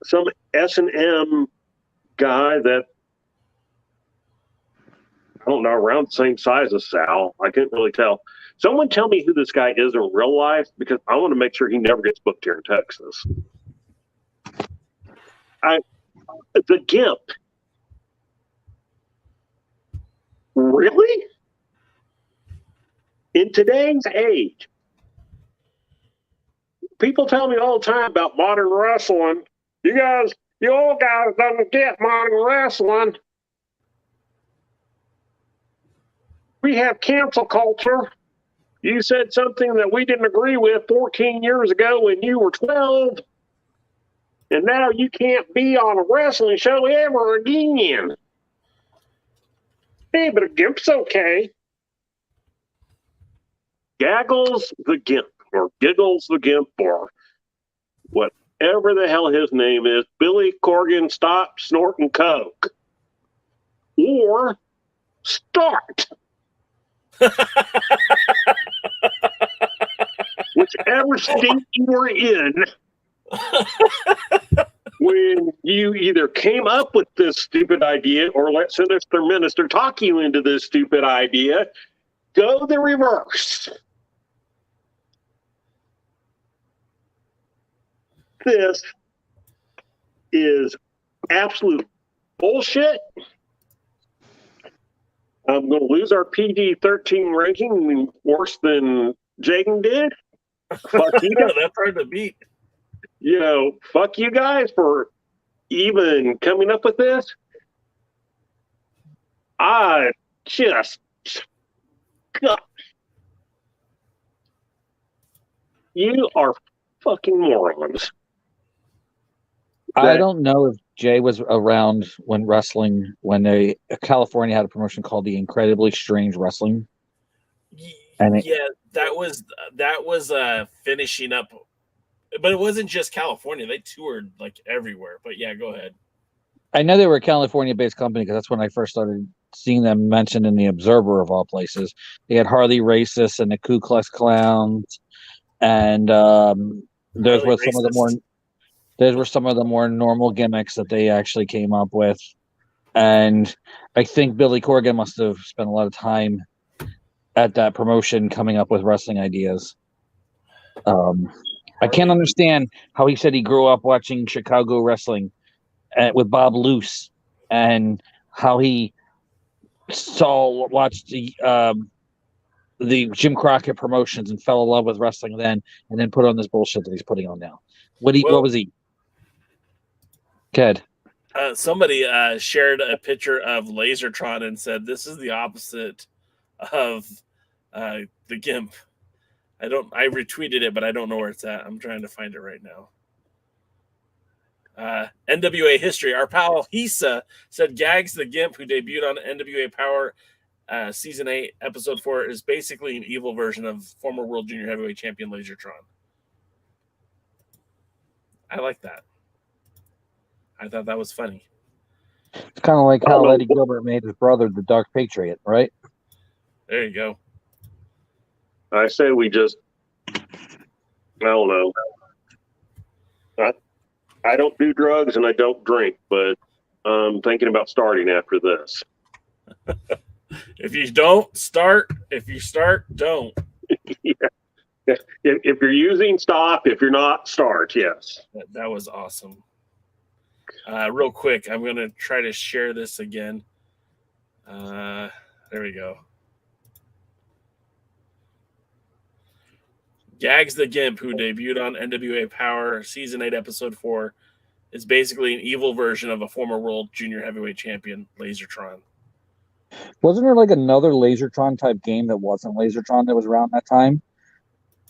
H: some S&M guy that, I don't know, around the same size as Sal. I can't really tell. Someone tell me who this guy is in real life, because I want to make sure he never gets booked here in Texas. The Gimp. Really? In today's age, people tell me all the time about modern wrestling. You old guys don't get modern wrestling. We have cancel culture. You said something that we didn't agree with 14 years ago when you were 12. And now you can't be on a wrestling show ever again. Hey, but a Gimp's okay. Gaggles the Gimp, or Giggles the Gimp, or whatever the hell his name is, Billy Corgan, stop snorting coke. Or start. Whichever state you were in, when you either came up with this stupid idea or let Sinister Minister talk you into this stupid idea, go the reverse. This is absolute bullshit. I'm going to lose our PG-13 ranking worse than Jaden did. Fuck you.
G: That's hard to beat.
H: Fuck you guys for even coming up with this. I just... God. You are fucking morons.
A: I don't know if Jay was around when California had a promotion called the Incredibly Strange Wrestling. And
G: that was finishing up, but it wasn't just California. They toured like everywhere. But yeah, go ahead.
A: I know they were a California-based company because that's when I first started seeing them mentioned in the Observer of all places. They had Harley Racist and the Ku Klux Klans, and those were some of the more normal gimmicks that they actually came up with. And I think Billy Corgan must have spent a lot of time at that promotion coming up with wrestling ideas. I can't understand how he said he grew up watching Chicago wrestling with Bob Luce, and how he watched the Jim Crockett promotions and fell in love with wrestling then, and then put on this bullshit that he's putting on now. What was he? Ked.
G: Somebody shared a picture of Lasertron and said, "This is the opposite of the Gimp." I retweeted it, but I don't know where it's at. I'm trying to find it right now. NWA history. Our pal Hisa said Gags the Gimp, who debuted on NWA Power Season 8, Episode 4, is basically an evil version of former World Junior Heavyweight Champion Lasertron. I like that. I thought that was funny.
A: It's kind of like how Eddie Gilbert made his brother the Dark Patriot, right?
G: There you go.
H: I say we just, I don't know. I don't do drugs and I don't drink, but I'm thinking about starting after this.
G: If you don't start, if you start, don't.
H: Yeah. If you're using, stop. If you're not, start. Yes.
G: That was awesome. Real quick, I'm going to try to share this again. There we go. Gags the Gimp, who debuted on NWA Power Season 8, Episode 4, is basically an evil version of a former World Junior Heavyweight Champion, Lasertron.
A: Wasn't there like another Lasertron type game that wasn't Lasertron that was around that time?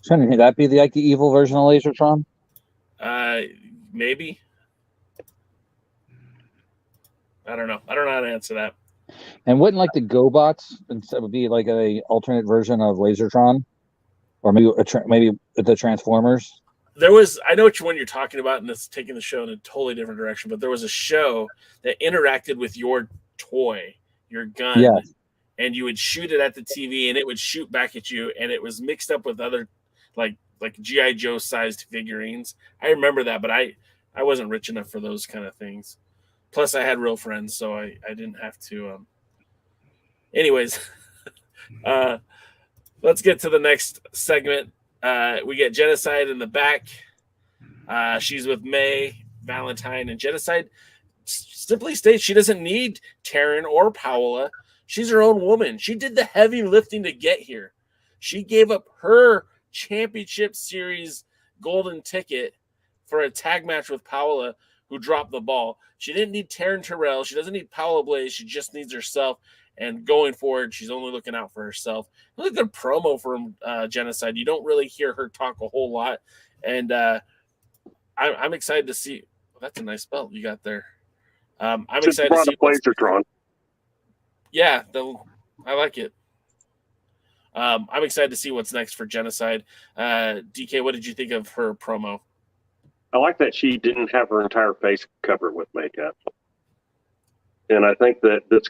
A: Shouldn't that be the evil version of Lasertron?
G: Maybe. I don't know. I don't know how to answer that.
A: And wouldn't like the GoBots instead would be like a alternate version of Lasertron, or maybe maybe the Transformers?
G: There was, I know which one you're talking about, and it's taking the show in a totally different direction. But there was a show that interacted with your toy, your gun,
A: yes.
G: And you would shoot it at the TV, and it would shoot back at you, and it was mixed up with other like G.I. Joe sized figurines. I remember that, but I wasn't rich enough for those kind of things. Plus, I had real friends, so I didn't have to. Anyways, let's get to the next segment. We get Genocide in the back. She's with May, Valentine, and Genocide simply states she doesn't need Taryn or Paola. She's her own woman. She did the heavy lifting to get here. She gave up her championship series golden ticket for a tag match with Paola, who dropped the ball. She didn't need Taryn Terrell. She doesn't need Paola Blaze. She just needs herself. And going forward, she's only looking out for herself. Really good promo from Genocide. You don't really hear her talk a whole lot. And I'm excited to see. Well, that's a nice belt you got there. I'm excited to see.
H: Lasertron.
G: Yeah, I like it. I'm excited to see what's next for Genocide. DK, what did you think of her promo?
H: I like that she didn't have her entire face covered with makeup. And I think that this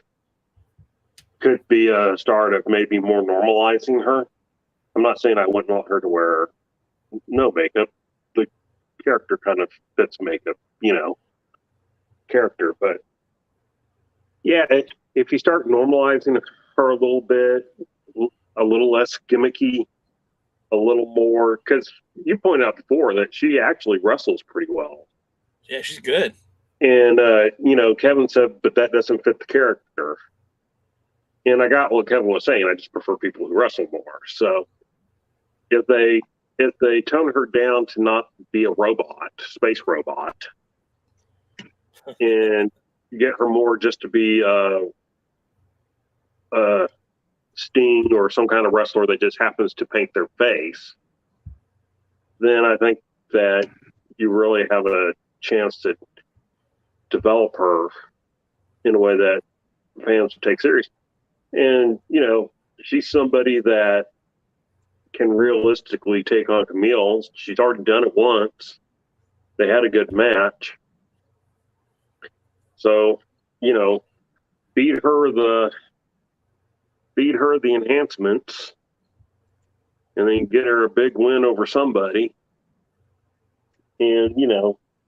H: could be a start of maybe more normalizing her. I'm not saying I wouldn't want her to wear no makeup. The character kind of fits makeup, character. But yeah, if you start normalizing her a little bit, a little less gimmicky, a little more, because you pointed out before that she actually wrestles pretty well.
G: Yeah, she's good.
H: And, Kevin said, but that doesn't fit the character. And I got what Kevin was saying. I just prefer people who wrestle more. So if they tone her down to not be a robot, space robot, and get her more just to be Sting or some kind of wrestler that just happens to paint their face, then I think that you really have a chance to develop her in a way that fans will take serious. And, she's somebody that can realistically take on Camille. She's already done it once. They had a good match. So, feed her the enhancements and then get her a big win over somebody and,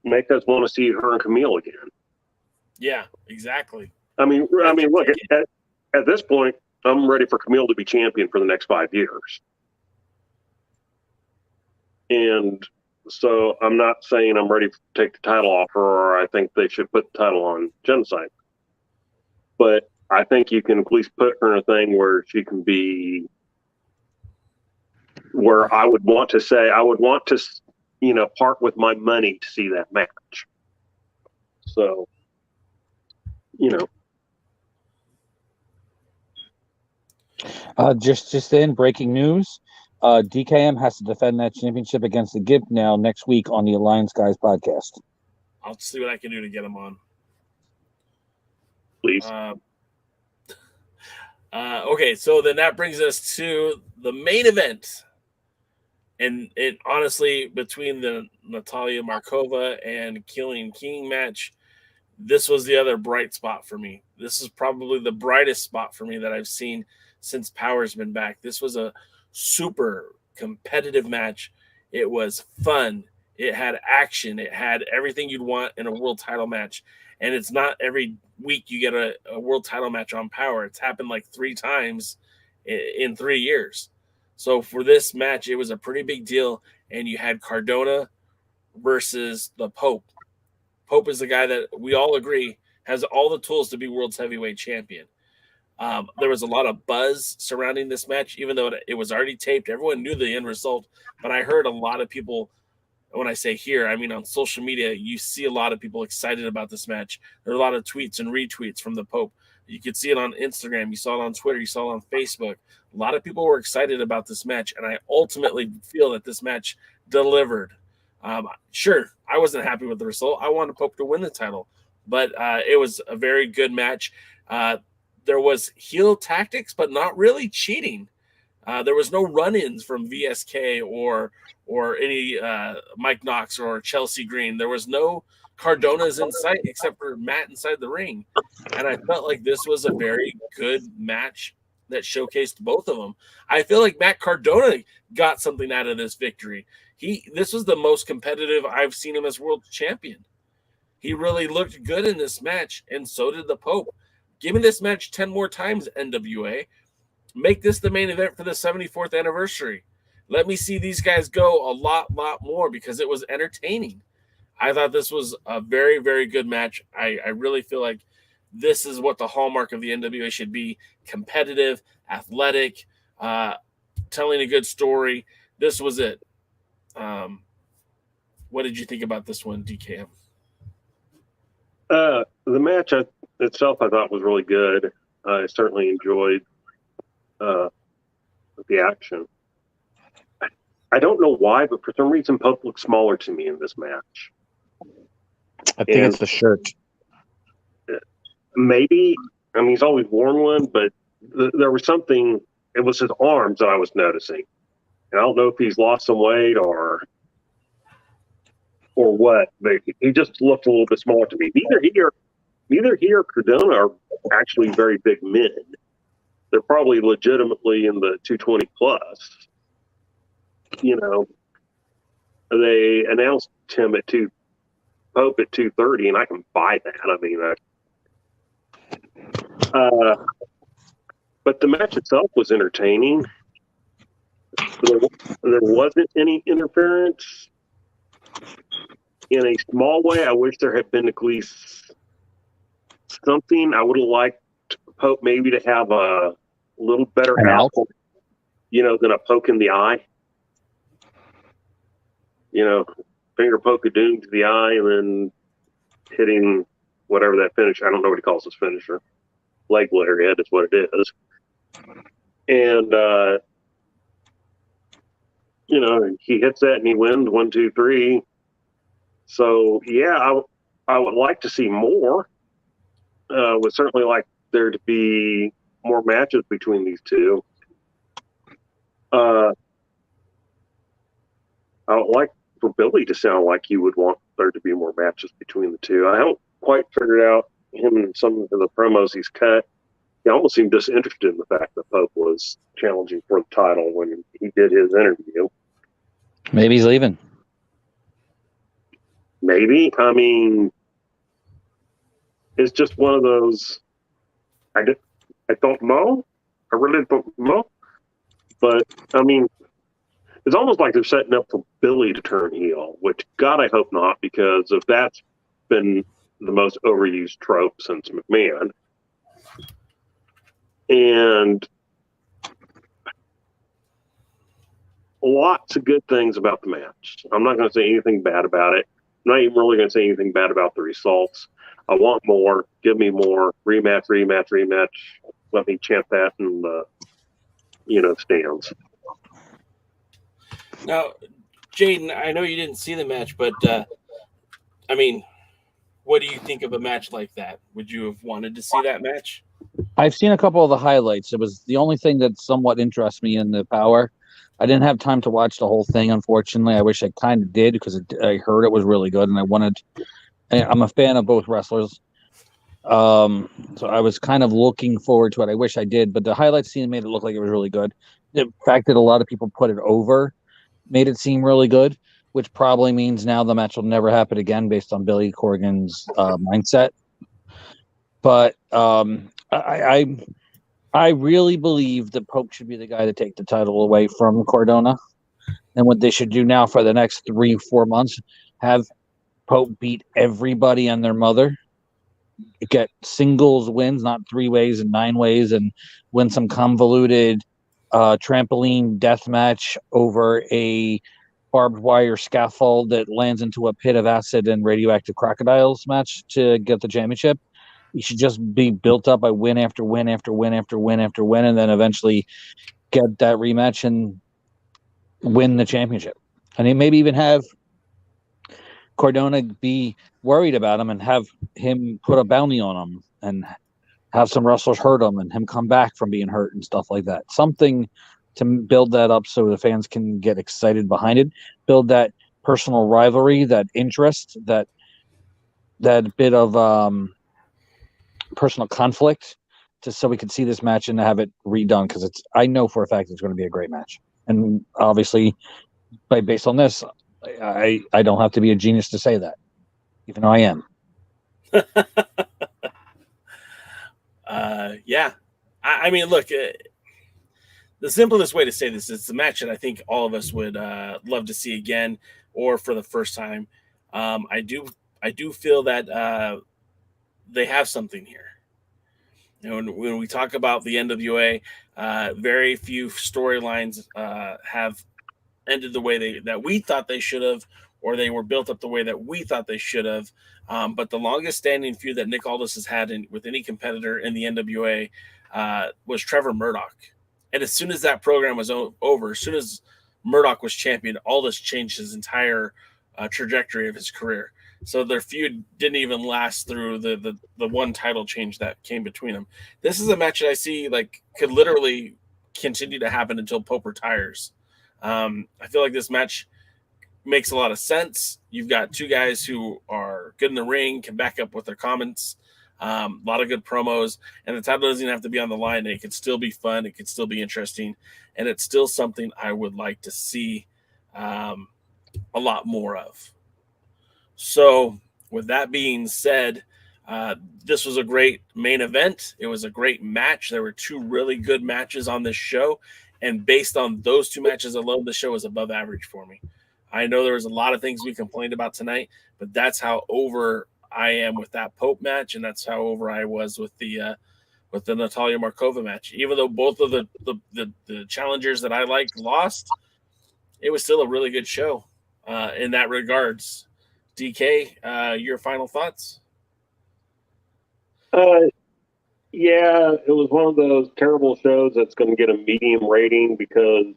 H: make us want to see her and Camille again.
G: Yeah, exactly.
H: I mean, look, at this point, I'm ready for Camille to be champion for the next 5 years. And so I'm not saying I'm ready to take the title off her, or I think they should put the title on Genocide. But I think you can at least put her in a thing where she can be, where I would want to, part with my money to see that match. So,
A: Just in breaking news, DKM has to defend that championship against the Gimp now next week on the Alliance Guys podcast.
G: I'll see what I can do to get him on.
H: Please.
G: Okay, so then that brings us to the main event. And it honestly, between the Natalia Markova and Kilynn King match, this was the other bright spot for me. This is probably the brightest spot for me that I've seen since Power's been back. This was a super competitive match. It was fun. It had action. It had everything you'd want in a world title match. And it's not every week you get a world title match on Power. It's happened like 3 times in 3 years. So for this match, it was a pretty big deal. And you had Cardona versus the Pope. Pope is the guy that we all agree has all the tools to be world's heavyweight champion. There was a lot of buzz surrounding this match, even though it was already taped. Everyone knew the end result. But I heard a lot of people, when I say here, I mean on social media, you see a lot of people excited about this match. There are a lot of tweets and retweets from the Pope. You could see it on Instagram. You saw it on Twitter. You saw it on Facebook. A lot of people were excited about this match, and I ultimately feel that this match delivered. Sure, I wasn't happy with the result. I wanted Pope to win the title, but it was a very good match. There was heel tactics, but not really cheating. There was no run-ins from VSK or any Mike Knox or Chelsea Green. There was no Cardonas in sight except for Matt inside the ring. And I felt like this was a very good match that showcased both of them. I feel like Matt Cardona got something out of this victory. This was the most competitive I've seen him as world champion. He really looked good in this match, and so did the Pope. Give me this match 10 more times, NWA. Make this the main event for the 74th anniversary. Let me see these guys go a lot more because it was entertaining. I thought this was a very, very good match. I really feel like this is what the hallmark of the NWA should be: competitive, athletic, telling a good story. This was it. What did you think about this one, DKM?
H: The match itself I thought was really good. I certainly enjoyed the action. I don't know why, but for some reason Pope looked smaller to me in this match.
A: I think it's the shirt.
H: Maybe. I mean, he's always worn one, but there was something. It was his arms that I was noticing. And I don't know if he's lost some weight or what, but he just looked a little bit smaller to me. Neither he or Cardona are actually very big men. They're probably legitimately in the 220 plus. You know, they announced him at Pope at 230, and I can buy that. I mean, but the match itself was entertaining. There wasn't any interference. In a small way, I wish there had been at least something. I would have liked Pope maybe to have a little better out, than a poke in the eye. Finger poke of doom to the eye and then hitting whatever that finish. I don't know what he calls his finisher. Leg lariat is what it is. And, he hits that and he wins 1, 2, 3. So, yeah, I would like to see more. Would certainly like there to be more matches between these two. I would like for Billy to sound like you would want there to be more matches between the two. I haven't quite figured out him and some of the promos he's cut. He almost seemed disinterested in the fact that Pope was challenging for the title when he did his interview.
A: Maybe he's leaving.
H: Maybe. I mean, it's just one of those. I don't know. I really don't know. But I mean, it's almost like they're setting up for Billy to turn heel, which God, I hope not, because if that's been the most overused trope since McMahon. And lots of good things about the match. I'm not going to say anything bad about it. I'm not even really going to say anything bad about the results. I want more. Give me more. Rematch, rematch, rematch. Let me chant that in the, stands.
G: Now, Jaden, I know you didn't see the match, but, What do you think of a match like that? Would you have wanted to see that match?
A: I've seen a couple of the highlights. It was the only thing that somewhat interests me in the Power. I didn't have time to watch the whole thing, unfortunately. I wish I kind of did because I heard it was really good, and I'm a fan of both wrestlers. So I was kind of looking forward to it. I wish I did, but the highlight scene made it look like it was really good. The fact that a lot of people put it over made it seem really good, which probably means now the match will never happen again based on Billy Corgan's mindset. But I really believe that Pope should be the guy to take the title away from Cardona. And what they should do now for the next 3-4 months, have Pope beat everybody and their mother, get singles wins, not 3 ways and 9 ways, and win some convoluted trampoline death match over a barbed wire scaffold that lands into a pit of acid and radioactive crocodiles match to get the championship. You should just be built up by win after win after win after win after win, and then eventually get that rematch and win the championship. And maybe even have Cardona be worried about him and have him put a bounty on him and have some wrestlers hurt him and him come back from being hurt and stuff like that. Something to build that up so the fans can get excited behind it, build that personal rivalry, that interest, that bit of personal conflict, just so we can see this match and have it redone, because I know for a fact it's going to be a great match. And obviously, based on this, I don't have to be a genius to say that, even though I am.
G: Yeah. I mean, look, the simplest way to say this is the match that I think all of us would love to see again, or for the first time. I do feel that they have something here. You know, when we talk about the NWA, very few storylines have ended the way that we thought they should have, or they were built up the way that we thought they should have. But the longest standing feud that Nick Aldis has had with any competitor in the NWA was Trevor Murdoch. And as soon as that program was over, as soon as Murdoch was champion, Aldis changed his entire trajectory of his career. So their feud didn't even last through the one title change that came between them. This is a match that I see could literally continue to happen until Pope retires. I feel like this match makes a lot of sense. You've got two guys who are good in the ring, can back up with their comments, a lot of good promos, and the title doesn't even have to be on the line. It could still be fun. It could still be interesting, and it's still something I would like to see a lot more of. So with that being said, this was a great main event. It was a great match. There were 2 really good matches on this show. And based on those 2 matches alone, the show was above average for me. I know there was a lot of things we complained about tonight, but that's how over I am with that Pope match, and that's how over I was with the Natalia Markova match. Even though both of the challengers that I liked lost, it was still a really good show in that regards. DK, your final thoughts?
H: Yeah, it was one of those terrible shows that's going to get a medium rating because,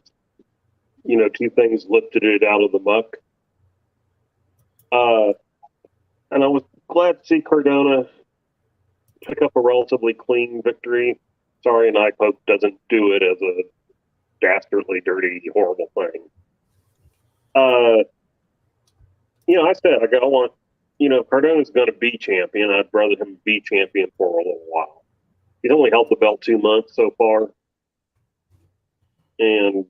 H: 2 things lifted it out of the muck. And I was glad to see Cardona pick up a relatively clean victory. Sorry, and I hope doesn't do it as a dastardly, dirty, horrible thing. I said, I want, Cardona's going to be champion. I'd rather him be champion for a little while. He's only held the belt 2 months so far. And,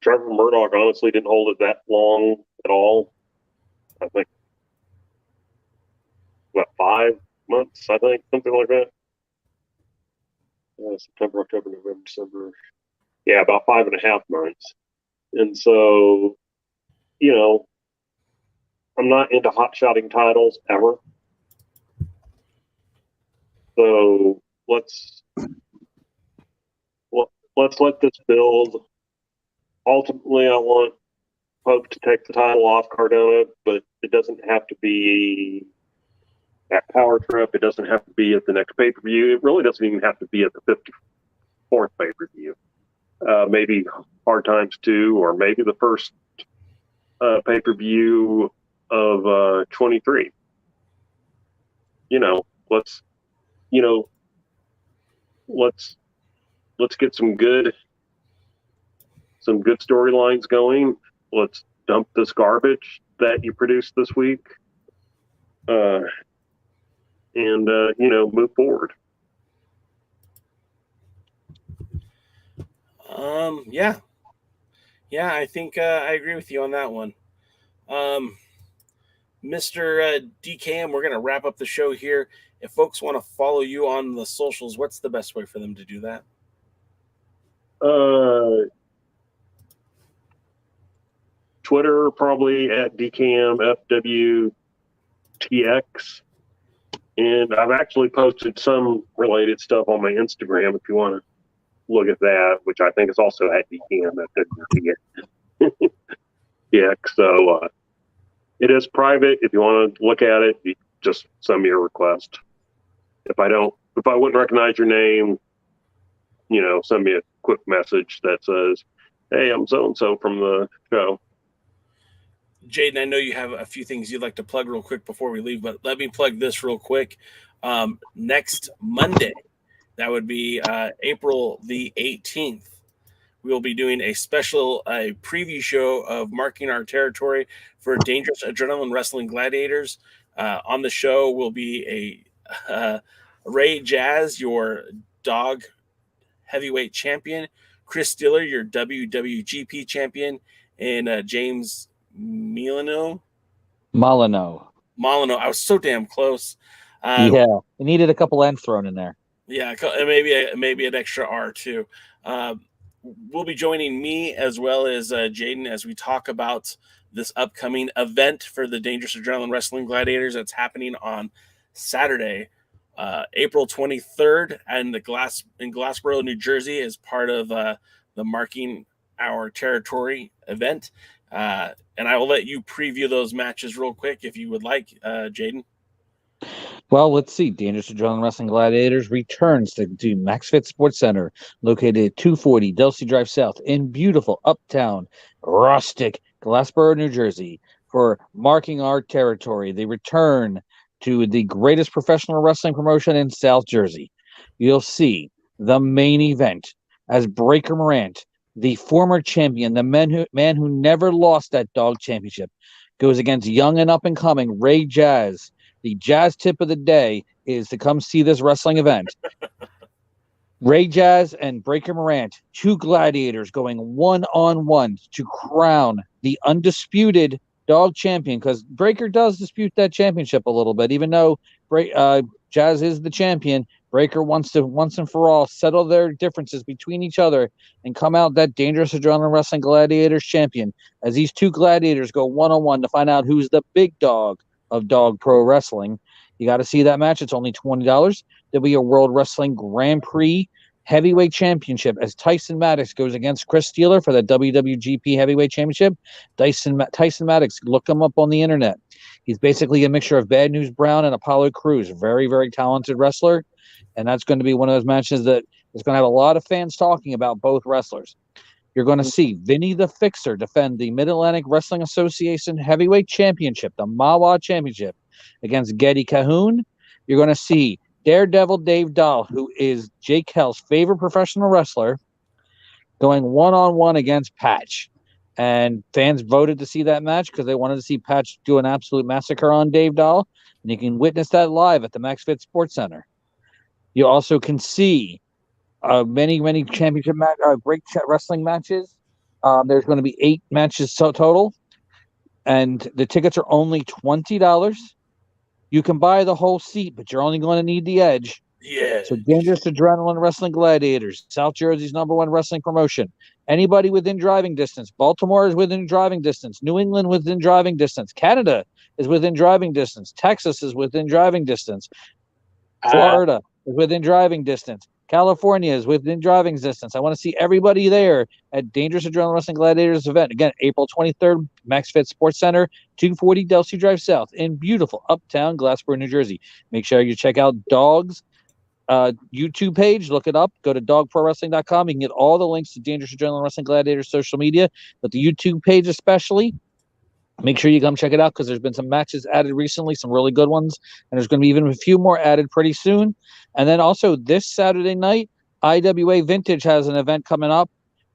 H: Trevor Murdoch honestly didn't hold it that long at all. I think, about 5 months, something like that. September, October, November, December. Yeah, about 5.5 months. And so, I'm not into hot-shotting titles ever. So let's let this build. Ultimately, I want Pope to take the title off Cardona, but it doesn't have to be at Power Trip. It doesn't have to be at the next pay-per-view. It really doesn't even have to be at the 54th pay-per-view. Maybe Hard Times 2, or maybe the first pay-per-view of 23. let's let's get some good storylines going. Let's dump this garbage that you produced this week, and move forward.
G: Yeah, I think I agree with you on that one. Mr. DKM, we're going to wrap up the show here. If folks want to follow you on the socials, what's the best way for them to do that?
H: Twitter, probably at DKMFWTX. And I've actually posted some related stuff on my Instagram if you want to look at that, which I think is also at DKMFWTX. So it is private. If you want to look at it, you just send me a request. If I wouldn't recognize your name, send me a quick message that says, "Hey, I'm so-and-so from the show."
G: Jaden, I know you have a few things you'd like to plug real quick before we leave, but let me plug this real quick. Next Monday, that would be April the 18th, we will be doing a special preview show of Marking Our Territory for Dangerous Adrenaline Wrestling Gladiators. On the show will be a Ray Jazz, your dog heavyweight champion, Chris Diller, your WWGP champion, and James Molyneux. I was so damn close.
A: Yeah, we needed a couple N's thrown in there.
G: Yeah, maybe an extra R too. Will be joining me as well as Jaden as we talk about this upcoming event for the Dangerous Adrenaline Wrestling Gladiators that's happening on Saturday, April 23rd, and in Glassboro, New Jersey, as part of the Marking Our Territory event. And I will let you preview those matches real quick if you would like, Jaden.
A: Well, let's see. Dangerous Adrenaline Wrestling Gladiators returns to MaxFit Sports Center, located at 240 Delsey Drive South in beautiful uptown, rustic Glassboro, New Jersey, for Marking Our Territory. They return to the greatest professional wrestling promotion in South Jersey. You'll see the main event as Breaker Morant, the former champion, the man who never lost that dog championship, goes against young and up and coming Ray Jazz. The Jazz tip of the day is to come see this wrestling event. Ray Jazz and Breaker Morant, two gladiators going one-on-one to crown the undisputed dog champion, because Breaker does dispute that championship a little bit, even though Jazz is the champion. Breaker wants to once and for all settle their differences between each other and come out that Dangerous Adrenaline Wrestling Gladiators champion, as these two gladiators go one-on-one to find out who's the big dog of dog pro wrestling. You got to see that match. It's only $20. There'll be a World Wrestling Grand Prix Heavyweight Championship as Tyson Maddox goes against Chris Steeler for the WWGP Heavyweight Championship. Tyson Maddox, look him up on the internet. He's basically a mixture of Bad News Brown and Apollo Crews. Very, very talented wrestler. And that's going to be one of those matches that is going to have a lot of fans talking about both wrestlers. You're going to see Vinny the Fixer defend the Mid-Atlantic Wrestling Association Heavyweight Championship, the MAWA Championship, against Getty Cahoon. You're going to see Daredevil Dave Dahl, who is Jake Hell's favorite professional wrestler, going one-on-one against Patch. And fans voted to see that match because they wanted to see Patch do an absolute massacre on Dave Dahl. And you can witness that live at the MaxFit Sports Center. You also can see many championship great wrestling matches. There's going to be 8 matches total, and the tickets are only $20. You can buy the whole seat, but you're only going to need the edge.
G: Yeah.
A: So Dangerous Adrenaline Wrestling Gladiators, South Jersey's #1 wrestling promotion. Anybody within driving distance. Baltimore is within driving distance. New England within driving distance. Canada is within driving distance. Texas is within driving distance. Florida is within driving distance. California is within driving distance. I want to see everybody there at Dangerous Adrenaline Wrestling Gladiators event. Again, April 23rd, MaxFit Sports Center, 240 Delsey Drive South in beautiful uptown Glassboro, New Jersey. Make sure you check out Dog's YouTube page. Look it up. Go to dogprowrestling.com. You can get all the links to Dangerous Adrenaline Wrestling Gladiators social media, but the YouTube page especially. Make sure you come check it out because there's been some matches added recently, some really good ones, and there's going to be even a few more added pretty soon. And then also this Saturday night, IWA Vintage has an event coming up.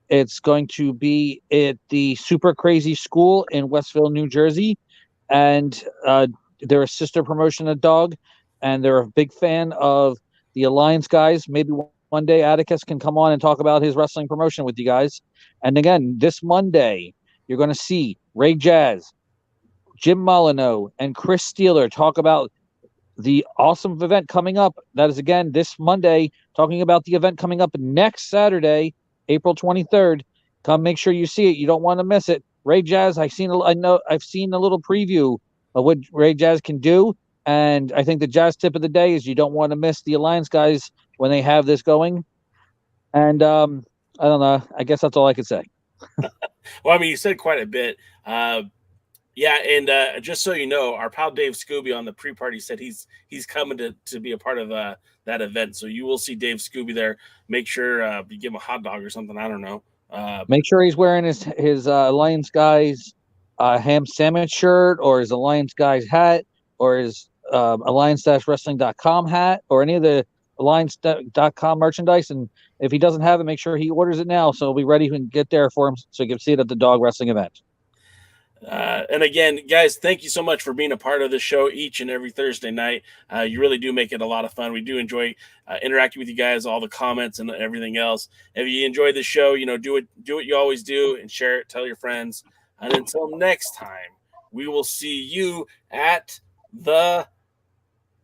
A: It's going to be at the Super Crazy School in Westville, New Jersey, and they're a sister promotion of Dog, and they're a big fan of the Alliance guys. Maybe one day Atticus can come on and talk about his wrestling promotion with you guys. And again, this Monday, you're going to see Ray Jazz, Jim Molyneux, and Chris Steeler talk about the awesome event coming up. That is, again, this Monday, talking about the event coming up next Saturday, April 23rd. Come make sure you see it. You don't want to miss it. Ray Jazz, I've seen a little preview of what Ray Jazz can do. And I think the Jazz tip of the day is you don't want to miss the Alliance guys when they have this going. And I don't know. I guess that's all I could say.
G: Well, I mean, you said quite a bit. Yeah, and just so you know, our pal Dave Scooby on the pre-party said he's coming to be a part of that event. So you will see Dave Scooby there. Make sure you give him a hot dog or something. I don't know.
A: Make sure he's wearing his Alliance Guys ham sandwich shirt, or his Alliance Guys hat, or his Alliance-Wrestling.com hat, or any of the Alliance.com merchandise. And if he doesn't have it, make sure he orders it now, so it'll be ready and get there for him so he can see it at the Dog Wrestling event.
G: And again, guys, thank you so much for being a part of the show each and every Thursday night. You really do make it a lot of fun. We do enjoy interacting with you guys, all the comments and everything else. If you enjoy the show, do what you always do and share it, tell your friends. And until next time, we will see you at the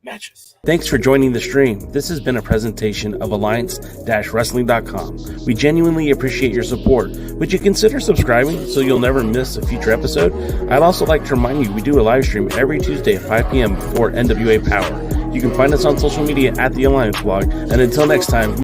G: matches. Thanks for joining the stream. This has been a presentation of Alliance-Wrestling.com. We genuinely appreciate your support. Would you consider subscribing so you'll never miss a future episode? I'd also like to remind you we do a live stream every Tuesday at 5 p.m. before NWA Power. You can find us on social media at the Alliance blog. And until next time,